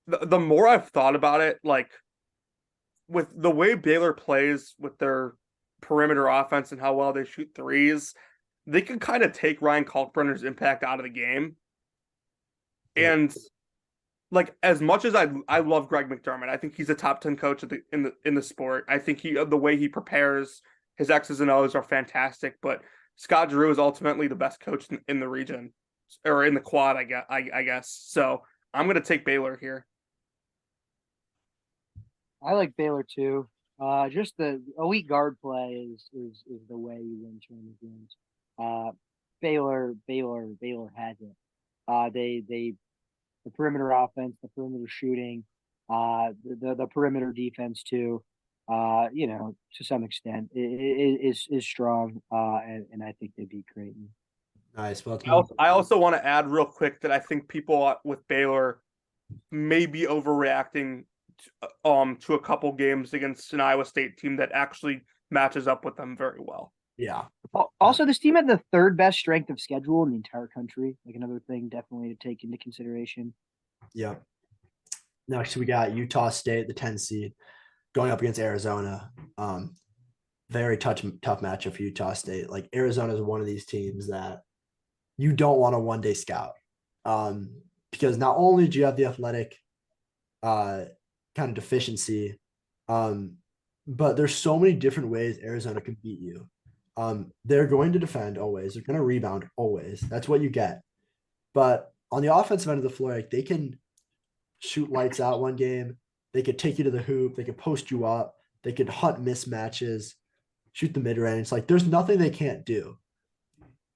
The more I've thought about it, like with the way Baylor plays with their perimeter offense and how well they shoot threes, they can kind of take Ryan Kalkbrenner's impact out of the game. And like as much as I love Greg McDermott, I think he's a top 10 coach in the sport. I think the way he prepares, his X's and O's are fantastic. But Scott Drew is ultimately the best coach in the region or in the quad, I guess. So I'm gonna take Baylor here. I like Baylor too. Just the elite guard play is the way you win tournament games. Uh, Baylor has it. They the perimeter offense, the perimeter shooting, the perimeter defense too. You know, to some extent, is strong. And I think they beat Creighton. Nice. Well, I also want to add real quick that I think people with Baylor may be overreacting to a couple games against an Iowa State team that actually matches up with them very well. yeah. Also, this team had the third best strength of schedule in the entire country. Like another thing, definitely to take into consideration. Yeah. Next, we got Utah State, the 10 seed, going up against Arizona. Very tough matchup for Utah State. Like Arizona is one of these teams that you don't want a one-day scout, because not only do you have the athletic kind of deficiency, but there's so many different ways Arizona can beat you. They're going to defend always. They're going to rebound always. That's what you get. But on the offensive end of the floor, like they can shoot lights out one game. They could take you to the hoop. They could post you up. They could hunt mismatches, shoot the mid range. Like there's nothing they can't do.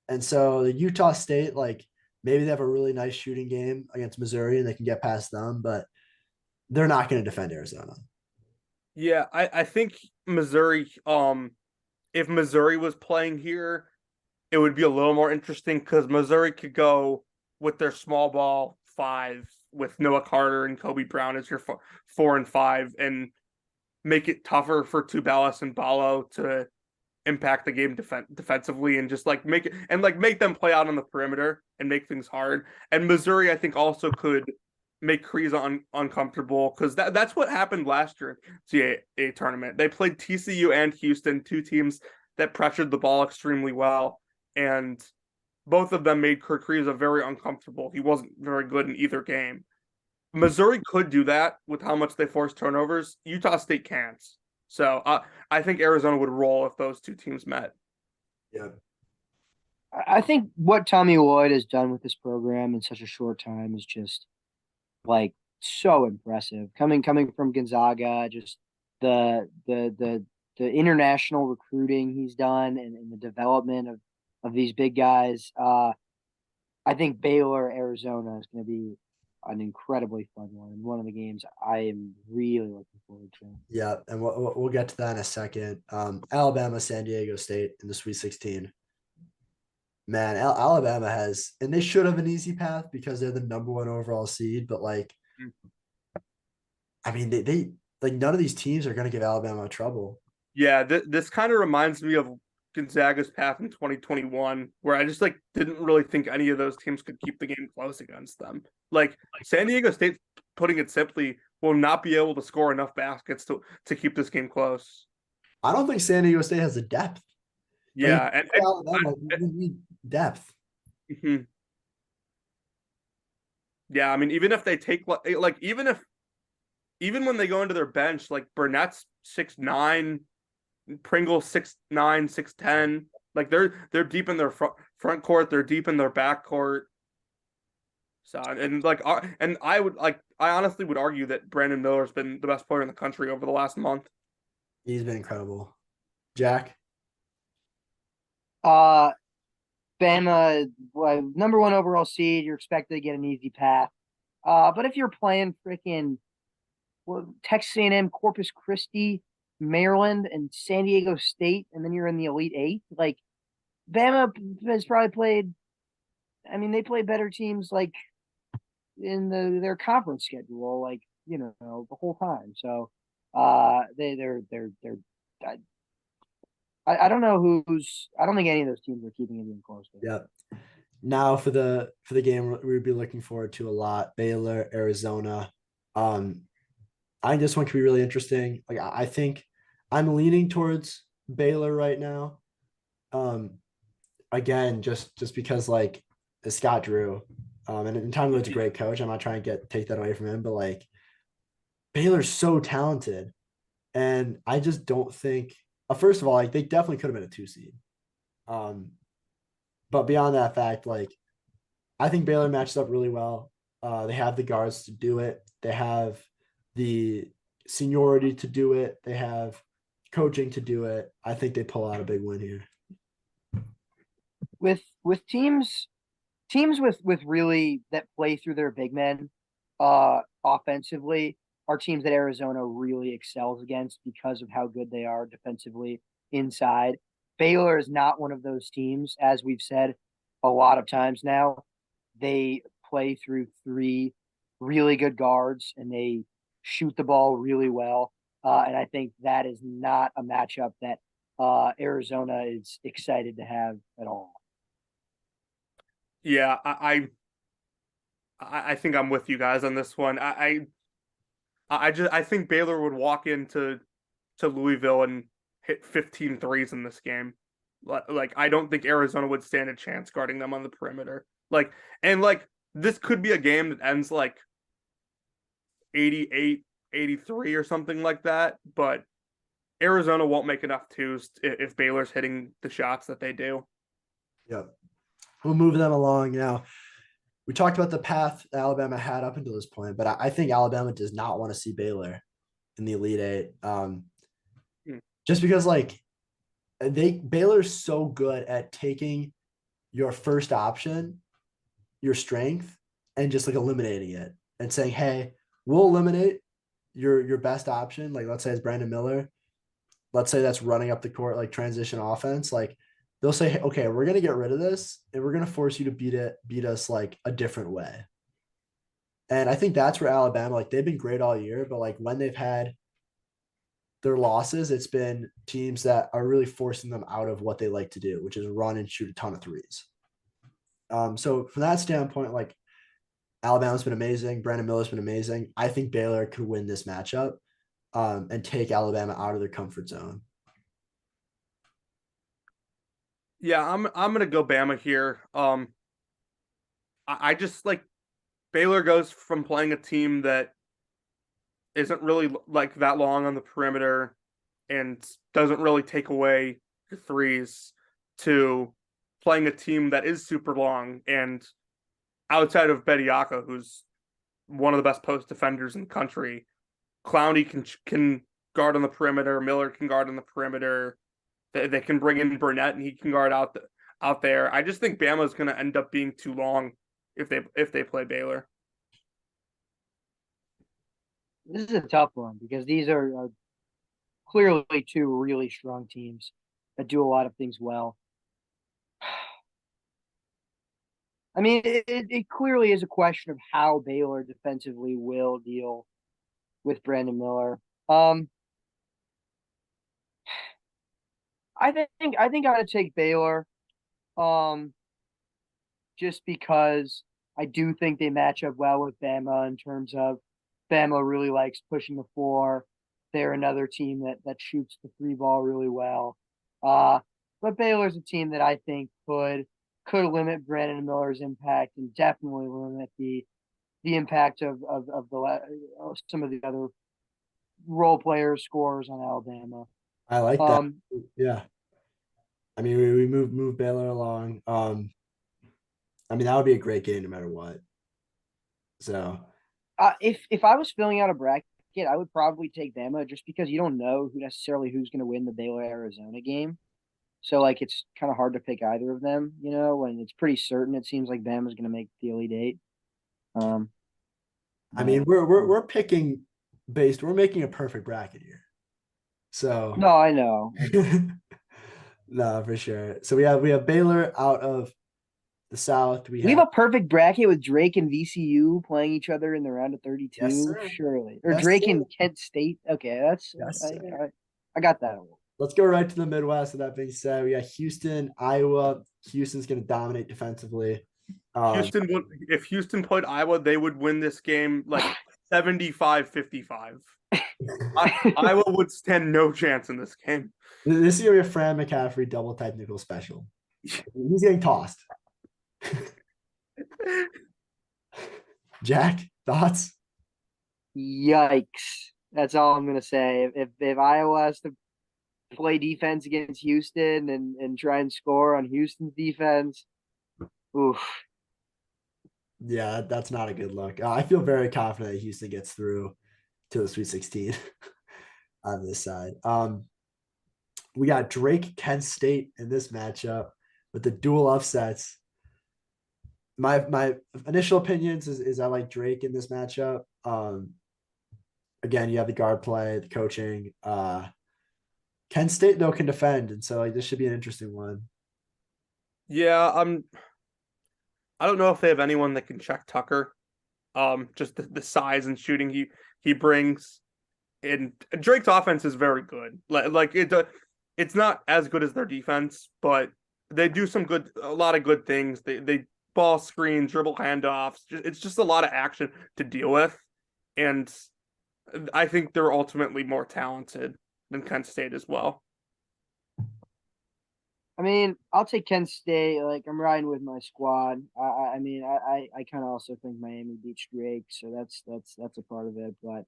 And so the Utah State, like maybe they have a really nice shooting game against Missouri and they can get past them, but they're not going to defend Arizona. Yeah, I think Missouri, if Missouri was playing here, it would be a little more interesting because Missouri could go with their small ball five with Noah Carter and Kobe Brown as your 4 and 5 and make it tougher for Tubelis and Ballo to impact the game defensively and just like make it and like make them play out on the perimeter and make things hard. And Missouri, I think, also could make Kriisa uncomfortable because that's what happened last year in CAA tournament. They played TCU and Houston, two teams that pressured the ball extremely well, and both of them made Kirk Kriisa very uncomfortable. He wasn't very good in either game. Missouri could do that with how much they force turnovers. Utah State can't. So I think Arizona would roll if those two teams met. Yeah. I think what Tommy Lloyd has done with this program in such a short time is just like so impressive. Coming from Gonzaga, just the international recruiting he's done and the development of these big guys. I think Baylor, Arizona is going to be an incredibly fun one of the games I am really looking forward to. Yeah, and we'll get to that in a second. Alabama, San Diego State in the Sweet 16. Man, Alabama has, and they should have an easy path because they're the number 1 overall seed. But like, I mean, they like none of these teams are going to give Alabama trouble. Yeah, this kind of reminds me of Gonzaga's path in 2021, where I just like didn't really think any of those teams could keep the game close against them. Like San Diego State, putting it simply, will not be able to score enough baskets to keep this game close. I don't think San Diego State has the depth. Yeah, like, Alabama, we need depth. Mm-hmm. Yeah, I mean, even if they take like even when they go into their bench, like Burnett's 6'9", Pringle 6'9", 6'10". Like they're deep in their front court. They're deep in their back court. So and I honestly would argue that Brandon Miller's been the best player in the country over the last month. He's been incredible. Jack? Uh, Bama, number 1 overall seed. You're expected to get an easy path. But if you're playing freaking Texas A&M, Corpus Christi, Maryland, and San Diego State, and then you're in the Elite Eight, like Bama has probably played. I mean, they play better teams like in their conference schedule, like the whole time. So, they're. I don't know who's. I don't think any of those teams are keeping it even close. Yep. Now for the game we would be looking forward to a lot, Baylor, Arizona. I think this one could be really interesting. Like I think I'm leaning towards Baylor right now. Again, just because like Scott Drew, and Tom Lloyd's a great coach. I'm not trying to take that away from him, but like Baylor's so talented, and I just don't think. First of all, like they definitely could have been a 2 seed. But beyond that fact, like I think Baylor matches up really well. They have the guards to do it. They have the seniority to do it. They have coaching to do it. I think they pull out a big win here. With teams with really that play through their big men offensively are teams that Arizona really excels against because of how good they are defensively inside. Baylor is not one of those teams, as we've said a lot of times now. They play through 3 really good guards and they shoot the ball really well. And I think that is not a matchup that Arizona is excited to have at all. Yeah, I think I'm with you guys on this one. I think Baylor would walk into Louisville and hit 15 threes in this game. Like I don't think Arizona would stand a chance guarding them on the perimeter. Like this could be a game that ends like 88, 83 or something like that, but Arizona won't make enough twos if Baylor's hitting the shots that they do. Yep. We'll move them along now. We talked about the path Alabama had up until this point, but I think Alabama does not want to see Baylor in the Elite Eight. Just because like Baylor's so good at taking your first option, your strength, and just like eliminating it and saying, hey, we'll eliminate your best option. Like let's say it's Brandon Miller. Let's say that's running up the court, like transition offense. Like they'll say, hey, okay, we're going to get rid of this and we're going to force you to beat us like a different way. And I think that's where Alabama, like they've been great all year, but like when they've had their losses, it's been teams that are really forcing them out of what they like to do, which is run and shoot a ton of threes. So from that standpoint, like Alabama's been amazing. Brandon Miller's been amazing. I think Baylor could win this matchup and take Alabama out of their comfort zone. Yeah, I'm gonna go Bama here. I just like Baylor goes from playing a team that isn't really like that long on the perimeter and doesn't really take away your threes to playing a team that is super long and outside of Bediako, who's one of the best post defenders in the country, Clowney can guard on the perimeter. Miller can guard on the perimeter. They can bring in Burnett and he can guard out there. I just think Bama is going to end up being too long if they play Baylor. This is a tough one because these are clearly 2 really strong teams that do a lot of things well. I mean, it clearly is a question of how Baylor defensively will deal with Brandon Miller. I think I would take Baylor, just because I do think they match up well with Bama in terms of Bama really likes pushing the floor. They're another team that shoots the 3 ball really well. But Baylor's a team that I think could limit Brandon Miller's impact and definitely limit the impact of some of the other role players, scorers on Alabama. I like that. Um, Yeah. I mean, we move Baylor along. I mean, that would be a great game no matter what. So if I was filling out a bracket, I would probably take Bama just because you don't know who's going to win the Baylor Arizona game. So like it's kind of hard to pick either of them, when it's pretty certain it seems like Bama's going to make the Elite Eight. I But mean, we're picking based. We're making a perfect bracket here. So no, I know. no, for sure. So we have Baylor out of the South. We We have have a perfect bracket with Drake and VCU playing each other in the round of yes, 32, sir. surely. Or Yes, Drake sir. and Kent State. Okay, that's Yes, sir. I got that. Let's go right to the Midwest. With that being said, we got Houston, Iowa. Houston's going to dominate defensively. Houston would if Houston played Iowa, they would win this game like 75-55. Iowa would stand no chance in this game. This is going to be a Fran McCaffrey double technical special. He's getting tossed. Jack, thoughts? Yikes. That's all I'm gonna say. If Iowa has to play defense against Houston and try and score on Houston's defense, oof. Yeah, that's not a good look. I feel very confident that Houston gets through to the Sweet 16 on this side. We got Drake, Kent State in this matchup with the dual upsets. My initial opinions is I like Drake in this matchup. Again, you have the guard play, the coaching. Kent State though can defend, and so like this should be an interesting one. Yeah, I don't know if they have anyone that can check Tucker. Just the size and shooting he brings. And Drake's offense is very good. It's not as good as their defense, but they do a lot of good things. They ball screen, dribble handoffs. It's just a lot of action to deal with, and I think they're ultimately more talented than Kent State as well. I mean, I'll take Kent State. Like I'm riding with my squad. I mean, I kind of also think Miami beats Drake, so that's a part of it. But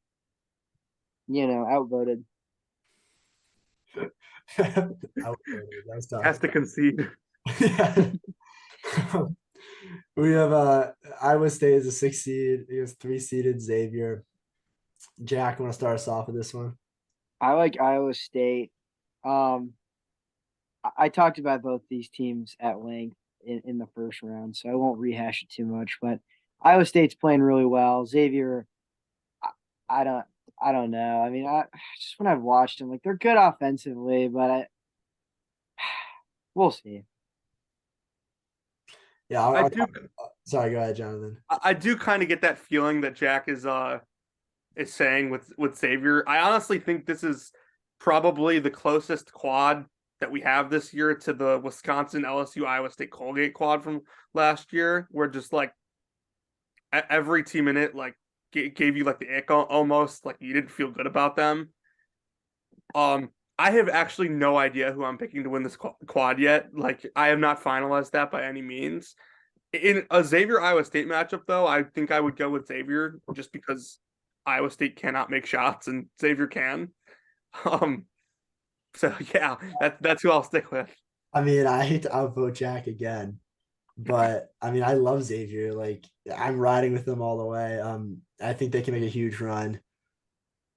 outvoted. That's tough. Has to concede. Yeah. We have Iowa State as a 6 seed against 3 seeded Xavier. Jack, want to start us off with this one? I like Iowa State. Um, I talked about both these teams at length in the first round, so I won't rehash it too much. But Iowa State's playing really well. Xavier, I, I don't, I don't know. I mean, just when I've watched them, like they're good offensively, but we'll see. Yeah, I do sorry, go ahead, Jonathan. I do kind of get that feeling that Jack is saying with Xavier. I honestly think this is probably the closest quad that we have this year to the Wisconsin, LSU, Iowa State, Colgate quad from last year, where just like every team in it like gave you like the ick almost, like you didn't feel good about them. I have actually no idea who I'm picking to win this quad yet. Like I have not finalized that by any means. In a Xavier Iowa State matchup, though, I think I would go with Xavier just because Iowa State cannot make shots and Xavier can. Um, so yeah, that's who I'll stick with. I mean, I hate to outvote Jack again, but I mean, I love Xavier. Like, I'm riding with them all the way. I think they can make a huge run.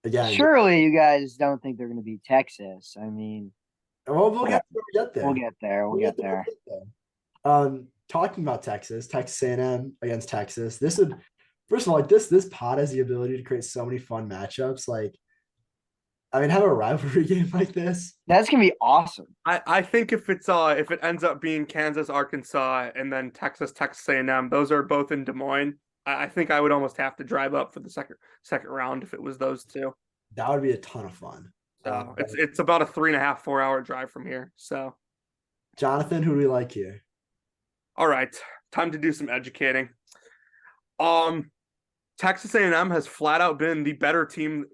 Again, Surely you guys don't think they're going to beat Texas. I mean, well, we'll whatever. get there. We'll get there. We'll get there. Talking about Texas A&M against Texas. This would, first of all, like this pod has the ability to create so many fun matchups. Like, I mean, have a rivalry game like this. That's gonna be awesome. I think if it ends up being Kansas, Arkansas, and then Texas A&M, those are both in Des Moines. I think I would almost have to drive up for the second round if it was those two. That would be a ton of fun. So it's about a 3.5, 4 hour drive from here. So Jonathan, who do we like here? all right, time to do some educating. Texas A&M has flat out been the better team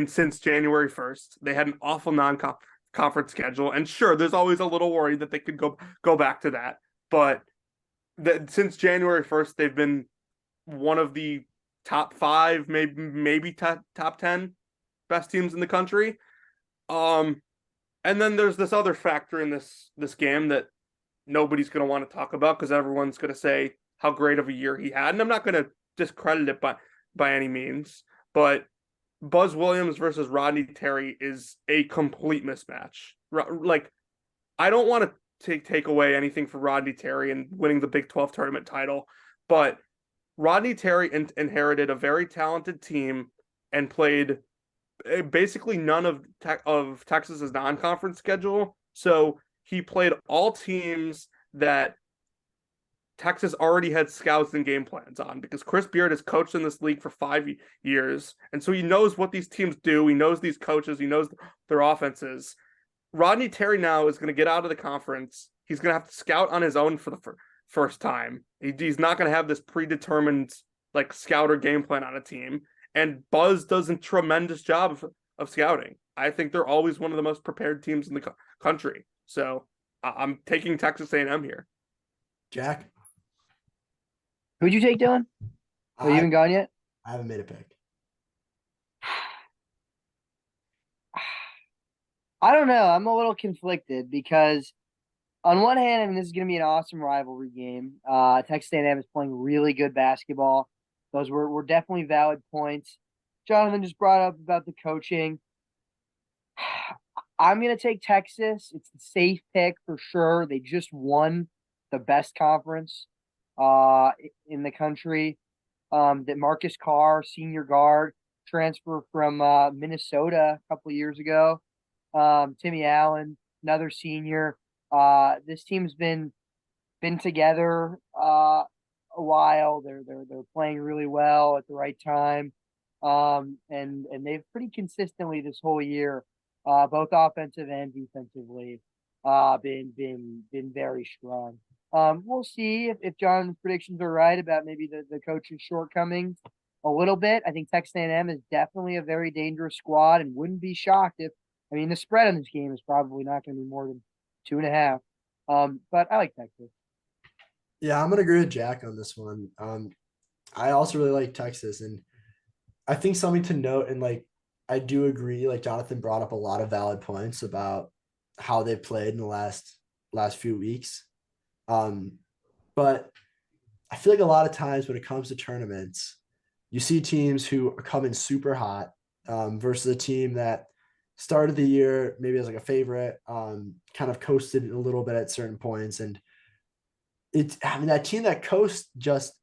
since January 1st. They had an awful non-conference schedule, and sure, there's always a little worry that they could go back to that. But since January 1st, they've been one of the top 5, maybe top 10 best teams in the country. And then there's this other factor in this game that nobody's going to want to talk about because everyone's going to say how great of a year he had, and I'm not going to discredit it by any means, but Buzz Williams versus Rodney Terry is a complete mismatch. Like, I don't want to take away anything for Rodney Terry and winning the Big 12 tournament title, but Rodney Terry inherited a very talented team and played basically none of Texas's non-conference schedule. So he played all teams that Texas already had scouts and game plans on because Chris Beard has coached in this league for 5 years. And so he knows what these teams do. He knows these coaches. He knows their offenses. Rodney Terry now is going to get out of the conference. He's going to have to scout on his own for the first time. He's not going to have this predetermined like scout or game plan on a team. And Buzz does a tremendous job of scouting. I think they're always one of the most prepared teams in the country. So I'm taking Texas A&M here. Jack? Who'd you take, Dylan? Are you even gone yet? I haven't made a pick. I don't know. I'm a little conflicted because on one hand, I mean, this is going to be an awesome rivalry game. Texas A&M is playing really good basketball. Those were definitely valid points. Jonathan just brought up about the coaching. I'm going to take Texas. It's the safe pick for sure. They just won the best conference in the country. That Marcus Carr, senior guard, transfer from Minnesota a couple of years ago. Timmy Allen, another senior. This team's been together a while. They're playing really well at the right time. And they've pretty consistently this whole year, both offensive and defensively, been very strong. We'll see if John's predictions are right about maybe the coach's shortcomings a little bit. I think Texas A&M is definitely a very dangerous squad and wouldn't be shocked if, I mean, the spread on this game is probably not going to be more than 2.5. But I like Texas. Yeah, I'm gonna agree with Jack on this one. I also really like Texas, and I think something to note, and like I do agree, like Jonathan brought up a lot of valid points about how they played in the last few weeks. But I feel like a lot of times when it comes to tournaments, you see teams who are coming super hot versus a team that started the year maybe as like a favorite, kind of coasted a little bit at certain points. And I mean, that team that coasts just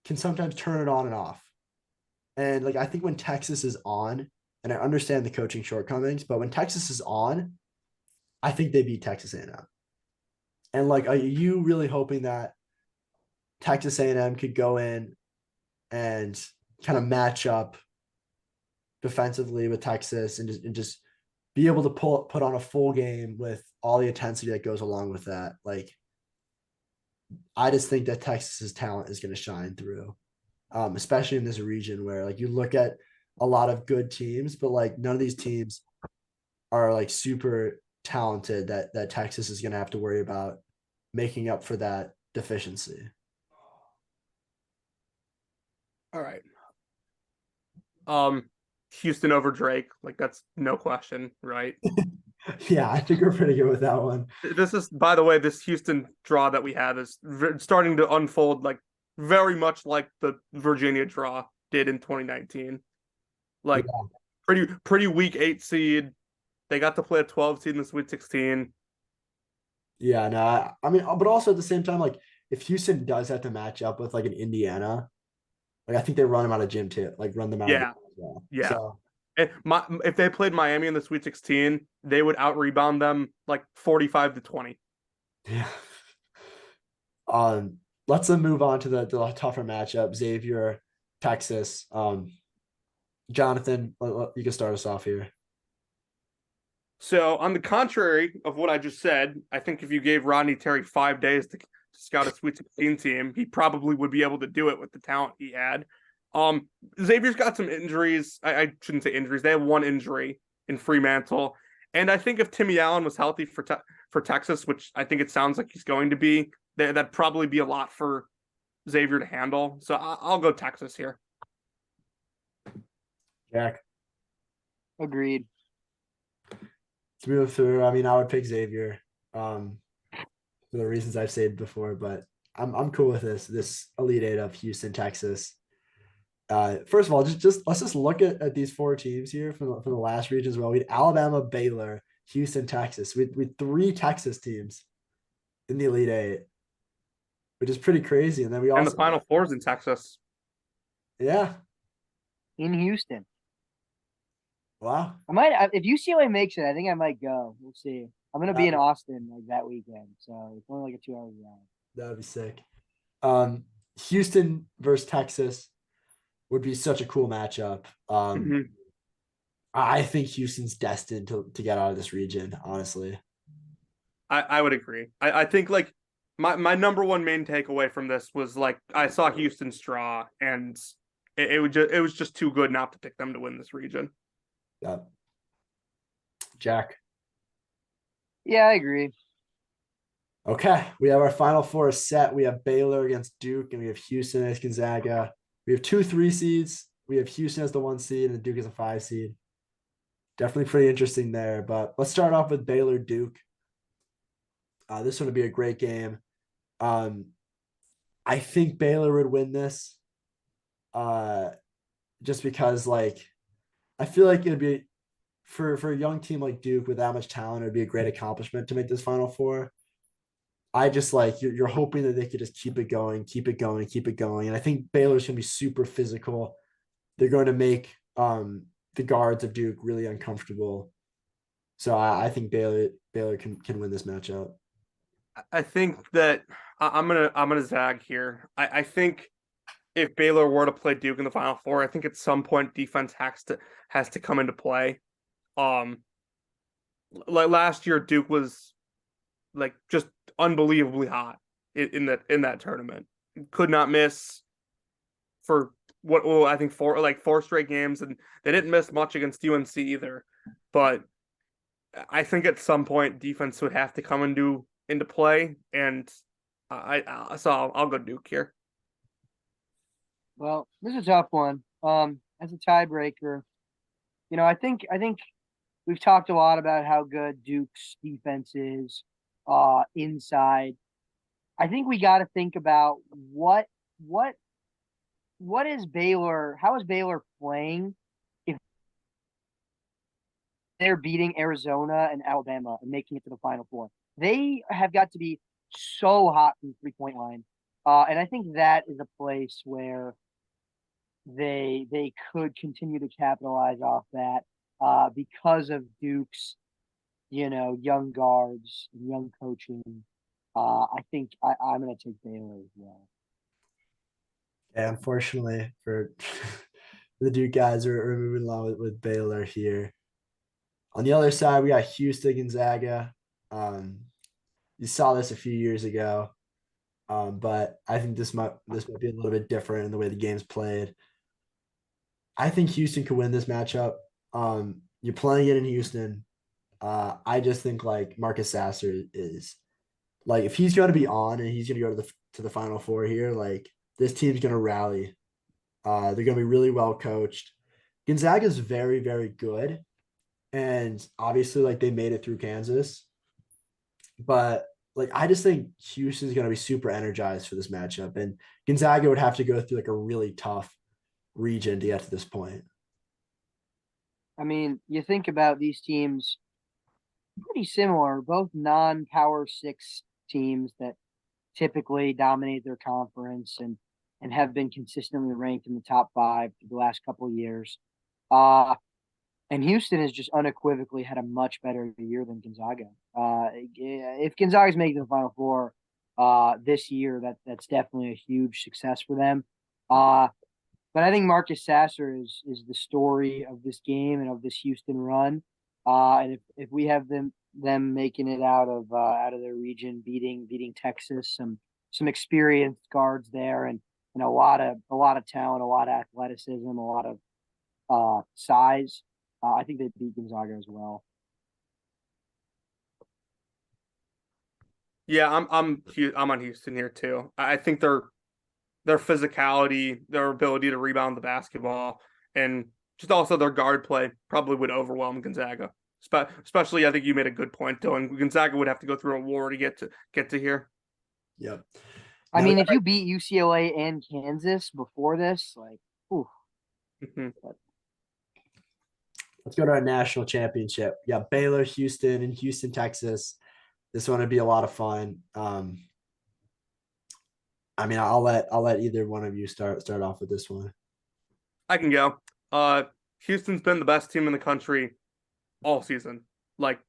can sometimes turn it on and off. And like, I think when Texas is on, and I understand the coaching shortcomings, but when Texas is on, I think they beat Texas A&M. And like, are you really hoping that Texas A&M could go in and kind of match up defensively with Texas and just be able to put on a full game with all the intensity that goes along with that? Like, I just think that Texas's talent is going to shine through, especially in this region where like you look at a lot of good teams, but like none of these teams are like super talented that Texas is going to have to worry about making up for that deficiency. All right. Houston over Drake, like that's no question, right? Yeah, I think we're pretty good with that one. This is, by the way, this Houston draw that we have is starting to unfold like very much like the Virginia draw did in 2019. Like pretty weak 8 seed. They got to play a 12 seed in the Sweet 16. Yeah, no, I mean, but also at the same time, like if Houston does have to match up with like an Indiana, like I think they run them out of gym too, like run them out. Yeah, of gym as well. yeah. So, And if they played Miami in the Sweet 16, they would out rebound them like 45-20. yeah. Let's then move on to the tougher matchup. Xavier, Texas. Jonathan, you can start us off here. So, on the contrary of what I just said, I think if you gave Rodney Terry 5 days to scout a Sweet 16 team, he probably would be able to do it with the talent he had. Xavier's got some injuries. I shouldn't say injuries. They have one injury in Fremantle. And I think if Timmy Allen was healthy for Texas, which I think it sounds like he's going to be, that'd probably be a lot for Xavier to handle. So I'll go Texas here. Jack. Agreed. to move through. I mean, I would pick Xavier, for the reasons I've said before, but I'm cool with this Elite Eight of Houston, Texas. First of all, just let's just look at these four teams here from the last region as well. We had Alabama, Baylor, Houston, Texas. We had three Texas teams in the Elite Eight, which is pretty crazy. And then we And the also, Final Four's in Texas. yeah, in Houston. wow, If UCLA makes it, I think I might go. We'll see. I'm gonna be in Austin like that weekend, so it's only like a 2 hour drive. that would be sick. Houston versus Texas would be such a cool matchup. Mhm. I think Houston's destined to get out of this region, honestly. I would agree. I think like my number one main takeaway from this was like I saw Houston's draw and it was just too good not to pick them to win this region. Yeah. Jack. Yeah, I agree. Okay, we have our final four set. We have Baylor against Duke, and we have Houston against Gonzaga. We have 2 3 seeds. We have Houston as the 1 seed, and Duke as a 5 seed. Definitely pretty interesting there. But let's start off with Baylor Duke. This one would be a great game. I think Baylor would win this. Just because like I feel like it'd be for a young team like Duke with that much talent, it'd be a great accomplishment to make this Final Four. I just like you're hoping that they could just keep it going, keep it going, keep it going. And I think Baylor's gonna be super physical. They're going to make the guards of Duke really uncomfortable. So I think Baylor can win this matchup. I think that I'm gonna zag here. I think if Baylor were to play Duke in the Final Four, I think at some point defense has to come into play. Like last year, Duke was like just unbelievably hot in that tournament. Could not miss for I think four straight games, and they didn't miss much against UNC either. But I think at some point defense would have to come into play, and I'll go Duke here. Well, this is a tough one. As a tiebreaker, I think we've talked a lot about how good Duke's defense is inside. I think we got to think about what is Baylor, how is Baylor playing if they're beating Arizona and Alabama and making it to the Final Four? They have got to be so hot from the 3-point line. And I think that is a place where they could continue to capitalize off that because of Duke's, young guards, young coaching. I think I'm going to take Baylor as well. Yeah, unfortunately for the Duke guys, are moving along with Baylor here. On the other side, we got Houston, Gonzaga. You saw this a few years ago, but I think this might be a little bit different in the way the game's played. I think Houston could win this matchup. You're playing it in Houston. I just think like Marcus Sasser is like if he's going to be on and he's going to go to the Final Four here, like this team's going to rally. They're going to be really well coached. Gonzaga is very, very good, and obviously like they made it through Kansas, but like I just think Houston's going to be super energized for this matchup, and Gonzaga would have to go through like a really tough region to get to this point. I mean, you think about these teams pretty similar, both non-power 6 teams that typically dominate their conference and have been consistently ranked in the top 5 for the last couple of years. And Houston has just unequivocally had a much better year than Gonzaga. If Gonzaga's making the Final Four this year, that's definitely a huge success for them. But I think Marcus Sasser is the story of this game and of this Houston run. And if we have them making it out of their region, beating Texas, some experienced guards there, and a lot of talent, a lot of athleticism, a lot of size. I think they beat Gonzaga as well. Yeah, I'm on Houston here too. I think their physicality, their ability to rebound the basketball, and just also their guard play probably would overwhelm Gonzaga. Especially, I think you made a good point, Dylan. Gonzaga would have to go through a war to get to here. Yep. I Now, mean, if you beat UCLA and Kansas before this, like, ooh, let's go to our national championship. Yeah, Baylor, Houston, and Houston, Texas. This one would be a lot of fun. I mean, I'll let either one of you start off with this one. I can go. Houston's been the best team in the country all season. Like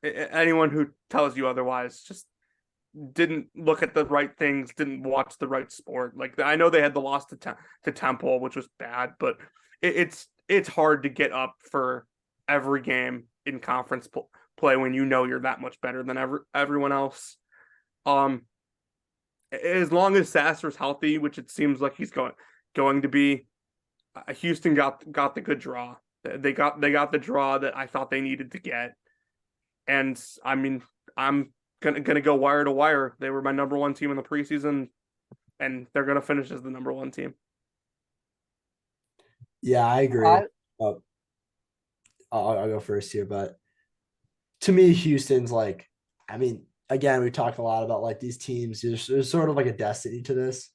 anyone who tells you otherwise just didn't look at the right things, didn't watch the right sport. Like I know they had the loss to Temple, which was bad, but it's hard to get up for every game in conference play when you know you're that much better than everyone else. As long as Sasser's healthy, which it seems like he's going to be, Houston got the good draw. They got the draw that I thought they needed to get. And I mean, I'm gonna go wire to wire. They were my number one team in the preseason, and they're gonna finish as the number one team. Yeah, I agree. I'll go first here, but to me, Houston's like, I mean, again, we talked a lot about like these teams. There's sort of like a destiny to this.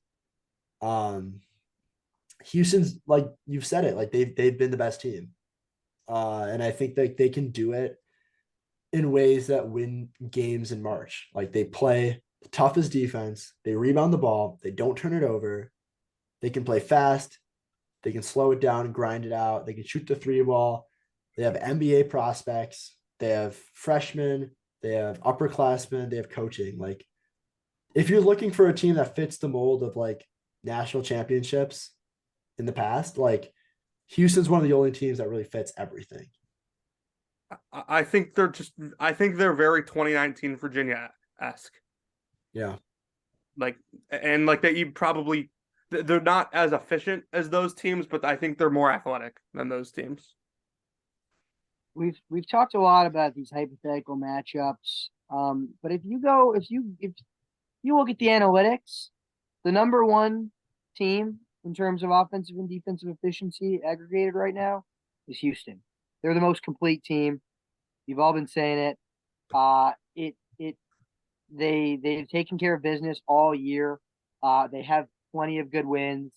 Houston's like you've said it, like they've been the best team, and I think that they can do it in ways that win games in March. Like they play the toughest defense, they rebound the ball, they don't turn it over, they can play fast, they can slow it down, grind it out, they can shoot the three ball. They have NBA prospects, they have freshmen, they have upperclassmen, they have coaching. Like if you're looking for a team that fits the mold of like national championships in the past, like Houston's one of the only teams that really fits everything. I think they're very 2019 Virginia-esque. Yeah. Like they're not as efficient as those teams, but I think they're more athletic than those teams. We've talked a lot about these hypothetical matchups. But if you look at the analytics, the number one team in terms of offensive and defensive efficiency aggregated right now is Houston. They're the most complete team. You've all been saying it. They've taken care of business all year. They have plenty of good wins.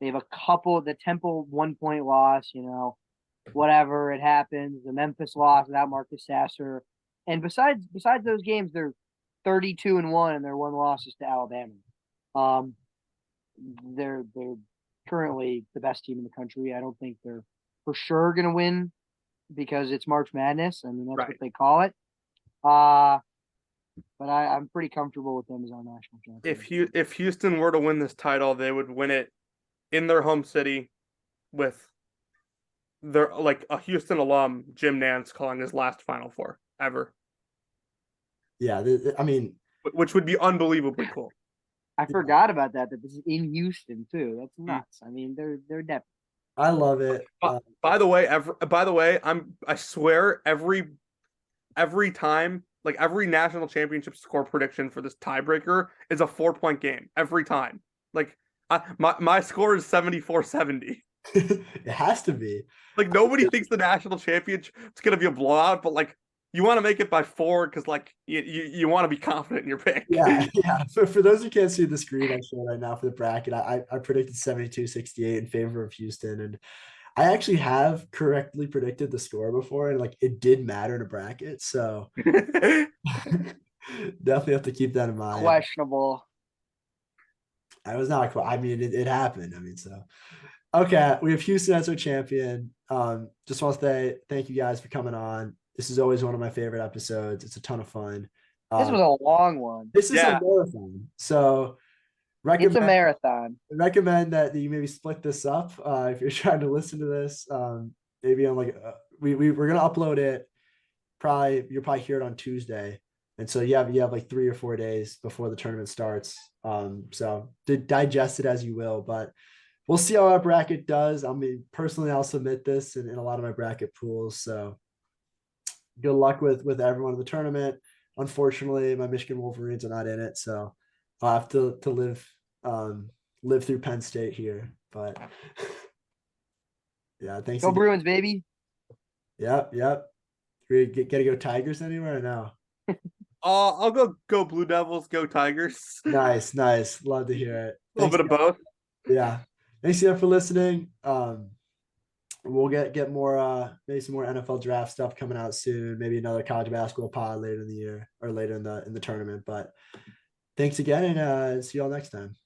They have a couple. The Temple 1-point loss, whatever, it happens. The Memphis loss without Marcus Sasser, and besides those games, they're 32-1, and their one loss is to Alabama. They're currently the best team in the country. I don't think they're for sure going to win because it's March Madness. I mean, that's right. What they call it. But I'm pretty comfortable with them as our national champion. If Houston were to win this title, they would win it in their home city with their like a Houston alum, Jim Nance, calling his last Final Four ever. Yeah, I mean, which would be unbelievably cool. I forgot about that this is in Houston too. That's nuts. I mean, they're definitely. I love it. By the way, I swear every time, like every national championship score prediction for this tiebreaker is a 4-point game every time. Like my score is 74-70. It has to be. Like nobody thinks the national championship is gonna be a blowout, but like you want to make it by 4 because like you want to be confident in your pick. Yeah. For those who can't see the screen I'm showing right now for the bracket, I predicted 72-68 in favor of Houston, and I actually have correctly predicted the score before, and like it did matter in a bracket, so definitely have to keep that in mind. Questionable. I was not. I mean, it happened. I mean, so okay, we have Houston as our champion. Just want to say thank you guys for coming on. This is always one of my favorite episodes. It's a ton of fun. This was a long one. This is a marathon. So it's a marathon. Recommend that you maybe split this up if you're trying to listen to this. Maybe on like we're gonna upload it. You'll probably hear it on Tuesday, and so you have like 3 or 4 days before the tournament starts. So digest it as you will, but we'll see how our bracket does. I mean, personally, I'll submit this in a lot of my bracket pools. So good luck with everyone in the tournament. Unfortunately, my Michigan Wolverines are not in it, so I'll have to live through Penn State here. But yeah, thanks. Go Bruins, baby. Yep. We get to go Tigers anywhere or no? I'll go Blue Devils, go Tigers. A Nice, nice. Love to hear it. little Thanks. bit of both. Yeah. Thanks again for listening. We'll get more maybe some more NFL draft stuff coming out soon. Maybe another college basketball pod later in the year or later in the tournament. But thanks again, and see you all next time.